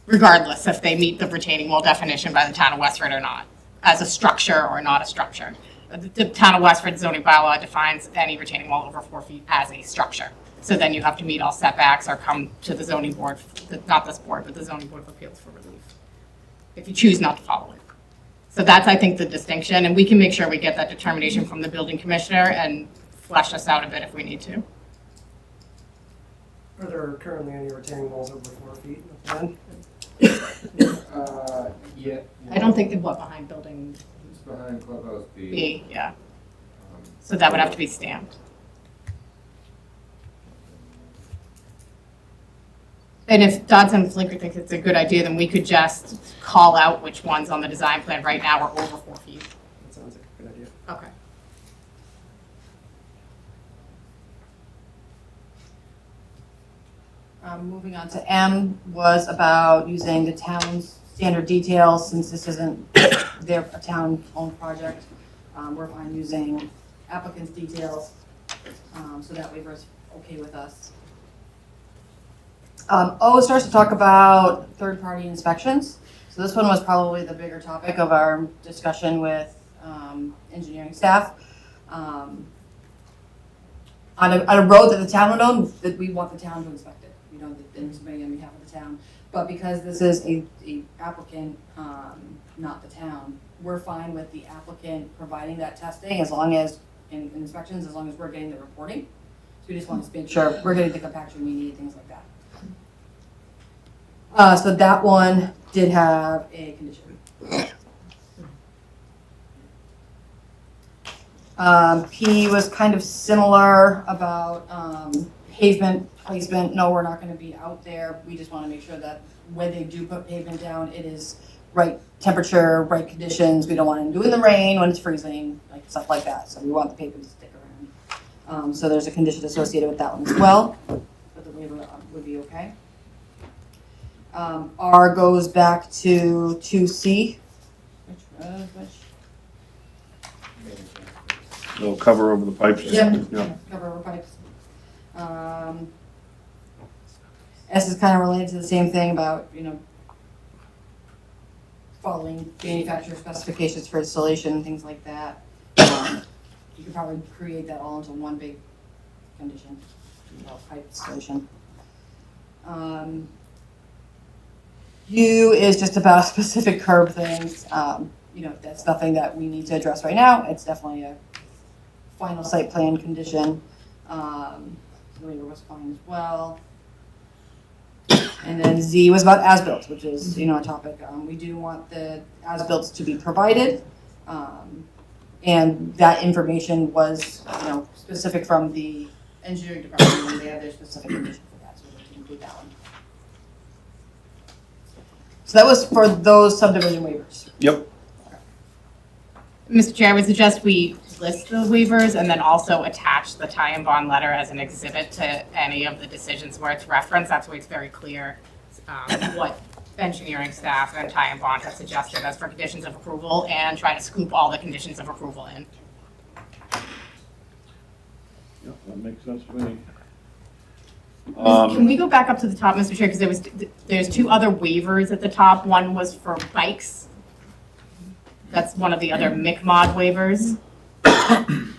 regardless if they meet the retaining wall definition by the town of Westford or not, as a structure or not a structure. The town of Westford zoning bylaw defines any retaining wall over 4 feet as a structure. So then you have to meet all setbacks or come to the zoning board, not this board, but the zoning board of appeals for relief, if you choose not to follow it. So that's, I think, the distinction, and we can make sure we get that determination from the building commissioner and flesh this out a bit if we need to. Are there currently any retaining walls over 4 feet in the plan? Yeah. I don't think, what, behind building It's behind Clubhouse B. B, yeah. So that would have to be stamped. And if Dodson Flinker thinks it's a good idea, then we could just call out which ones on the design plan right now are over 4 feet. That sounds like a good idea. Okay. Moving on to M was about using the town's standard details, since this isn't a town-owned project. We're fine using applicant's details, so that waiver's okay with us. O starts to talk about third-party inspections. So this one was probably the bigger topic of our discussion with engineering staff. On a road that the town would own, that we want the town to inspect it. We don't inspect on behalf of the town. But because this is a applicant, not the town, we're fine with the applicant providing that testing as long as, in inspections, as long as we're getting the reporting. So we just want to make sure we're getting the compaction we need, things like that. So that one did have a condition. P was kind of similar about pavement placement. No, we're not going to be out there. We just want to make sure that when they do put pavement down, it is right temperature, right conditions. We don't want to do it in the rain when it's freezing, like stuff like that. So we want the pavement to stick around. So there's a condition associated with that one as well, but the waiver would be okay. R goes back to 2C. Which? They'll cover over the pipes. Yep. Yeah. Cover over pipes. S is kind of related to the same thing about, following manufacturer specifications for installation and things like that. You could probably create that all into one big condition, pipe installation. U is just about specific curb things. That's nothing that we need to address right now. It's definitely a final site plan condition. The waiver was fine as well. And then Z was about as-built, which is, a topic. We do want the as-built to be provided. And that information was, specific from the engineering department, and they have their specific condition for that, so we can include that one. So that was for those subdivision waivers. Yep. Mr. Chair, I would suggest we list the waivers and then also attach the tie and bond letter as an exhibit to any of the decisions where it's referenced. That's why it's very clear what engineering staff and tie and bond have suggested as for conditions of approval, and try to scoop all the conditions of approval in. Yep, that makes sense to me. Can we go back up to the top, Mr. Chair, because there's two other waivers at the top. One was for bikes. That's one of the other MICMOD waivers.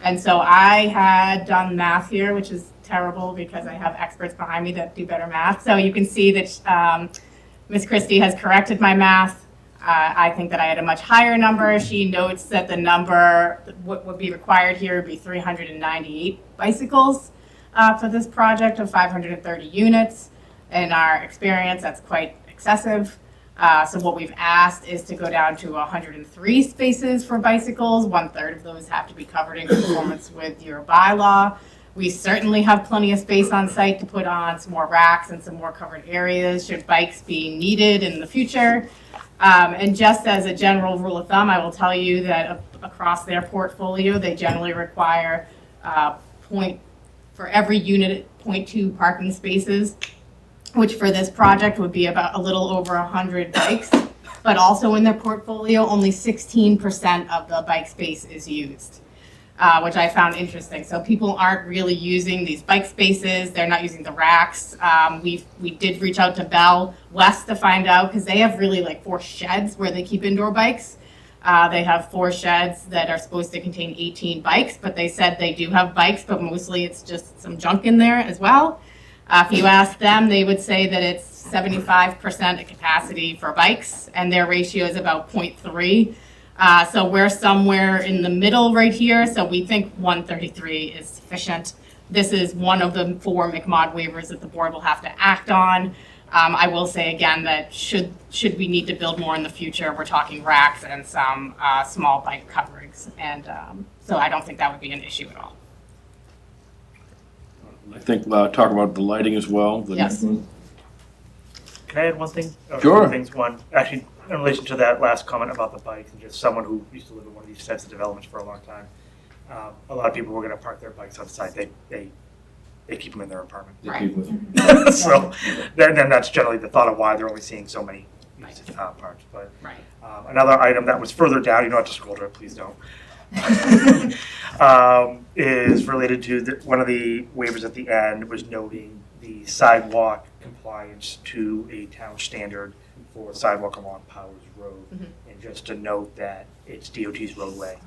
And so I had done math here, which is terrible because I have experts behind me that do better math. So you can see that Ms. Christie has corrected my math. I think that I had a much higher number. She notes that the number, what would be required here would be 398 bicycles for this project of 530 units. In our experience, that's quite excessive. So what we've asked is to go down to 103 spaces for bicycles. 1/3 of those have to be covered in conformance with your bylaw. We certainly have plenty of space on site to put on some more racks and some more covered areas should bikes be needed in the future. And just as a general rule of thumb, I will tell you that across their portfolio, they generally require for every unit 0.2 parking spaces, which for this project would be about a little over 100 bikes. But also in their portfolio, only 16% of the bike space is used. which I found interesting. So people aren't really using these bike spaces. They're not using the racks. We did reach out to Bell West to find out, because they have really like 4 sheds where they keep indoor bikes. They have 4 sheds that are supposed to contain 18 bikes, but they said they do have bikes, but mostly it's just some junk in there as well. If you ask them, they would say that it's 75% of capacity for bikes, and their ratio is about 0.3. So we're somewhere in the middle right here, so we think 133 is sufficient. This is one of the 4 McMod waivers that the board will have to act on. I will say again that should we need to build more in the future, we're talking racks and some small bike coverings, and so I don't think that would be an issue at all. I think talk about the lighting as well. The Yes. Can I add one thing? Or Sure. 2 things. One, actually, in relation to that last comment about the bikes, and just someone who used to live in one of these types of developments for a long time, a lot of people were going to park their bikes on site. They keep them in their apartment. They Right. keep with them. So then that's generally the thought of why they're only seeing so many parks. But Right. another item that was further down, you don't have to scroll to it, please don't, is related to one of the waivers at the end was noting the sidewalk compliance to a town standard for sidewalk along Powers Road. Mhm. And just to note that it's DOT's roadway.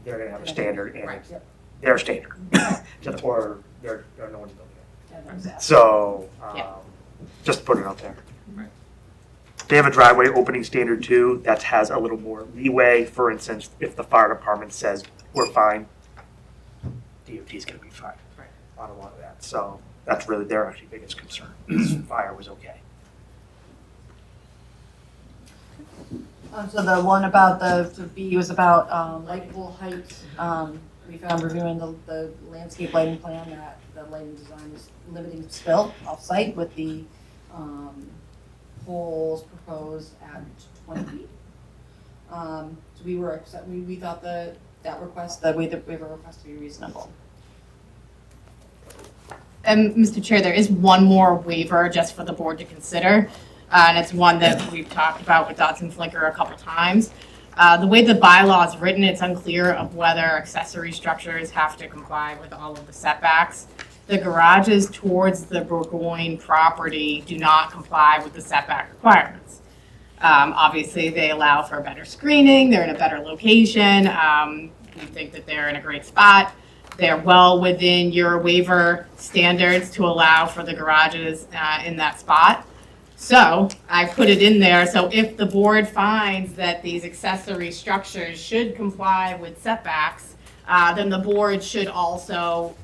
They're going to have a standard, and Right. it's their standard, or no one's building it. Yeah, exactly. So, Yeah. just to put it out there. Right. They have a driveway opening standard too, that has a little more leeway. For instance, if the fire department says, we're fine, DOT's gonna be fine Right. on a lot of that. So that's really their actually biggest concern, is fire was okay. So the one about the B was about light pole height. We found reviewing the landscape lighting plan that the lighting design is limiting spill off-site with the poles proposed at 20 feet. So we thought that request, the waiver request to be reasonable. And Mr. Chair, there is one more waiver just for the board to consider, and it's one that we've talked about with Dodson Flinker a couple times. The way the bylaw is written, it's unclear of whether accessory structures have to comply with all of the setbacks. The garages towards the Burgoyne property do not comply with the setback requirements. Obviously, they allow for better screening, they're in a better location, we think that they're in a great spot. They're well within your waiver standards to allow for the garages in that spot. So I put it in there, so if the board finds that these accessory structures should comply with setbacks, then the board should also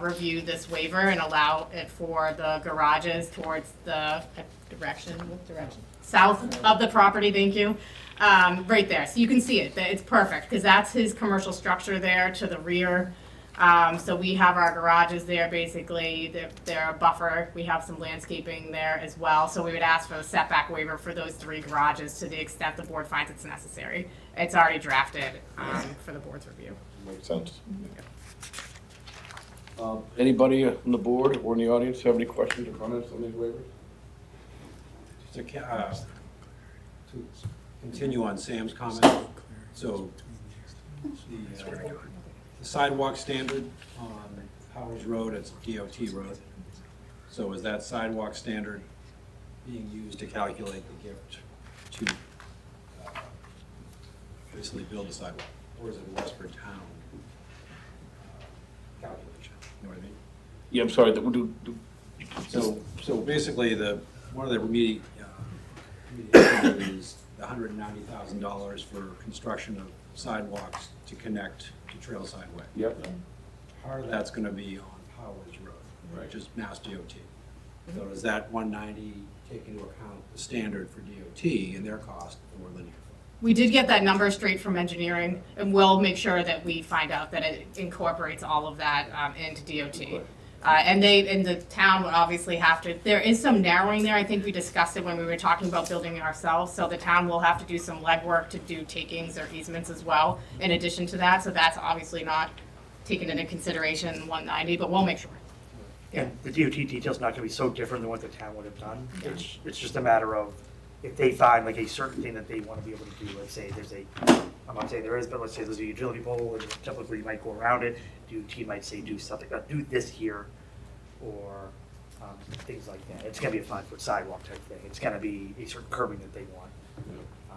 review this waiver and allow it for the garages towards the what direction? South of the property, thank you. Right there, so you can see it, it's perfect, because that's his commercial structure there to the rear. So we have our garages there, basically, they're a buffer, we have some landscaping there as well, so we would ask for the setback waiver for those 3 garages to the extent the board finds it's necessary. It's already drafted for the board's review. Makes sense. Anybody on the board or in the audience have any questions or comments on these waivers? To continue on Sam's comment, so the sidewalk standard on Powers Road, it's DOT road. So is that sidewalk standard being used to calculate the gift to basically build the sidewalk? Or is it a Westford town calculation? You know what I mean? Yeah, I'm sorry, So basically, one of the remediation is the $190,000 for construction of sidewalks to connect to Trail Sideway. Yep. Part of that's gonna be on Powers Road, which is Mass DOT. So does that 190 take into account the standard for DOT and their cost for linear foot? We did get that number straight from engineering, and we'll make sure that we find out that it incorporates all of that into DOT. And the town would obviously have to, there is some narrowing there, I think we discussed it when we were talking about building it ourselves, so the town will have to do some legwork to do takings or easements as well, in addition to that, so that's obviously not taken into consideration in 190, but we'll make sure. And the DOT detail's not gonna be so different than what the town would have done. It's just a matter of, if they find like a certain thing that they wanna be able to do, let's say there's a I'm not saying there is, but let's say there's a utility pole, and typically you might go around it, he might say do something, do this here, or things like that. It's gonna be a 5-foot sidewalk type thing. It's gonna be a certain curbing that they want.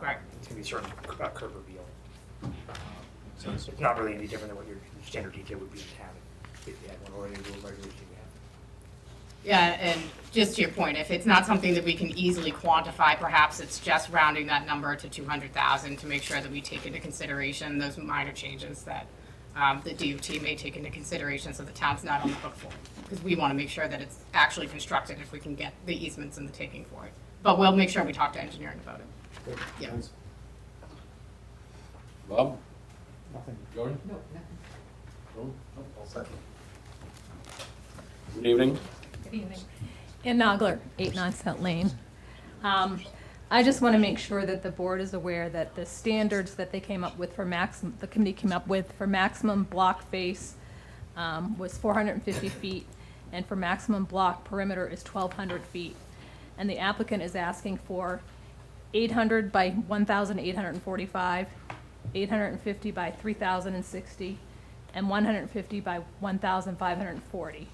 Right. It's gonna be a certain curb reveal. So it's not really any different than what your standard detail would be in town if you had one, or any rule regulation you have. Yeah, and just to your point, if it's not something that we can easily quantify, perhaps it's just rounding that number to 200,000 to make sure that we take into consideration those minor changes that the DOT may take into consideration, so the town's not on the hook for it. Because we want to make sure that it's actually constructed if we can get the easements and the taking for it. But we'll make sure we talk to engineering about it. Yeah. Bob? Nothing. Jordan? No, nothing. No? All set. Good evening. Good evening. Ann Nogler, 8 Nonset Lane. I just want to make sure that the board is aware that the standards that they came up with for the committee came up with for maximum block face was 450 feet, and for maximum block perimeter is 1,200 feet. And the applicant is asking for 800 by 1,845, 850 by 3,060, and 150 by 1,540.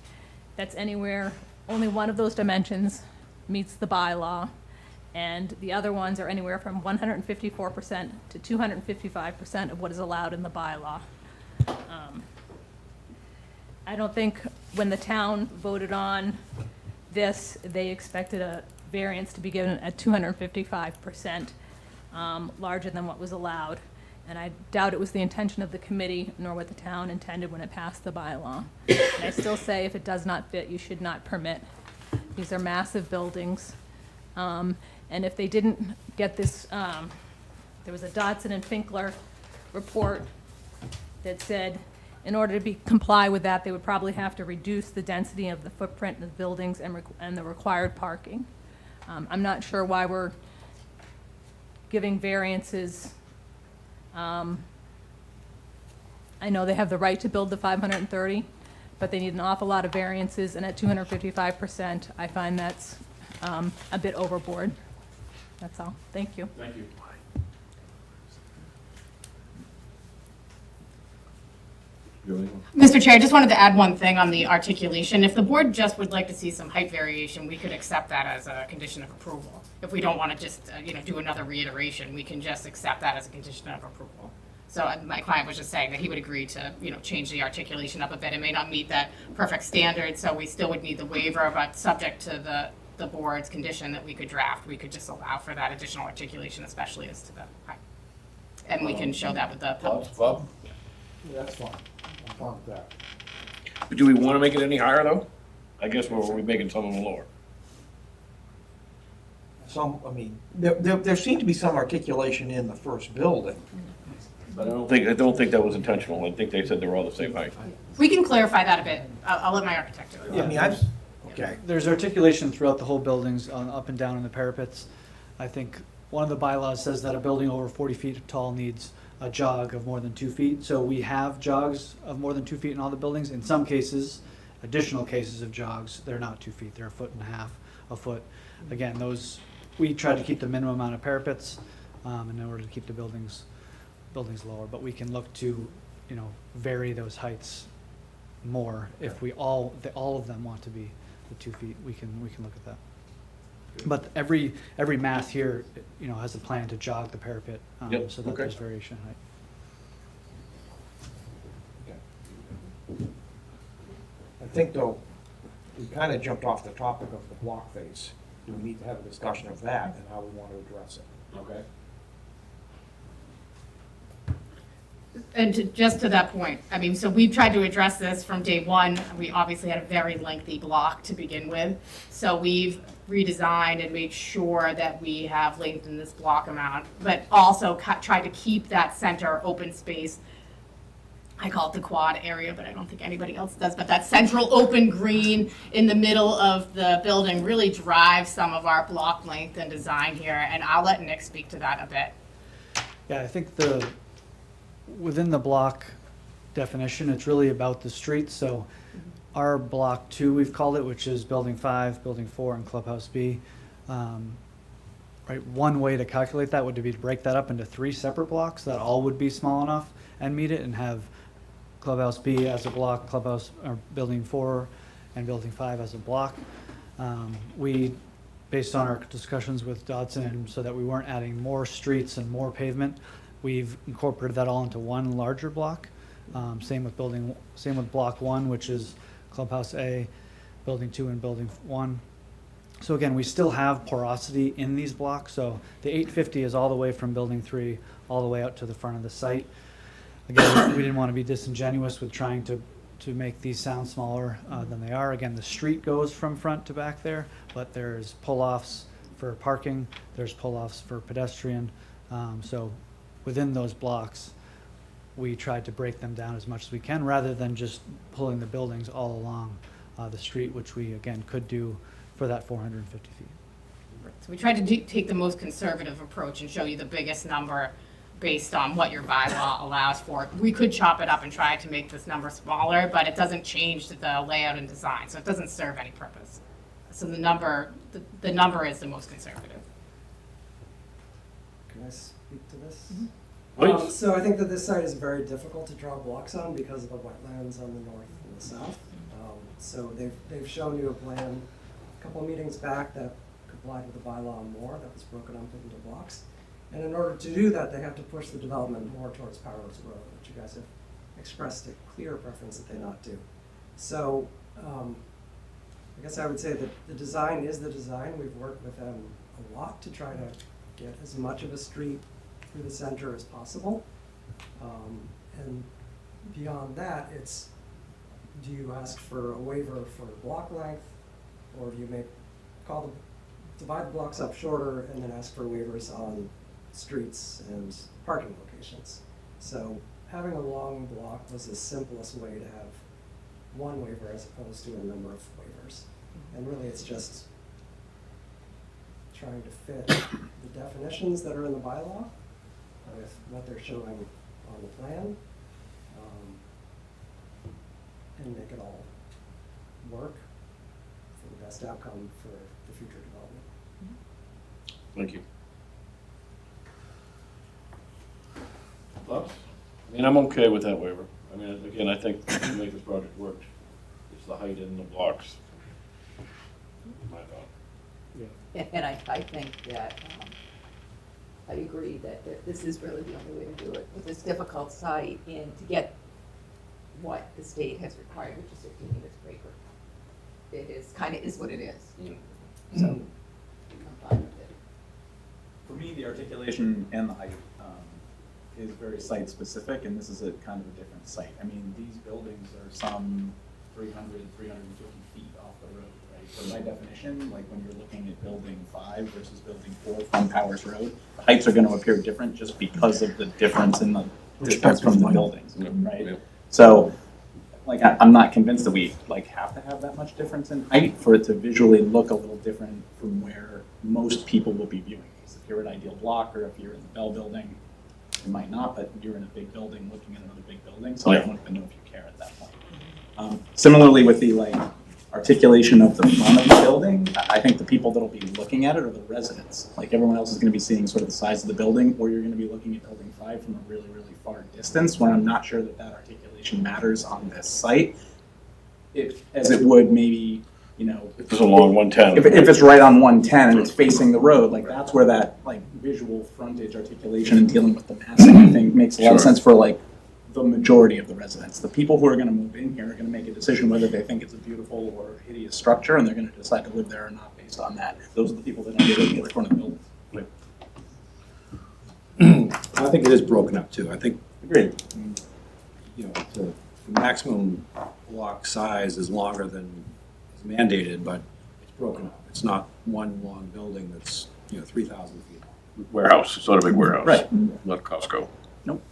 That's anywhere, only one of those dimensions meets the bylaw, and the other ones are anywhere from 154% to 255% of what is allowed in the bylaw. I don't think when the town voted on this, they expected a variance to be given at 255%, larger than what was allowed. And I doubt it was the intention of the committee, nor what the town intended when it passed the bylaw. And I still say if it does not fit, you should not permit. These are massive buildings. And if they didn't get this, there was a Dodson and Finkler report that said in order to comply with that, they would probably have to reduce the density of the footprint of the buildings and the required parking. I'm not sure why we're giving variances. I know they have the right to build the 530, but they need an awful lot of variances, and at 255%, I find that's a bit overboard. That's all. Thank you. Thank you. Mr. Chair, I just wanted to add one thing on the articulation. If the board just would like to see some height variation, we could accept that as a condition of approval. If we don't want to just, do another reiteration, we can just accept that as a condition of approval. So my client was just saying that he would agree to, change the articulation up a bit. It may not meet that perfect standard, so we still would need the waiver, but subject to the board's condition that we could draft, we could just allow for that additional articulation, especially as to the height. And we can show that with the public. Bob? Yeah, that's fine. I'm fine with that. Do we want to make it any higher, though? I guess we're making some of them lower. There seemed to be some articulation in the first building. But I don't think that was intentional. I think they said they were all the same height. We can clarify that a bit. I'll let my architect do it. Okay. There's articulation throughout the whole buildings, up and down in the parapets. I think one of the bylaws says that a building over 40 feet tall needs a jog of more than 2 feet. So we have jogs of more than 2 feet in all the buildings. In some cases, additional cases of jogs, they're not 2 feet, they're 1.5 feet, a foot. Again, those, we try to keep the minimum amount of parapets in order to keep the buildings lower, but we can look to, vary those heights more. If we all of them want to be the 2 feet, we can look at that. But every mass here, has a plan to jog the parapet, Yep, so that okay. there's variation in height. I think, though, we kind of jumped off the topic of the block face. Do we need to have a discussion of that and how we want to address it? Okay. And just to that point, so we've tried to address this from day one. We obviously had a very lengthy block to begin with. So we've redesigned and made sure that we have lengthened this block amount, but also tried to keep that center open space. I call it the quad area, but I don't think anybody else does. But that central open green in the middle of the building really drives some of our block length and design here. And I'll let Nick speak to that a bit. Yeah, I think within the block definition, it's really about the street. So our block 2, we've called it, which is building 5, building 4, and clubhouse B. right, one way to calculate that would be to break that up into 3 separate blocks that all would be small enough and meet it, and have Clubhouse B as a block, Clubhouse, or Building 4 and Building 5 as a block. We, based on our discussions with Dodson, and so that we weren't adding more streets and more pavement, we've incorporated that all into one larger block. Same with Block 1, which is Clubhouse A, Building 2, and Building 1. So again, we still have porosity in these blocks. So the 850 is all the way from Building 3 all the way out to the front of the site. Again, we didn't want to be disingenuous with trying to make these sound smaller than they are. Again, the street goes from front to back there, but there's pull-offs for parking, there's pull-offs for pedestrian. So within those blocks, we tried to break them down as much as we can, rather than just pulling the buildings all along the street, which we, again, could do for that 450 feet. So we tried to take the most conservative approach and show you the biggest number based on what your bylaw allows for. We could chop it up and try to make this number smaller, but it doesn't change the layout and design, so it doesn't serve any purpose. So the number is the most conservative. Can I speak to this? Please. So I think that this site is very difficult to draw blocks on because of the wetlands on the north and the south. So they've shown you a plan a couple of meetings back that complied with the bylaw more, that was broken up into blocks. And in order to do that, they have to push the development more towards Powers Road, which you guys have expressed a clear preference that they not do. So I guess I would say that the design is the design. We've worked with them a lot to try to get as much of a street through the center as possible. And beyond that, it's, do you ask for a waiver for block length, or do you divide the blocks up shorter and then ask for waivers on streets and parking locations? So having a long block was the simplest way to have one waiver as opposed to a number of waivers. And really it's just trying to fit the definitions that are in the bylaw with what they're showing on the plan, and make it all work for the best outcome for the future development. Thank you. Thoughts? I mean, I'm okay with that waiver. I mean, again, I think to make this project work, it's the height in the blocks. My thought. And I think that, I agree that this is really the only way to do it with this difficult site, and to get what the state has required, which is 15 units per acre. It is, kind of is what it is. So I'm fine with it. For me, the articulation and the height is very site specific, and this is a kind of a different site. I mean, these buildings are some 300, 350 feet off the road, right? So by definition, like when you're looking at building 5 versus building 4 from Powers Road, the heights are going to appear different just because of the difference in the distance from the buildings, right? Yeah. So, like, I'm not convinced that we like have to have that much difference in height for it to visually look a little different from where most people will be viewing these. If you're an Ideal Block, or if you're in the Bell Building, you might not, but you're in a big building looking at another big building, so I don't even know if you care at that point. Similarly with the like articulation of the front of the building, I think the people that'll be looking at it are the residents. Like everyone else is going to be seeing sort of the size of the building, or you're going to be looking at building 5 from a really, really far distance, where I'm not sure that that articulation matters on this site, as it would maybe, you know, If it's along 110. if it's right on 110 and it's facing the road, like that's where that like visual frontage articulation and dealing with the massing, I think, makes a lot of sense for like the majority of the residents. The people who are going to move in here are going to make a decision whether they think it's a beautiful or hideous structure, and they're going to decide to live there or not based on that. Those are the people that are living at the front of the building. I think it is broken up too. I think, Agreed. you know, the maximum block size is longer than is mandated, but it's broken up. It's not one long building that's, 3,000 feet long. Warehouse, it's not a big warehouse. Right. Not Costco. Nope.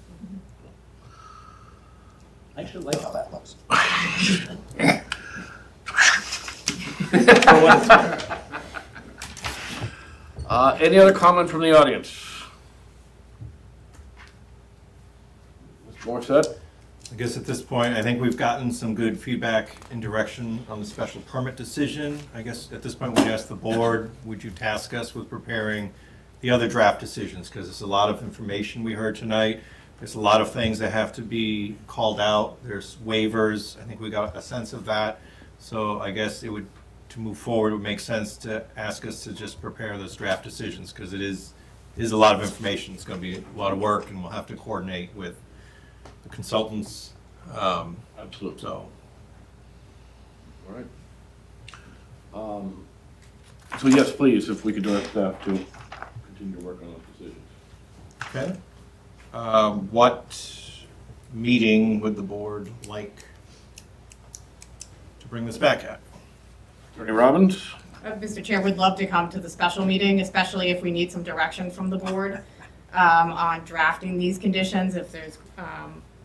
I actually like how that looks. Any other comment from the audience? Mr. Morissette? I guess at this point, I think we've gotten some good feedback and direction on the special permit decision. I guess at this point, we'd ask the board, would you task us with preparing the other draft decisions, because there's a lot of information we heard tonight. There's a lot of things that have to be called out. There's waivers. I think we got a sense of that. So I guess it would, to move forward, it would make sense to ask us to just prepare those draft decisions, because it is a lot of information. It's going to be a lot of work, and we'll have to coordinate with the consultants. Absolutely. So. All right. So yes, please, if we could direct staff to continue to work on those decisions. Okay. What meeting would the board like to bring this back at? Attorney Robbins? Mr. Chair, would love to come to the special meeting, especially if we need some direction from the board on drafting these conditions, if there's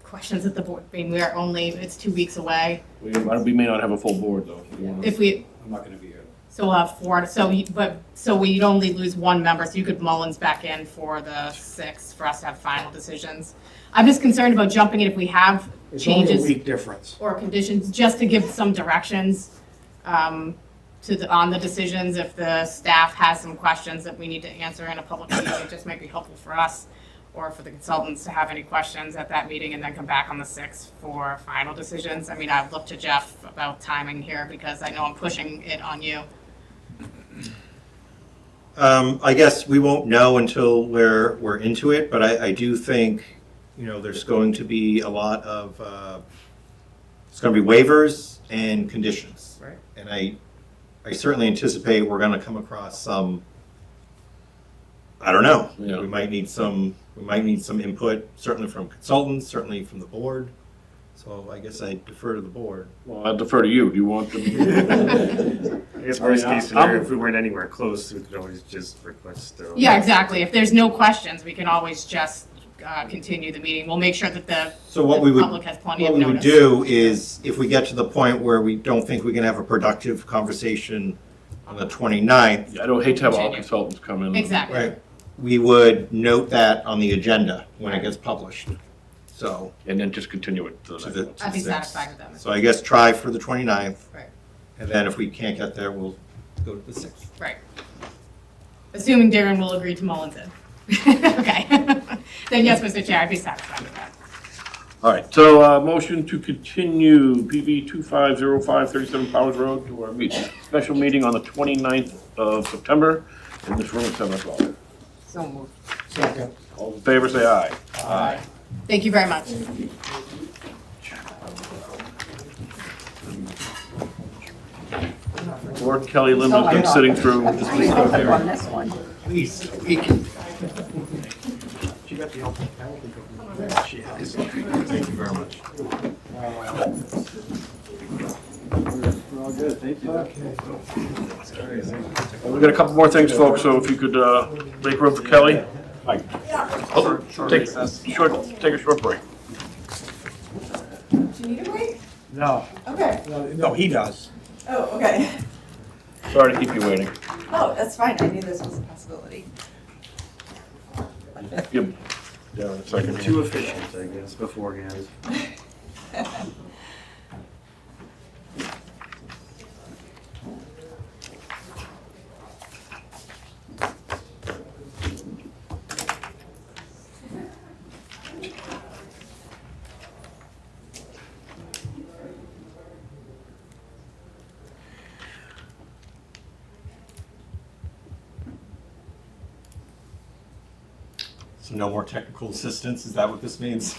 questions at the board. I mean, it's 2 weeks away. We may not have a full board, though. If we, I'm not going to be here. so we'll have 4, so we'd only lose 1 member, so you could Mullins back in for the 6th for us to have final decisions. I'm just concerned about jumping it if we have It's only a changes week difference. or conditions, just to give some directions on the decisions. If the staff has some questions that we need to answer in a public meeting, it just might be helpful for us or for the consultants to have any questions at that meeting and then come back on the 6th for final decisions. I mean, I've looked to Jeff about timing here because I know I'm pushing it on you. I guess we won't know until we're into it, but I do think, there's going to be a lot of, it's going to be waivers and conditions. Right. And I certainly anticipate we're going to come across some, I don't know. Yeah. We might need some input, certainly from consultants, certainly from the board. So I guess I defer to the board. Well, I'll defer to you. Do you want to? I guess worst case scenario, if we weren't anywhere close, we could always just request. Yeah, exactly. If there's no questions, we can always just continue the meeting. We'll make sure that the public has plenty of notice. What we would do is, if we get to the point where we don't think we can have a productive conversation on the 29th. Yeah, I don't hate to have all consultants come in. Exactly. Right. We would note that on the agenda when it gets published. So. And then just continue it to the I'd be satisfied with that. So I guess try for the 29th. Right. And then if we can't get there, we'll go to the 6th. Right. Assuming Darren will agree to Mullins in. Okay. Then yes, Mr. Chair, I'd be satisfied with that. All right, so motion to continue PV 2505 37 Powers Road to our special meeting on the 29th of September in this room at 7 o'clock. So moved. Second. All in favor, say aye. Aye. Thank you very much. Or Kelly Linda's been sitting through this week. On this one. Please, She got the ultimate penalty. She has. Thank you very much. We're all good, thank you. We've got a couple more things, folks, so if you could make room for Kelly. Oh, take a short break. Do you need a break? No, Okay. no, he does. Oh, okay. Sorry to keep you waiting. Oh, that's fine. I knew this was a possibility. Give Darren a second. Too efficient, I guess, beforehand. So no more technical assistance, is that what this means?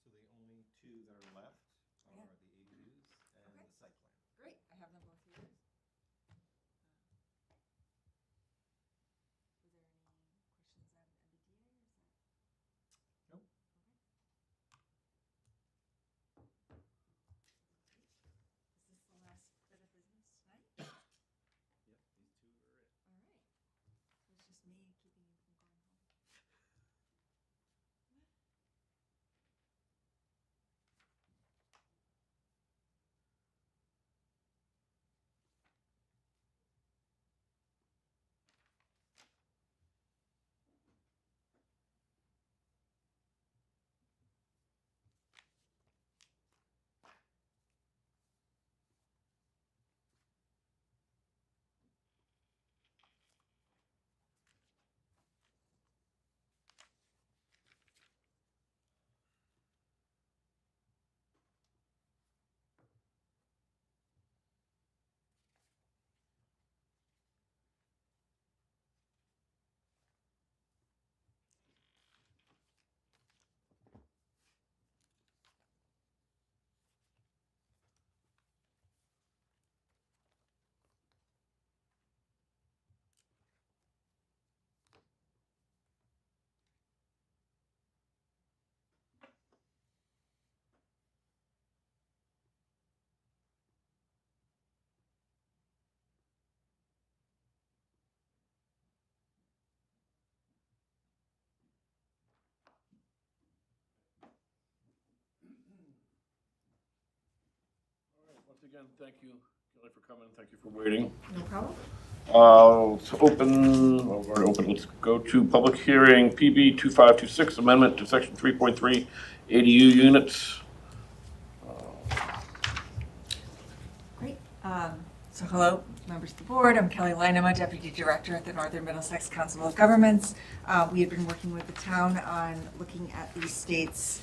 So the only two that are left are the ADUs and the site plan. Great. I have them both here. Nope. Is this the last bit of business tonight? Yep, these two are it. All right. So it's just me keeping you from going home. Once again, thank you, Kelly, for coming. Thank you for waiting. No problem. Let's open, well, we've already opened, let's go to public hearing, PB 2526, amendment to section 3.3, ADU units. Great. So hello, members of the board. I'm Kelly Lynema, Deputy Director at the Northern Middlesex Council of Governments. We have been working with the town on looking at the state's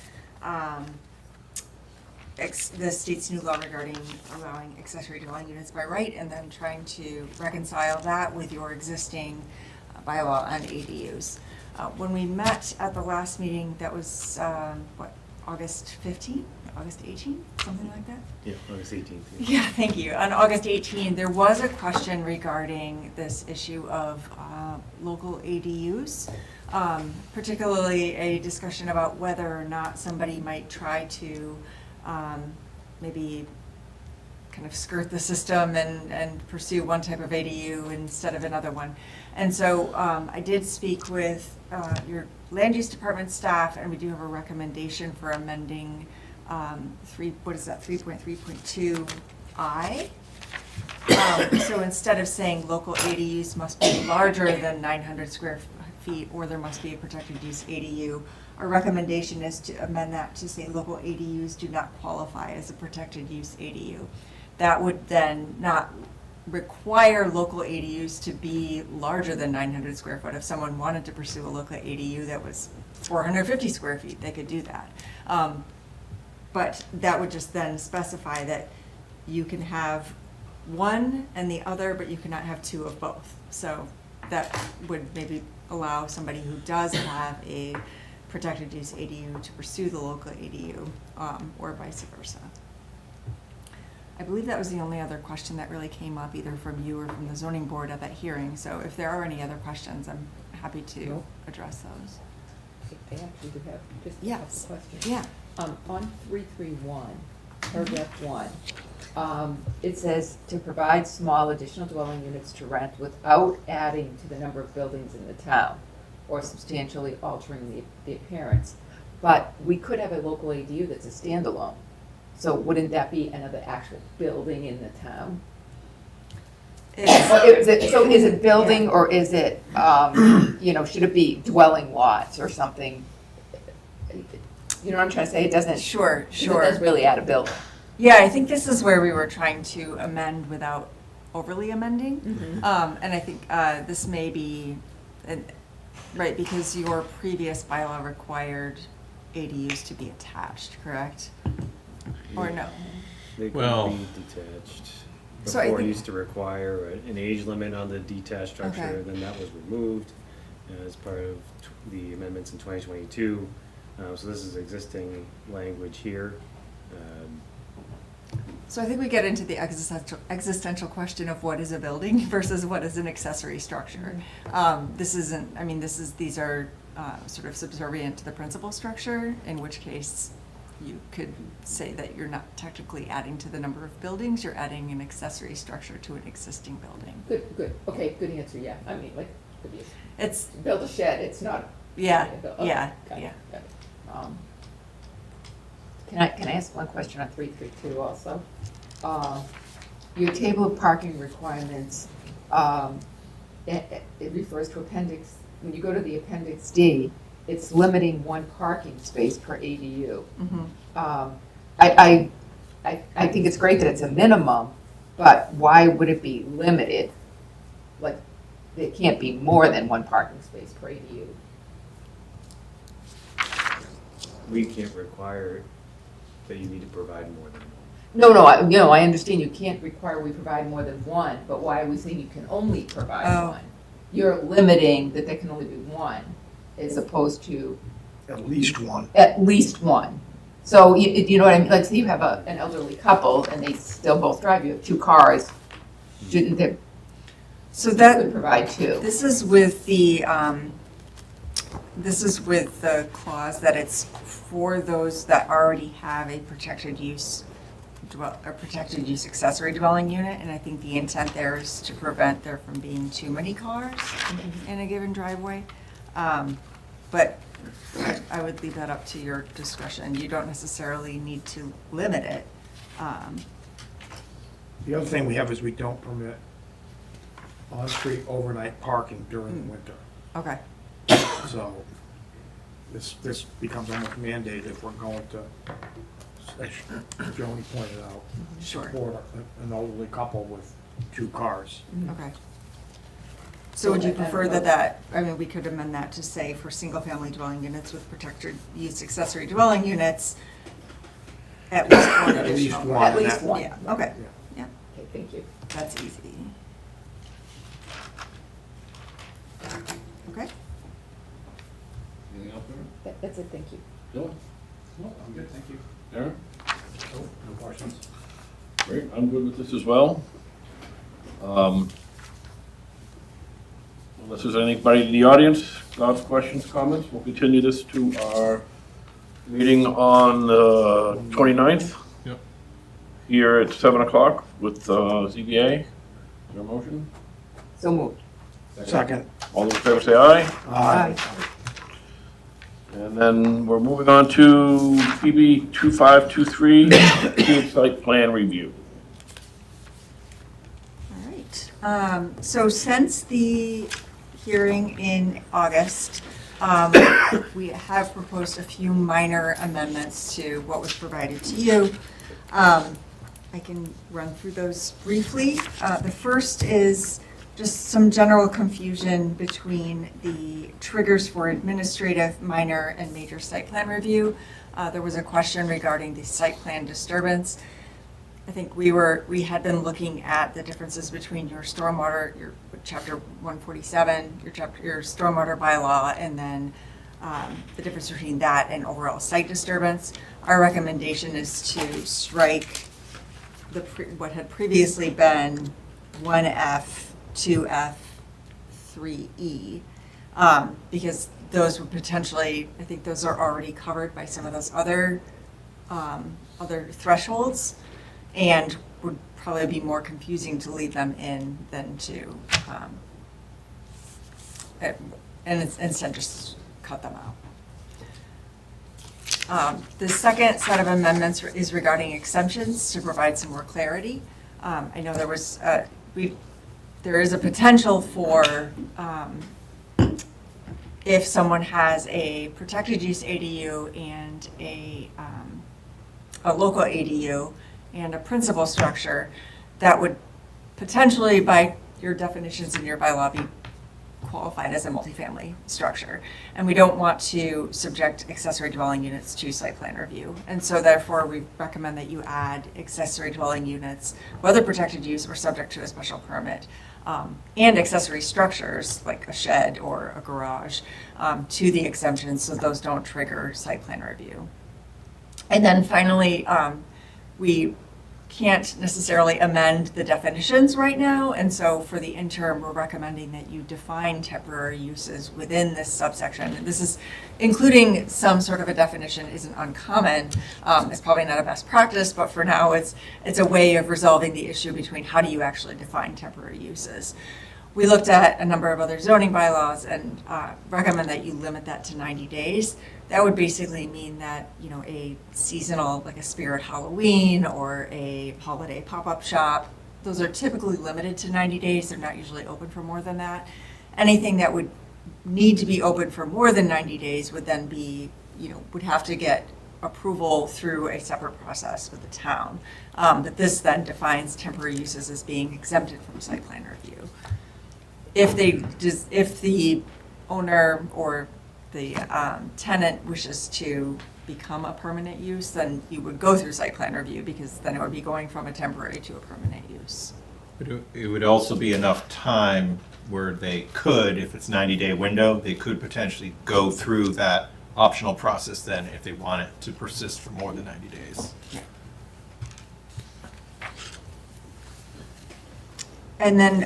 new law regarding allowing accessory dwelling units by right, and then trying to reconcile that with your existing bylaw on ADUs. When we met at the last meeting, that was, August 15th? August 18th, something like that? Yeah, August 18th. Yeah, thank you. On August 18th, there was a question regarding this issue of local ADUs, particularly a discussion about whether or not somebody might try to maybe kind of skirt the system and pursue one type of ADU instead of another one. And so I did speak with your land use department staff, and we do have a recommendation for amending 3.3.2I. So instead of saying local ADUs must be larger than 900 square feet, or there must be a protected use ADU, our recommendation is to amend that to say local ADUs do not qualify as a protected use ADU. That would then not require local ADUs to be larger than 900 square foot. If someone wanted to pursue a local ADU that was 450 square feet, they could do that. But that would just then specify that you can have one and the other, but you cannot have two of both. So that would maybe allow somebody who does have a protected use ADU to pursue the local ADU, or vice versa. I believe that was the only other question that really came up, either from you or from the zoning board at that hearing. So if there are any other questions, I'm happy to address those. I actually do have just a Yes. couple questions. Yeah. On 331, paragraph 1, it says to provide small additional dwelling units to rent without adding to the number of buildings in the town or substantially altering the appearance. But we could have a local ADU that's a standalone. So wouldn't that be another actual building in the town? So is it building, or is it, should it be dwelling lots or something? You know what I'm trying to say? It doesn't. Sure. It doesn't really add a building. Yeah, I think this is where we were trying to amend without overly amending. Mhm. And I think this may be, right, because your previous bylaw required ADUs to be attached, correct? Or no? They Well- could be detached. So I Before it think- used to require an age limit on the detached structure, Okay. then that was removed as part of the amendments in 2022. So this is existing language here. So I think we get into the existential question of what is a building versus what is an accessory structure. This isn't, I mean, these are sort of subservient to the principal structure, in which case you could say that you're not technically adding to the number of buildings, you're adding an accessory structure to an existing building. Good. Okay, good answer, yeah. I mean, like, could be It's, build a shed, it's not. yeah, Okay, yeah, got it, yeah. got it. Can I ask one question on 332 also? Your table of parking requirements, it refers to appendix, when you go to the appendix D, it's limiting one parking space per ADU. I think it's great that it's a minimum, but why would it be limited? Like, it can't be more than one parking space per ADU. We can't require that you need to provide more than one. No, I understand you can't require we provide more than one, but why are we saying you can only provide one? You're limiting that there can only be one, as opposed to At least one. at least one. So, you know what I mean? Like, say you have an elderly couple and they still both drive, you have two cars, shouldn't they? So that could provide two. This is with the clause that it's for those that already have a protected use accessory dwelling unit, and I think the intent there is to prevent there from being too many cars in a given driveway. But I would leave that up to your discretion. You don't necessarily need to limit it. The other thing we have is we don't permit on-street overnight parking during the winter. Okay. So this becomes almost mandated if we're going to, as Joni pointed out, Sure. support an elderly couple with 2 cars. Okay. So would you prefer that, I mean, we could amend that to say for single-family dwelling units with protected use accessory dwelling units, at least one At least additional. one. At least one. Yeah, okay, Yeah. yeah, Okay, thank you. that's easy. Okay, Anything else, Aaron? That's it, thank you. Dylan? No, I'm good, thank you. Aaron? No questions? Great, I'm good with this as well. Unless there's anybody in the audience, thoughts, questions, comments, we'll continue this to our meeting on the 29th. Yep. Here at 7 o'clock with ZBA. Is there a motion? So moved. Second. All those in favor say aye. Aye. And then we're moving on to PB 2523, site plan review. all right. So since the hearing in August, we have proposed a few minor amendments to what was provided to you. I can run through those briefly. The first is just some general confusion between the triggers for administrative, minor, and major site plan review. There was a question regarding the site plan disturbance. I think we had been looking at the differences between your stormwater, your chapter 147, your stormwater bylaw, and then the difference between that and overall site disturbance. Our recommendation is to strike what had previously been 1F, 2F, 3E, because those would potentially, I think those are already covered by some of those other thresholds, and would probably be more confusing to leave them in than to, and instead just cut them out. The second set of amendments is regarding exemptions to provide some more clarity. I know there is a potential for, if someone has a protected use ADU and a local ADU and a principal structure, that would potentially, by your definitions in your bylaw, be qualified as a multifamily structure. And we don't want to subject accessory dwelling units to site plan review. And so therefore, we recommend that you add accessory dwelling units, whether protected use or subject to a special permit, and accessory structures like a shed or a garage to the exemptions, so those don't trigger site plan review. And then finally, we can't necessarily amend the definitions right now, and so for the interim, we're recommending that you define temporary uses within this subsection. And this is including some sort of a definition isn't uncommon. It's probably not a best practice, but for now, it's a way of resolving the issue between how do you actually define temporary uses. We looked at a number of other zoning bylaws and recommend that you limit that to 90 days. That would basically mean that, you know, a seasonal, like a Spirit Halloween or a holiday pop-up shop, those are typically limited to 90 days. They're not usually open for more than that. Anything that would need to be open for more than 90 days would then be, you know, would have to get approval through a separate process with the town. But this then defines temporary uses as being exempted from site plan review. If the owner or the tenant wishes to become a permanent use, then you would go through site plan review, because then it would be going from a temporary to a permanent use. But it would also be enough time where they could, if it's 90-day window, they could potentially go through that optional process then if they want it to persist for more than 90 days. And then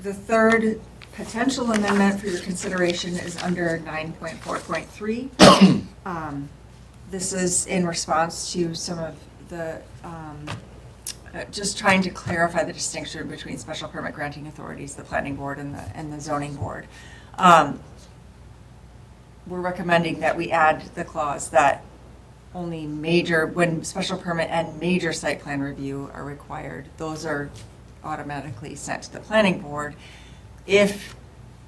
the third potential amendment for your consideration is under 9.4.3. This is in response to some of the, just trying to clarify the distinction between special permit granting authorities, the planning board and the zoning board. We're recommending that we add the clause that only major, when special permit and major site plan review are required, those are automatically sent to the planning board. If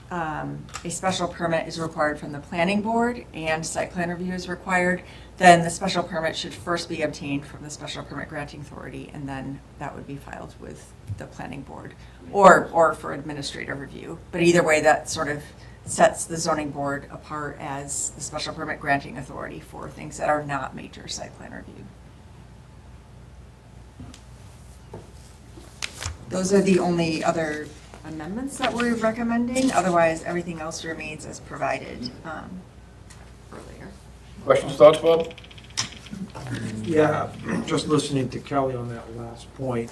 a special permit is required from the planning board and site plan review is required, then the special permit should first be obtained from the special permit granting authority, and then that would be filed with the planning board or for administrative review. But either way, that sort of sets the zoning board apart as the special permit granting authority for things that are not major site plan review. Those are the only other amendments that we're recommending. Otherwise, everything else remains as provided earlier. Questions, thoughts, Bob? Yeah, just listening to Kelly on that last point.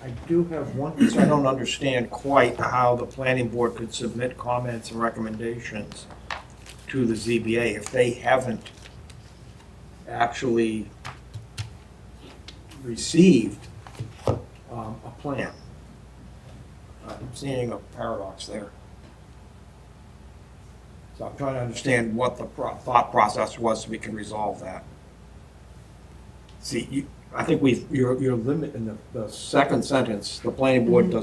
I do have one concern. I don't understand quite how the planning board could submit comments and recommendations to the ZBA if they haven't actually received a plan. I'm seeing a paradox there. So I'm trying to understand what the thought process was so we can resolve that. See, I think you're limiting the second sentence, the planning board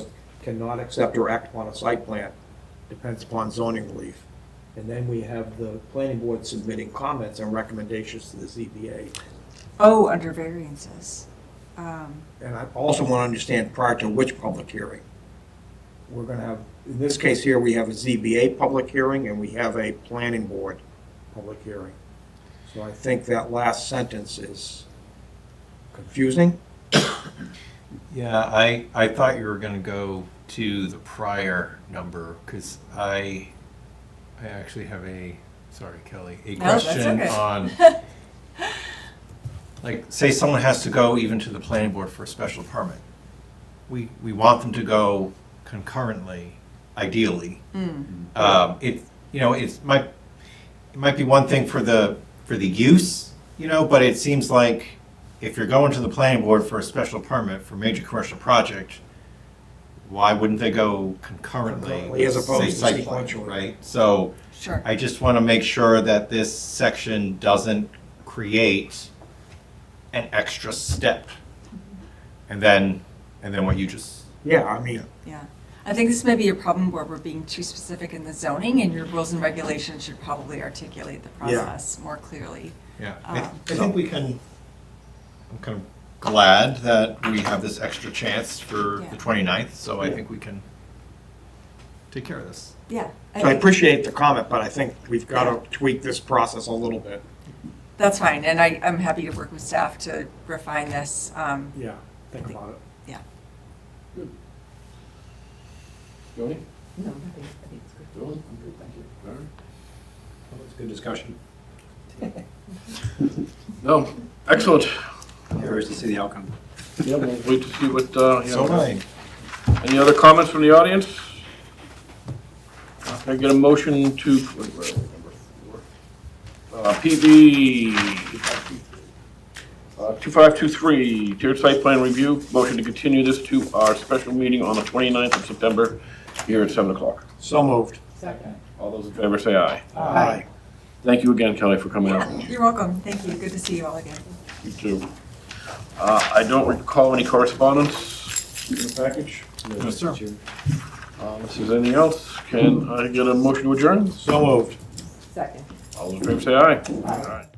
cannot accept or act upon a site plan, depends upon zoning relief. And then we have the planning board submitting comments and recommendations to the ZBA. Oh, under variances. And I also want to understand prior to which public hearing. We're going to have, in this case here, we have a ZBA public hearing and we have a planning board public hearing. So I think that last sentence is confusing. Yeah, I thought you were going to go to the prior number because I actually have sorry, Kelly, a question on, like, say someone has to go even to the planning board for a special permit. We want them to go concurrently, ideally. It might be one thing for the use, but it seems like if you're going to the planning board for a special permit for a major commercial project, why wouldn't they go concurrently? As opposed to say site plan, sequentially. right? So Sure. I just want to make sure that this section doesn't create an extra step. And then what you just. Yeah, I mean. Yeah. I think this may be a problem where we're being too specific in the zoning, and your rules and regulations should probably articulate the process more clearly. Yeah, I think we can, I'm kind of glad that we have this extra chance for the 29th, so I think we can take care of this. Yeah. So I appreciate the comment, but I think we've got to tweak this process a little bit. That's fine, and I'm happy to work with staff to refine this. Yeah, think about it. Yeah. Joni? No, I think it's good. Joni? I'm good, thank you. All right. Well, it's a good discussion. No, excellent. Curious to see the outcome. Yeah, we'll wait to see what, So am I. Any other comments from the audience? Can I get a motion to, where are we, number 4? PB 2523, tiered site plan review, motion to continue this to our special meeting on the 29th of September here at 7 o'clock. So moved. Second. All those in favor say aye. Aye. Thank you again, Kelly, for coming out. Yeah, you're welcome. Thank you. Good to see you all again. You too. I don't recall any correspondence in the package. Yes, sir. Unless there's anything else, can I get a motion to adjourn? So moved. Second. All those in favor say aye. All right.